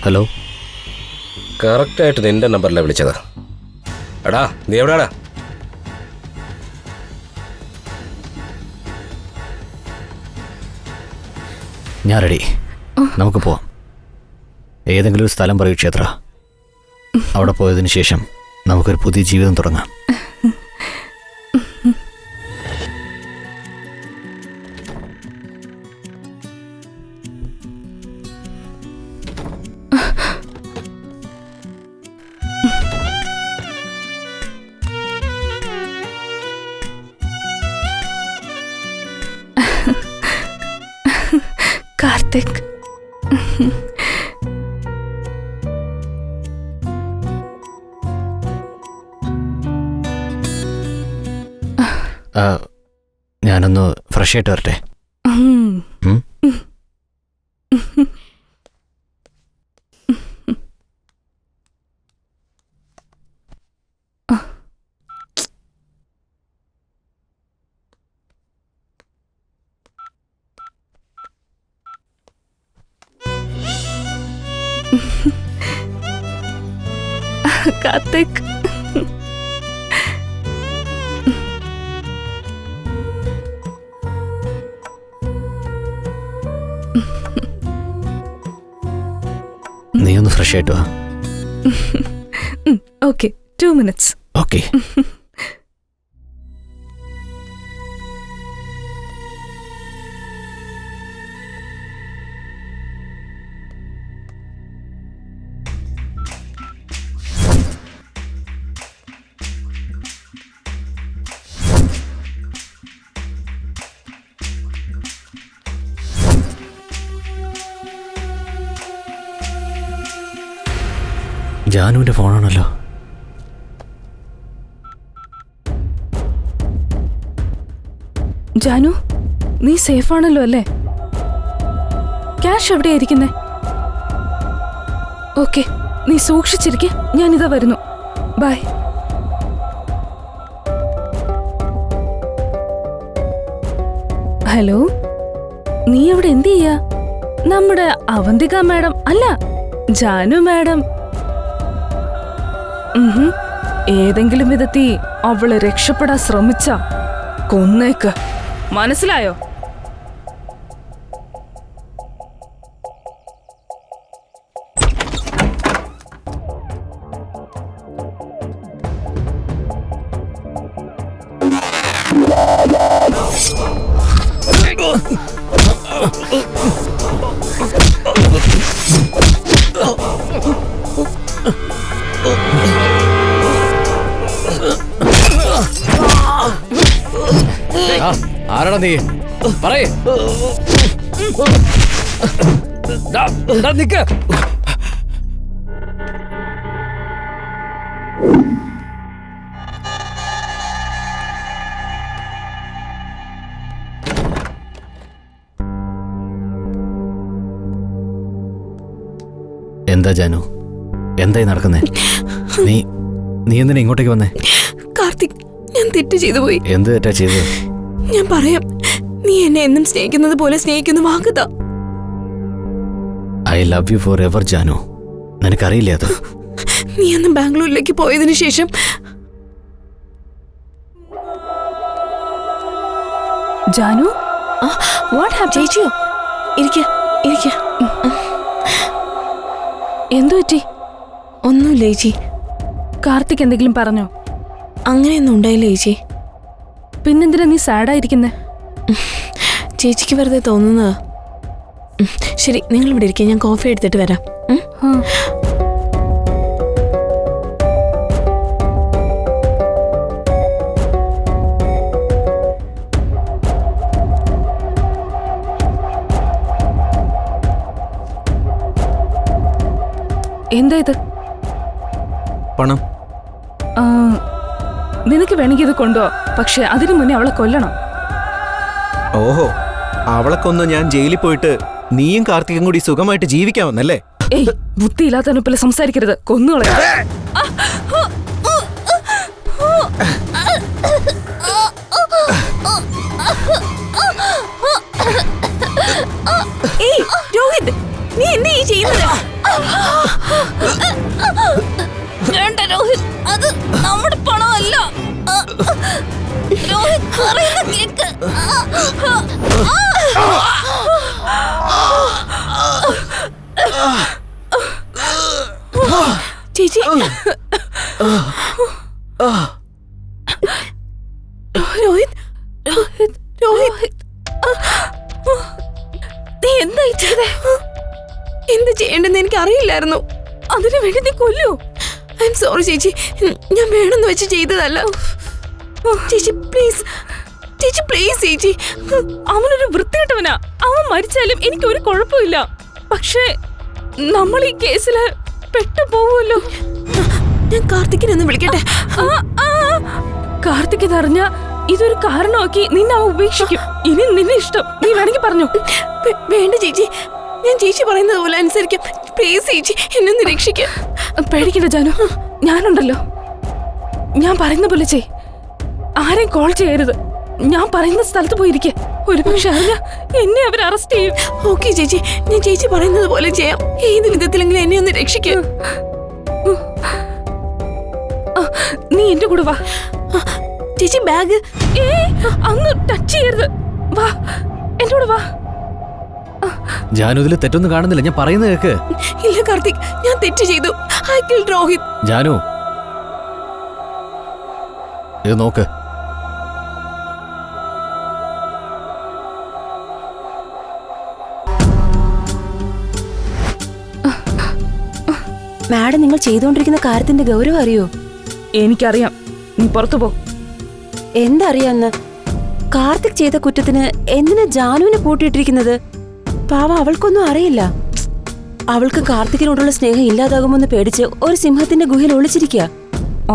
ഹലോ, കറക്റ്റായിട്ട് നിന്റെ നമ്പറിലാണ് വിളിച്ചത്. എടാ, നീ എവിടെയാടാ? ഞാൻ റെഡി. നമുക്ക് പോവാം. ഏതെങ്കിലും ഒരു സ്ഥലം പറയൂ ക്ഷേത്ര. അവിടെ പോയതിനു ശേഷം നമുക്കൊരു പുതിയ ജീവിതം തുടങ്ങാം. കാർത്തിക്, ഞാനൊന്ന് ഫ്രഷ് ആയിട്ട് വരട്ടെ. ഉം? കാർത്തിക്, നീ ഒന്ന് ഫ്രഷ് ആയിട്ട് വാ. Okay, 2 minutes. ഓക്കെ. ജാനുവിന്റെ ഫോണാണല്ലോ. ജാനു, നീ സേഫ് ആണല്ലോ അല്ലേ? ക്യാഷ് എവിടെയാ ഇരിക്കുന്നേ? ഓക്കെ, നീ സൂക്ഷിച്ചിരിക്കെ, ഞാനിതാ വരുന്നു. ബൈ. ഹലോ, നീ അവിടെ എന്ത് ചെയ്യാ? നമ്മുടെ അവന്തിക മാഡം അല്ല, ജാനു മാഡം. ഏതെങ്കിലും വിധത്തിൽ അവള് രക്ഷപ്പെടാൻ ശ്രമിച്ച കൊന്നേക്ക്, മനസ്സിലായോ? ആരാടാ നീ? പറയേ. നിക്ക്. എന്താ ജാനു, എന്തായി നടക്കുന്നേ? നീ എന്തിനാ ഇങ്ങോട്ടേക്ക് വന്നേ? കാർത്തിക്, ഞാൻ തെറ്റ് ചെയ്തു പോയി. എന്ത് തെറ്റാ ചെയ്തത്? ഞാൻ പറയാം. നീ എന്നെ എന്നും സ്നേഹിക്കുന്നത് പോലെ സ്നേഹിക്കുന്ന വാക്കുതാ. I love you forever Janu. നിനക്കറിയില്ലേ അത്? നീ അന്ന് ബാംഗ്ലൂരിലേക്ക് പോയതിനു ശേഷം ജാനു, ചേച്ചിയോ? ഇരിക്ക. എന്തു പറ്റി? ഒന്നുമില്ല ചേച്ചി. കാർത്തിക് എന്തെങ്കിലും പറഞ്ഞോ? അങ്ങനെയൊന്നും ഉണ്ടായില്ല ചേച്ചി. പിന്നെന്തിനാ നീ സാഡായിരിക്കുന്നേ? ചേച്ചിക്ക് വെറുതെ തോന്നുന്നതാ. ശരി, നിങ്ങൾ ഇവിടെ ഇരിക്കുക, ഞാൻ കോഫി എടുത്തിട്ട് വരാം. എന്താ ഇത്? പണം. നിനക്ക് വേണമെങ്കിൽ ഇത് കൊണ്ടുപോ, പക്ഷെ അതിനു മുന്നേ അവളെ കൊല്ലണം. ഓഹോ, അവളെ കൊന്ന് ഞാൻ ജയിലിൽ പോയിട്ട് നീയും കാർത്തികും കൂടി സുഖമായിട്ട് ജീവിക്കാമെന്നല്ലേ? ഏയ്, ബുദ്ധിയില്ലാത്തവനെ പോലെ സംസാരിക്കരുത്, കൊന്നുകളയാ. ഏയ് രോഹിത്, നീ എന്താ ഈ ചെയ്യുന്നത്? വേണ്ട രോഹിത്, അത് നമ്മുടെ പണമല്ല. രോഹിത് പറയുന്നത് കേക്ക്. ചേച്ചി, രോഹിത്, നീ എന്തായി ചെയ്തേ? എന്ത് ചെയ്യണ്ടെന്ന് എനിക്ക് അറിയില്ലായിരുന്നു. അതിനു വേണ്ടി നീ കൊല്ലൂ? ഐ എം സോറി ചേച്ചി, ഞാൻ വേണമെന്ന് വെച്ച് ചെയ്തതല്ല. ചേച്ചി പ്ലീസ്, ചേച്ചി. അവനൊരു വൃത്തികെട്ടവനാ. അവൻ മരിച്ചാലും എനിക്ക് ഒരു കുഴപ്പമില്ല. പക്ഷേ നമ്മൾ ഈ കേസില് പെട്ടുപോകുമല്ലോ. ഞാൻ കാർത്തിക്കിനെ ഒന്ന് വിളിക്കട്ടെ? കാർത്തിക് ഇതറിഞ്ഞ ഇതൊരു കാരണമാക്കി നിന്നെ അവൻ ഉപേക്ഷിക്കും. ഇനി നിന്നെ ഇഷ്ടം, നീ വേണമെങ്കിൽ പറഞ്ഞു. വേണ്ട ചേച്ചി, ഞാൻ ചേച്ചി പറയുന്നത് പോലെ അനുസരിക്കാം. പ്ലീസ് ചേച്ചി, എന്നെ ഒന്ന് രക്ഷിക്കാം. പേടിക്കണ്ട ജാനു, ഞാനുണ്ടല്ലോ. ഞാൻ പറയുന്ന പോലെ ചെയ്. ആരെയും കോൾ ചെയ്യരുത്. ഞാൻ പറയുന്ന സ്ഥലത്ത് പോയിരിക്കെ. ഒരു പക്ഷെ അറിഞ്ഞ എന്നെ അവർ അറസ്റ്റ് ചെയ്യും. ഓക്കെ ചേച്ചി, ഞാൻ ചേച്ചി പറയുന്നത് പോലെ ചെയ്യാം. ഏത് വിധത്തിലെങ്കിലും എന്നെ ഒന്ന് രക്ഷിക്കാം. നീ എന്റെ കൂടെ വാ. ചേച്ചി ബാഗ് അങ്ങ് ടച്ച് ചെയ്യരുത്. വാ, എന്റെ കൂടെ വാ. ജാനു, ഇതിൽ തെറ്റൊന്നും കാണുന്നില്ല, ഞാൻ പറയുന്നത് കേക്ക്. ഇല്ല കാർത്തിക്, ഞാൻ തെറ്റ് ചെയ്തു. I killed Rohit. ജാനു, ഇത് നോക്ക്. മാഡം, നിങ്ങൾ ചെയ്തുകൊണ്ടിരിക്കുന്ന കാര്യത്തിന്റെ ഗൗരവം അറിയോ? എനിക്കറിയാം. നീ പുറത്തു പോ. എന്തറിയാന്ന്? കാർത്തിക് ചെയ്ത കുറ്റത്തിന് എന്തിനാ ജാനുവിനെ പൂട്ടിയിട്ടിരിക്കുന്നത്? പാവ, അവൾക്കൊന്നും അറിയില്ല. അവൾക്ക് കാർത്തികിനോടുള്ള സ്നേഹം ഇല്ലാതാകുമെന്ന് പേടിച്ച് ഒരു സിംഹത്തിന്റെ ഗുഹയിൽ ഒളിച്ചിരിക്കുക.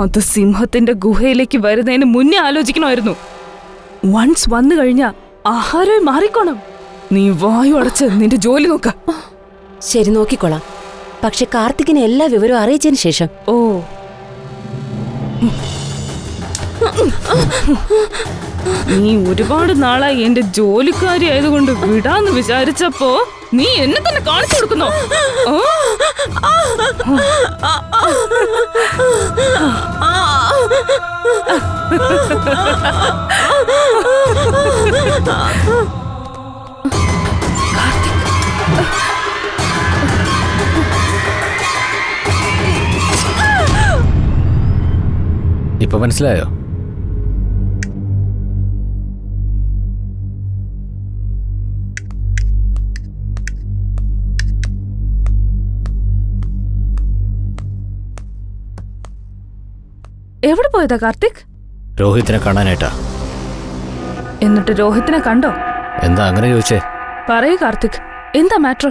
അത് സിംഹത്തിന്റെ ഗുഹയിലേക്ക് വരുന്നതിന് മുന്നേ ആലോചിക്കണമായിരുന്നു. വൺസ് വന്നു കഴിഞ്ഞാ ആഹാരമായി മാറിക്കോണം. നീ വായു അടച്ച് നിന്റെ ജോലി നോക്ക. ശരി, നോക്കിക്കൊള്ളാം. പക്ഷെ കാർത്തികിനെ എല്ലാ വിവരവും അറിയിച്ചതിന് ശേഷം. ഓ, നീ ഒരുപാട് നാളായി എന്റെ ജോലിക്കാരി ആയതുകൊണ്ട് വിടാന്ന് വിചാരിച്ചപ്പോ നീ എന്നെ തന്നെ കാണിച്ചു കൊടുക്കുന്നോ? ഇപ്പൊ മനസ്സിലായോ? എവിടെ പോയതാ കാർത്തിക്? രോഹിത്തിനെ കാണാനായിട്ടാ. എന്നിട്ട് രോഹിത്തിനെ കണ്ടോ? എന്താ അങ്ങനെ ചോദിച്ചേ? പറയൂ കാർത്തിക്, എന്താ മാറ്റർ?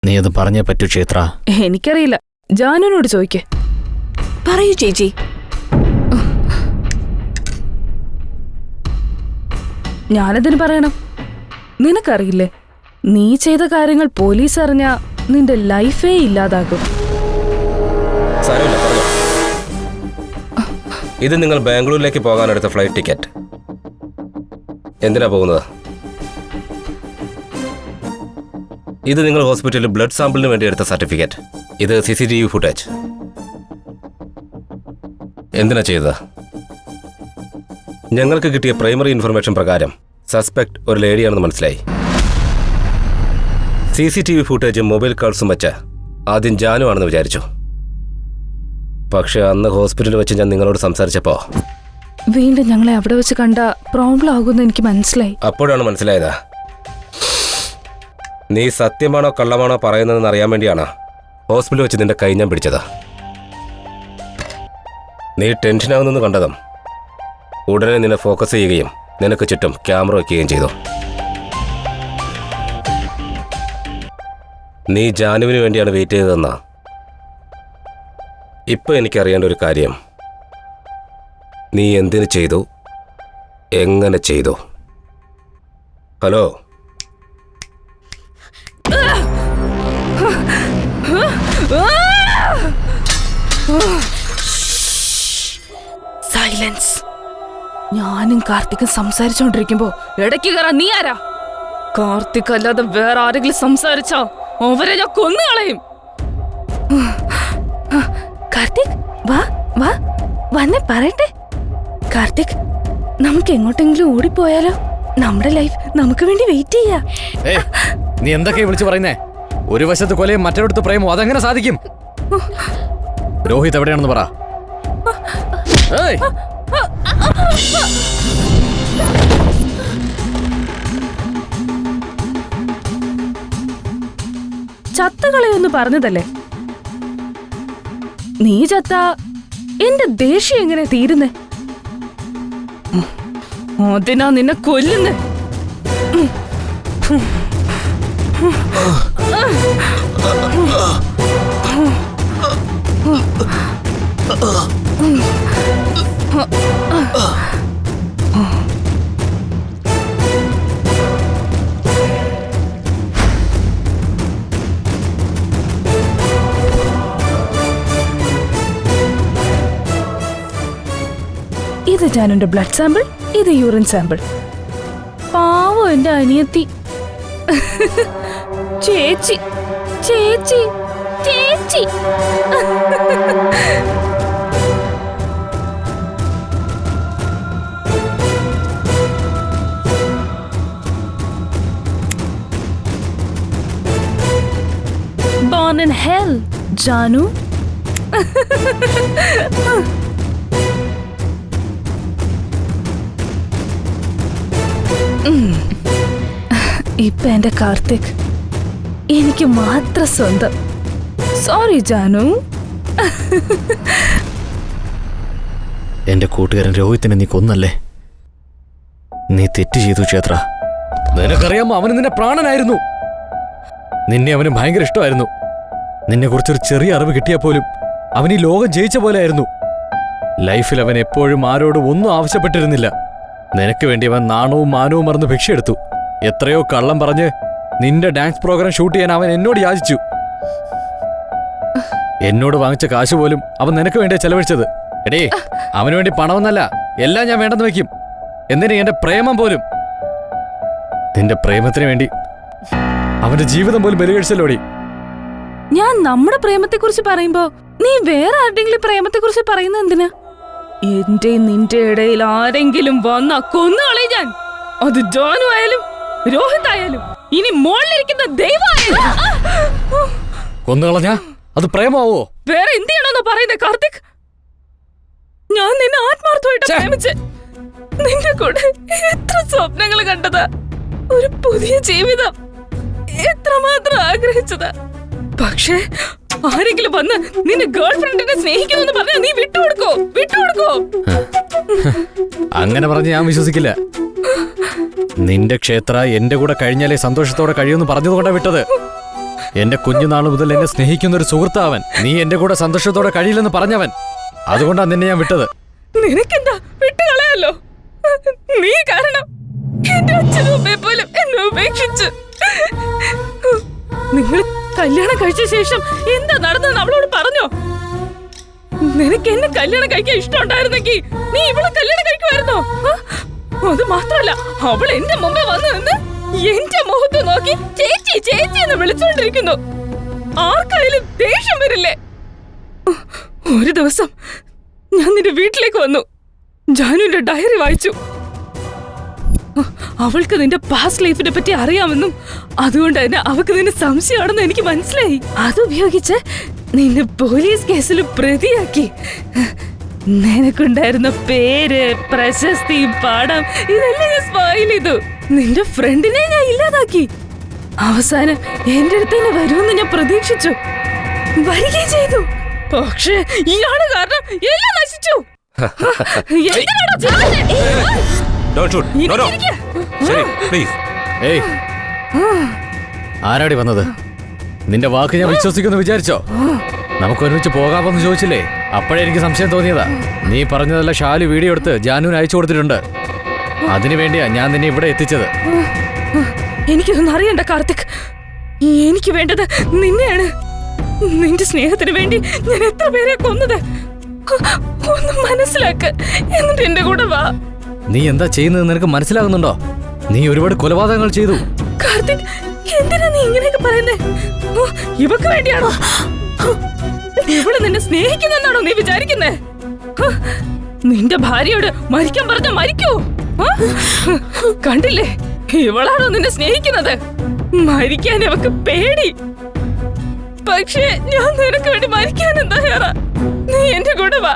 നീ അത് പറഞ്ഞേ പറ്റൂ ക്ഷേത്ര. എനിക്കറിയില്ല, ജാനുവിനോട് ചോദിക്കേ. പറയൂ ചേച്ചി. ഞാനതിന് പറയണം? നിനക്കറിയില്ലേ, നീ ചെയ്ത കാര്യങ്ങൾ പോലീസ് അറിഞ്ഞാ നിന്റെ ലൈഫേ ഇല്ലാതാകും. ഇത് നിങ്ങൾ ബാംഗ്ലൂരിലേക്ക് പോകാനെടുത്ത ഫ്ലൈറ്റ് ടിക്കറ്റ്. എന്തിനാ പോകുന്നത്? ഇത് നിങ്ങൾ ഹോസ്പിറ്റലിൽ ബ്ലഡ് സാമ്പിളിന് വേണ്ടി എടുത്ത സർട്ടിഫിക്കറ്റ്. ഇത് CCTV ഫുട്ടേജ്. എന്തിനാ ചെയ്തത്? ഞങ്ങൾക്ക് കിട്ടിയ പ്രൈമറി ഇൻഫർമേഷൻ പ്രകാരം സസ്പെക്ട് ഒരു ലേഡിയാണെന്ന് മനസ്സിലായി. CCTV ഫുട്ടേജും മൊബൈൽ കോൾസും വെച്ച് ആദ്യം ജാനു ആണെന്ന് വിചാരിച്ചു. പക്ഷെ അന്ന് ഹോസ്പിറ്റലിൽ വെച്ച് ഞാൻ നിങ്ങളോട് സംസാരിച്ചപ്പോ വീണ്ടും ഞങ്ങളെ അവിടെ വെച്ച് കണ്ട പ്രോബ്ലം ആകുമെന്ന് എനിക്ക് മനസ്സിലായി. അപ്പോഴാണ് മനസ്സിലായത് നീ സത്യമാണോ കള്ളമാണോ പറയുന്നതെന്ന് അറിയാൻ വേണ്ടിയാണ് ഹോസ്പിറ്റലിൽ വെച്ച് നിന്റെ കൈ ഞാൻ പിടിച്ചത്. നീ ടെൻഷനാവുന്നെന്ന് കണ്ടതും ഉടനെ നിന്നെ ഫോക്കസ് ചെയ്യുകയും നിനക്ക് ചുറ്റും ക്യാമറ വയ്ക്കുകയും ചെയ്തു. നീ ജാനുവിന് വേണ്ടിയാണ് വെയിറ്റ് ചെയ്തതെന്നാ. ഇപ്പൊ എനിക്കറിയേണ്ട ഒരു കാര്യം, നീ എന്തിനു ചെയ്തു, എങ്ങനെ ചെയ്തു? Hello, silence. ഞാനും കാർത്തിക്കും സംസാരിച്ചോണ്ടിരിക്കുമ്പോ ഇടയ്ക്ക് കയറാൻ നീ ആരാ? കാർത്തിക് അല്ലാതെ വേറെ ആരെങ്കിലും സംസാരിച്ചോ അവരെ ഞാൻ കൊന്നുകളയും. കാർത്തിക്, വാ വാ, വന്നേ പറയട്ടെ. കാർത്തിക്, നമുക്ക് എങ്ങോട്ടെങ്കിലും ഓടിപ്പോയാലോ? നമ്മുടെ ലൈഫ് നമുക്ക് വേണ്ടി വെയിറ്റ് ചെയ്യാ. നീ എന്തൊക്കെയാ വിളിച്ചു പറയുന്നേ? ഒരു വശത്ത് കൊലയും മറ്റൊരിടത്ത് പ്രേമോ, അതെങ്ങനെ സാധിക്കും? രോഹിത് എവിടെയാണെന്ന് പറ. ചത്തുകളയൊന്ന് പറഞ്ഞതല്ലേ? നീ ചത്ത എന്റെ ദേഷ്യം എങ്ങനെ തീരുന്നേ? അതിനാ നിന്നെ കൊല്ലുന്നേ. ഇത് ജാനുവിന്റെ ബ്ലഡ് സാമ്പിൾ, ഇത് യൂറിൻ സാമ്പിൾ. പാവം എന്റെ അനിയത്തി. ചേച്ചി ചേച്ചി ചേച്ചി. Born in hell, Janu. ഇപ്പൊ എന്റെ കാർത്തിക് എനിക്ക് മാത്രം സ്വന്തം. സോറി ജാനു. എന്റെ കൂട്ടുകാരൻ രോഹിത്തിനെ നീ കൊന്നല്ലേ? നീ തെറ്റ് ചെയ്തു ക്ഷേത്ര. നിനക്കറിയാമോ, അവന് നിന്നെ പ്രാണനായിരുന്നു. നിന്നെ അവന് ഭയങ്കര ഇഷ്ടമായിരുന്നു. നിന്നെ കുറിച്ചൊരു ചെറിയ അറിവ് കിട്ടിയാൽ പോലും അവൻ ഈ ലോകം ജയിച്ച പോലെ ആയിരുന്നു. ലൈഫിൽ അവൻ എപ്പോഴും ആരോടും ഒന്നും ആവശ്യപ്പെട്ടിരുന്നില്ല. നിനക്ക് വേണ്ടി അവൻ നാണവും മാനവും മറന്ന് ഭിക്ഷയെടുത്തു. എത്രയോ കള്ളം പറഞ്ഞ് നിന്റെ ഡാൻസ് പ്രോഗ്രാം ഷൂട്ട് ചെയ്യാൻ അവൻ എന്നോട് യാചിച്ചു. എന്നോട് വാങ്ങിച്ച കാശ് പോലും അവൻ നിനക്ക് വേണ്ടിയാ ചെലവഴിച്ചത്. എടേ, അവന് വേണ്ടി പണമെന്നല്ല, എല്ലാം ഞാൻ വേണ്ടെന്ന് വെക്കും. എന്തിനാ എന്റെ പ്രേമം പോലും. നിന്റെ പ്രേമത്തിന് വേണ്ടി അവന്റെ ജീവിതം പോലും ബലികഴിച്ചല്ലോടി. ഞാൻ നമ്മുടെ പ്രേമത്തെക്കുറിച്ച് പറയുമ്പോ നീ വേറെ ആരുടെങ്കിലും പ്രേമത്തെക്കുറിച്ച് പറയുന്നത് എന്തിനാ? എന്റെ നിന്റെ ഇടയിൽ ആരെങ്കിലും വന്നാ കൊന്നുകളെ ഞാൻ. അത് ജോനു ആയാലും രോഹിത് ആയാലും ഇനി മോളിലിരിക്കുന്ന ദൈവമായാലും. കൊന്നുകളഞ്ഞാ അത് പ്രേമാവോ? വേറെ എന്ത് ചെയ്യണമെന്ന് പറയുന്നത് കാർത്തിക്? ഞാൻ നിന്നെ ആത്മാർത്ഥമായിട്ട് പ്രേമിച്ച് നിന്റെ കൂടെ എത്ര സ്വപ്നങ്ങൾ കണ്ടതാ. ഒരു പുതിയ ജീവിതം എത്രമാത്രം ആഗ്രഹിച്ചതാ. പക്ഷേ ആരെങ്കിലും വന്ന് നിന്റെ ഗേൾ ഫ്രണ്ടിനെ സ്നേഹിക്കുന്നു പറഞ്ഞാൽ നീ വിട്ടുകൊടുക്കോ? അങ്ങനെ പറഞ്ഞ് ഞാൻ വിശ്വസിക്കില്ല. നിന്റെ ക്ഷേത്ര എന്റെ കൂടെ കഴിഞ്ഞാലേ സന്തോഷത്തോടെ കഴിയുമെന്ന് പറഞ്ഞതുകൊണ്ടാ വിട്ടത്. എന്റെ കുഞ്ഞുനാൾ മുതൽ എന്നെ സ്നേഹിക്കുന്ന ഒരു സുഹൃത്താവൻ. നീ എന്റെ കൂടെ സന്തോഷത്തോടെ കഴിയില്ലെന്ന് പറഞ്ഞവൻ. അതുകൊണ്ടാ നിന്നെ ഞാൻ വിട്ടത്. നിനക്കെന്താ വിട്ടുകളയല്ലോ? നീ കാരണം എന്റെ അച്ഛനും അമ്മയെ പോലും എന്നെ ഉപേക്ഷിച്ചു. നിങ്ങൾ കല്യാണം കഴിച്ച ശേഷം എന്താ നടന്നതെന്ന് അവളോട് പറഞ്ഞോ? നിനക്ക് എന്നെ കല്യാണം കഴിക്കാൻ ഇഷ്ടമുണ്ടായിരുന്നെങ്കിൽ നീ ഇവളെ കല്യാണം കഴിക്കുമായിരുന്നോ? അത് മാത്രമല്ല, അവൾ എന്റെ മുമ്പേ വന്നു നിന്ന് എന്റെ മുഖത്ത് നോക്കി ചേച്ചി ചേച്ചി എന്ന് വിളിച്ചോണ്ടിരിക്കുന്നു. ആർക്കായാലും ദേഷ്യം വരില്ലേ? ഒരു ദിവസം ഞാൻ നിന്റെ വീട്ടിലേക്ക് വന്നു. ജാനുവിന്റെ ഡയറി വായിച്ചു. അവൾക്ക് നിന്റെ പാസ്റ്റ് ലൈഫിനെ പറ്റി അറിയാമെന്നും അതുകൊണ്ട് തന്നെ അവൾക്ക് നിന്നെ സംശയമാണെന്ന് എനിക്ക് മനസ്സിലായി. അതുപയോഗിച്ച് നിന്നെ പോലീസ് കേസിൽ പ്രതിയാക്കി. നിനക്കുണ്ടായിരുന്ന പേര്, പ്രശസ്തി, പണം ഇതെല്ലാം ഞാൻ സ്പോയിൽ ചെയ്തു. നിന്റെ ഫ്രണ്ടിനെ ഞാൻ ഇല്ലാതാക്കി. അവസാനം എന്റെ അടുത്ത് തന്നെ വരുമെന്ന് ഞാൻ പ്രതീക്ഷിച്ചു. വരികയും ചെയ്തു. പക്ഷേ ഇയാള് കാരണം എല്ലാം നശിച്ചു. ആരാടി വന്നത്? നിന്റെ വാക്ക് ഞാൻ വിശ്വസിക്കുമെന്ന് വിചാരിച്ചോ? നമുക്ക് ഒരുമിച്ച് പോകാമെന്ന് ചോദിച്ചില്ലേ? അപ്പോഴേ എനിക്ക് സംശയം തോന്നിയതാ. നീ പറഞ്ഞതല്ല ഷാലു വീഡിയോ എടുത്ത് ജാനുവിന് അയച്ചു കൊടുത്തിട്ടുണ്ട്. അതിനു വേണ്ടിയാ ഞാൻ നിന്നെ ഇവിടെ എത്തിച്ചത്. എനിക്കൊന്നും അറിയണ്ട കാർത്തിക്. എനിക്ക് വേണ്ടത് നിന്നെയാണ്. നിന്റെ സ്നേഹത്തിന് വേണ്ടി ഞാൻ എത്ര പേരെ കൊന്നത് ഒന്ന് മനസ്സിലാക്ക്. എന്നിട്ട് എന്റെ കൂടെ വാ. നീ എന്താ ചെയ്യുന്നത് നിനക്ക് മനസ്സിലാകുന്നുണ്ടോ? നീ ഒരുപാട് കൊലപാതകങ്ങൾ ചെയ്തു. കാർത്തിക്, എന്തിനാ നീ ഇങ്ങനെയൊക്കെ പറയുന്നേ? ഇവക്ക് വേണ്ടിയാണോ? ഇവള് നിന്നെ സ്നേഹിക്കുന്നെന്നാണോ നീ വിചാരിക്കുന്നേ? നിന്റെ ഭാര്യയോട് മരിക്കാൻ പറഞ്ഞ മരിക്കൂ. കണ്ടില്ലേ, ഇവളാണോ നിന്നെ സ്നേഹിക്കുന്നത്? മരിക്കാൻ അവക്ക് പേടി. പക്ഷേ ഞാൻ നിനക്ക് വേണ്ടി മരിക്കാനും തയ്യാറാ. നീ എന്റെ കൂടെ വാ,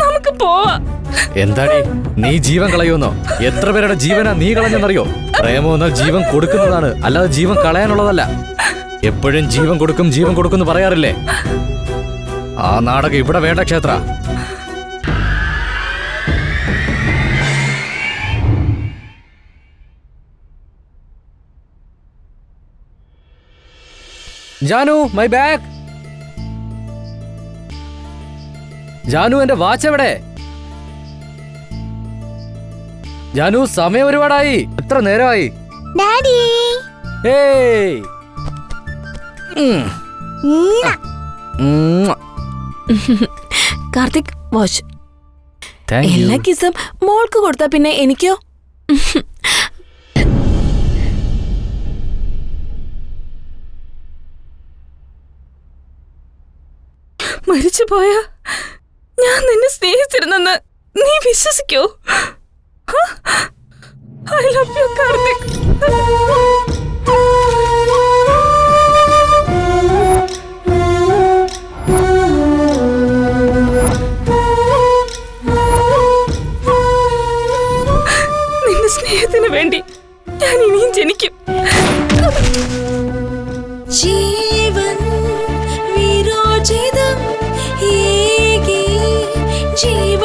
നമുക്ക് പോവാ. എന്താടി നീ ജീവൻ കളയുമെന്നോ? എത്ര പേരുടെ ജീവനാ നീ കളഞ്ഞെന്നറിയോ? പ്രേമം എന്നാൽ ജീവൻ കൊടുക്കുന്നതാണ്, അല്ലാതെ ജീവൻ കളയാനുള്ളതല്ല. എപ്പോഴും ജീവൻ കൊടുക്കും ജീവൻ കൊടുക്കും എന്ന് പറയാറില്ലേ? ആ നാടകം ഇവിടെ വേണ്ട ക്ഷേത്ര. Janu, my bag. ജാനു, എന്റെ വാച്ച് എവിടെ? ജാനു, സമയം ഒരുപാടായി. എത്ര നേരമായി? ഡാഡി. ഏയ്. കാർത്തിക്, വാച്ച്. എല്ലാ കിസും മോൾക്ക് കൊടുത്താ പിന്നെ എനിക്കോ? മരിച്ചു പോയാ ഞാൻ നിന്നെ സ്നേഹിച്ചിരുന്നെന്ന് നീ വിശ്വസിക്കോ? I love you Karthik. നിന്റെ സ്നേഹത്തിന് വേണ്ടി ഞാൻ ഇനിയും ജനിക്കും. ജീവൻ വിരോചിതം ഏകി ജീവ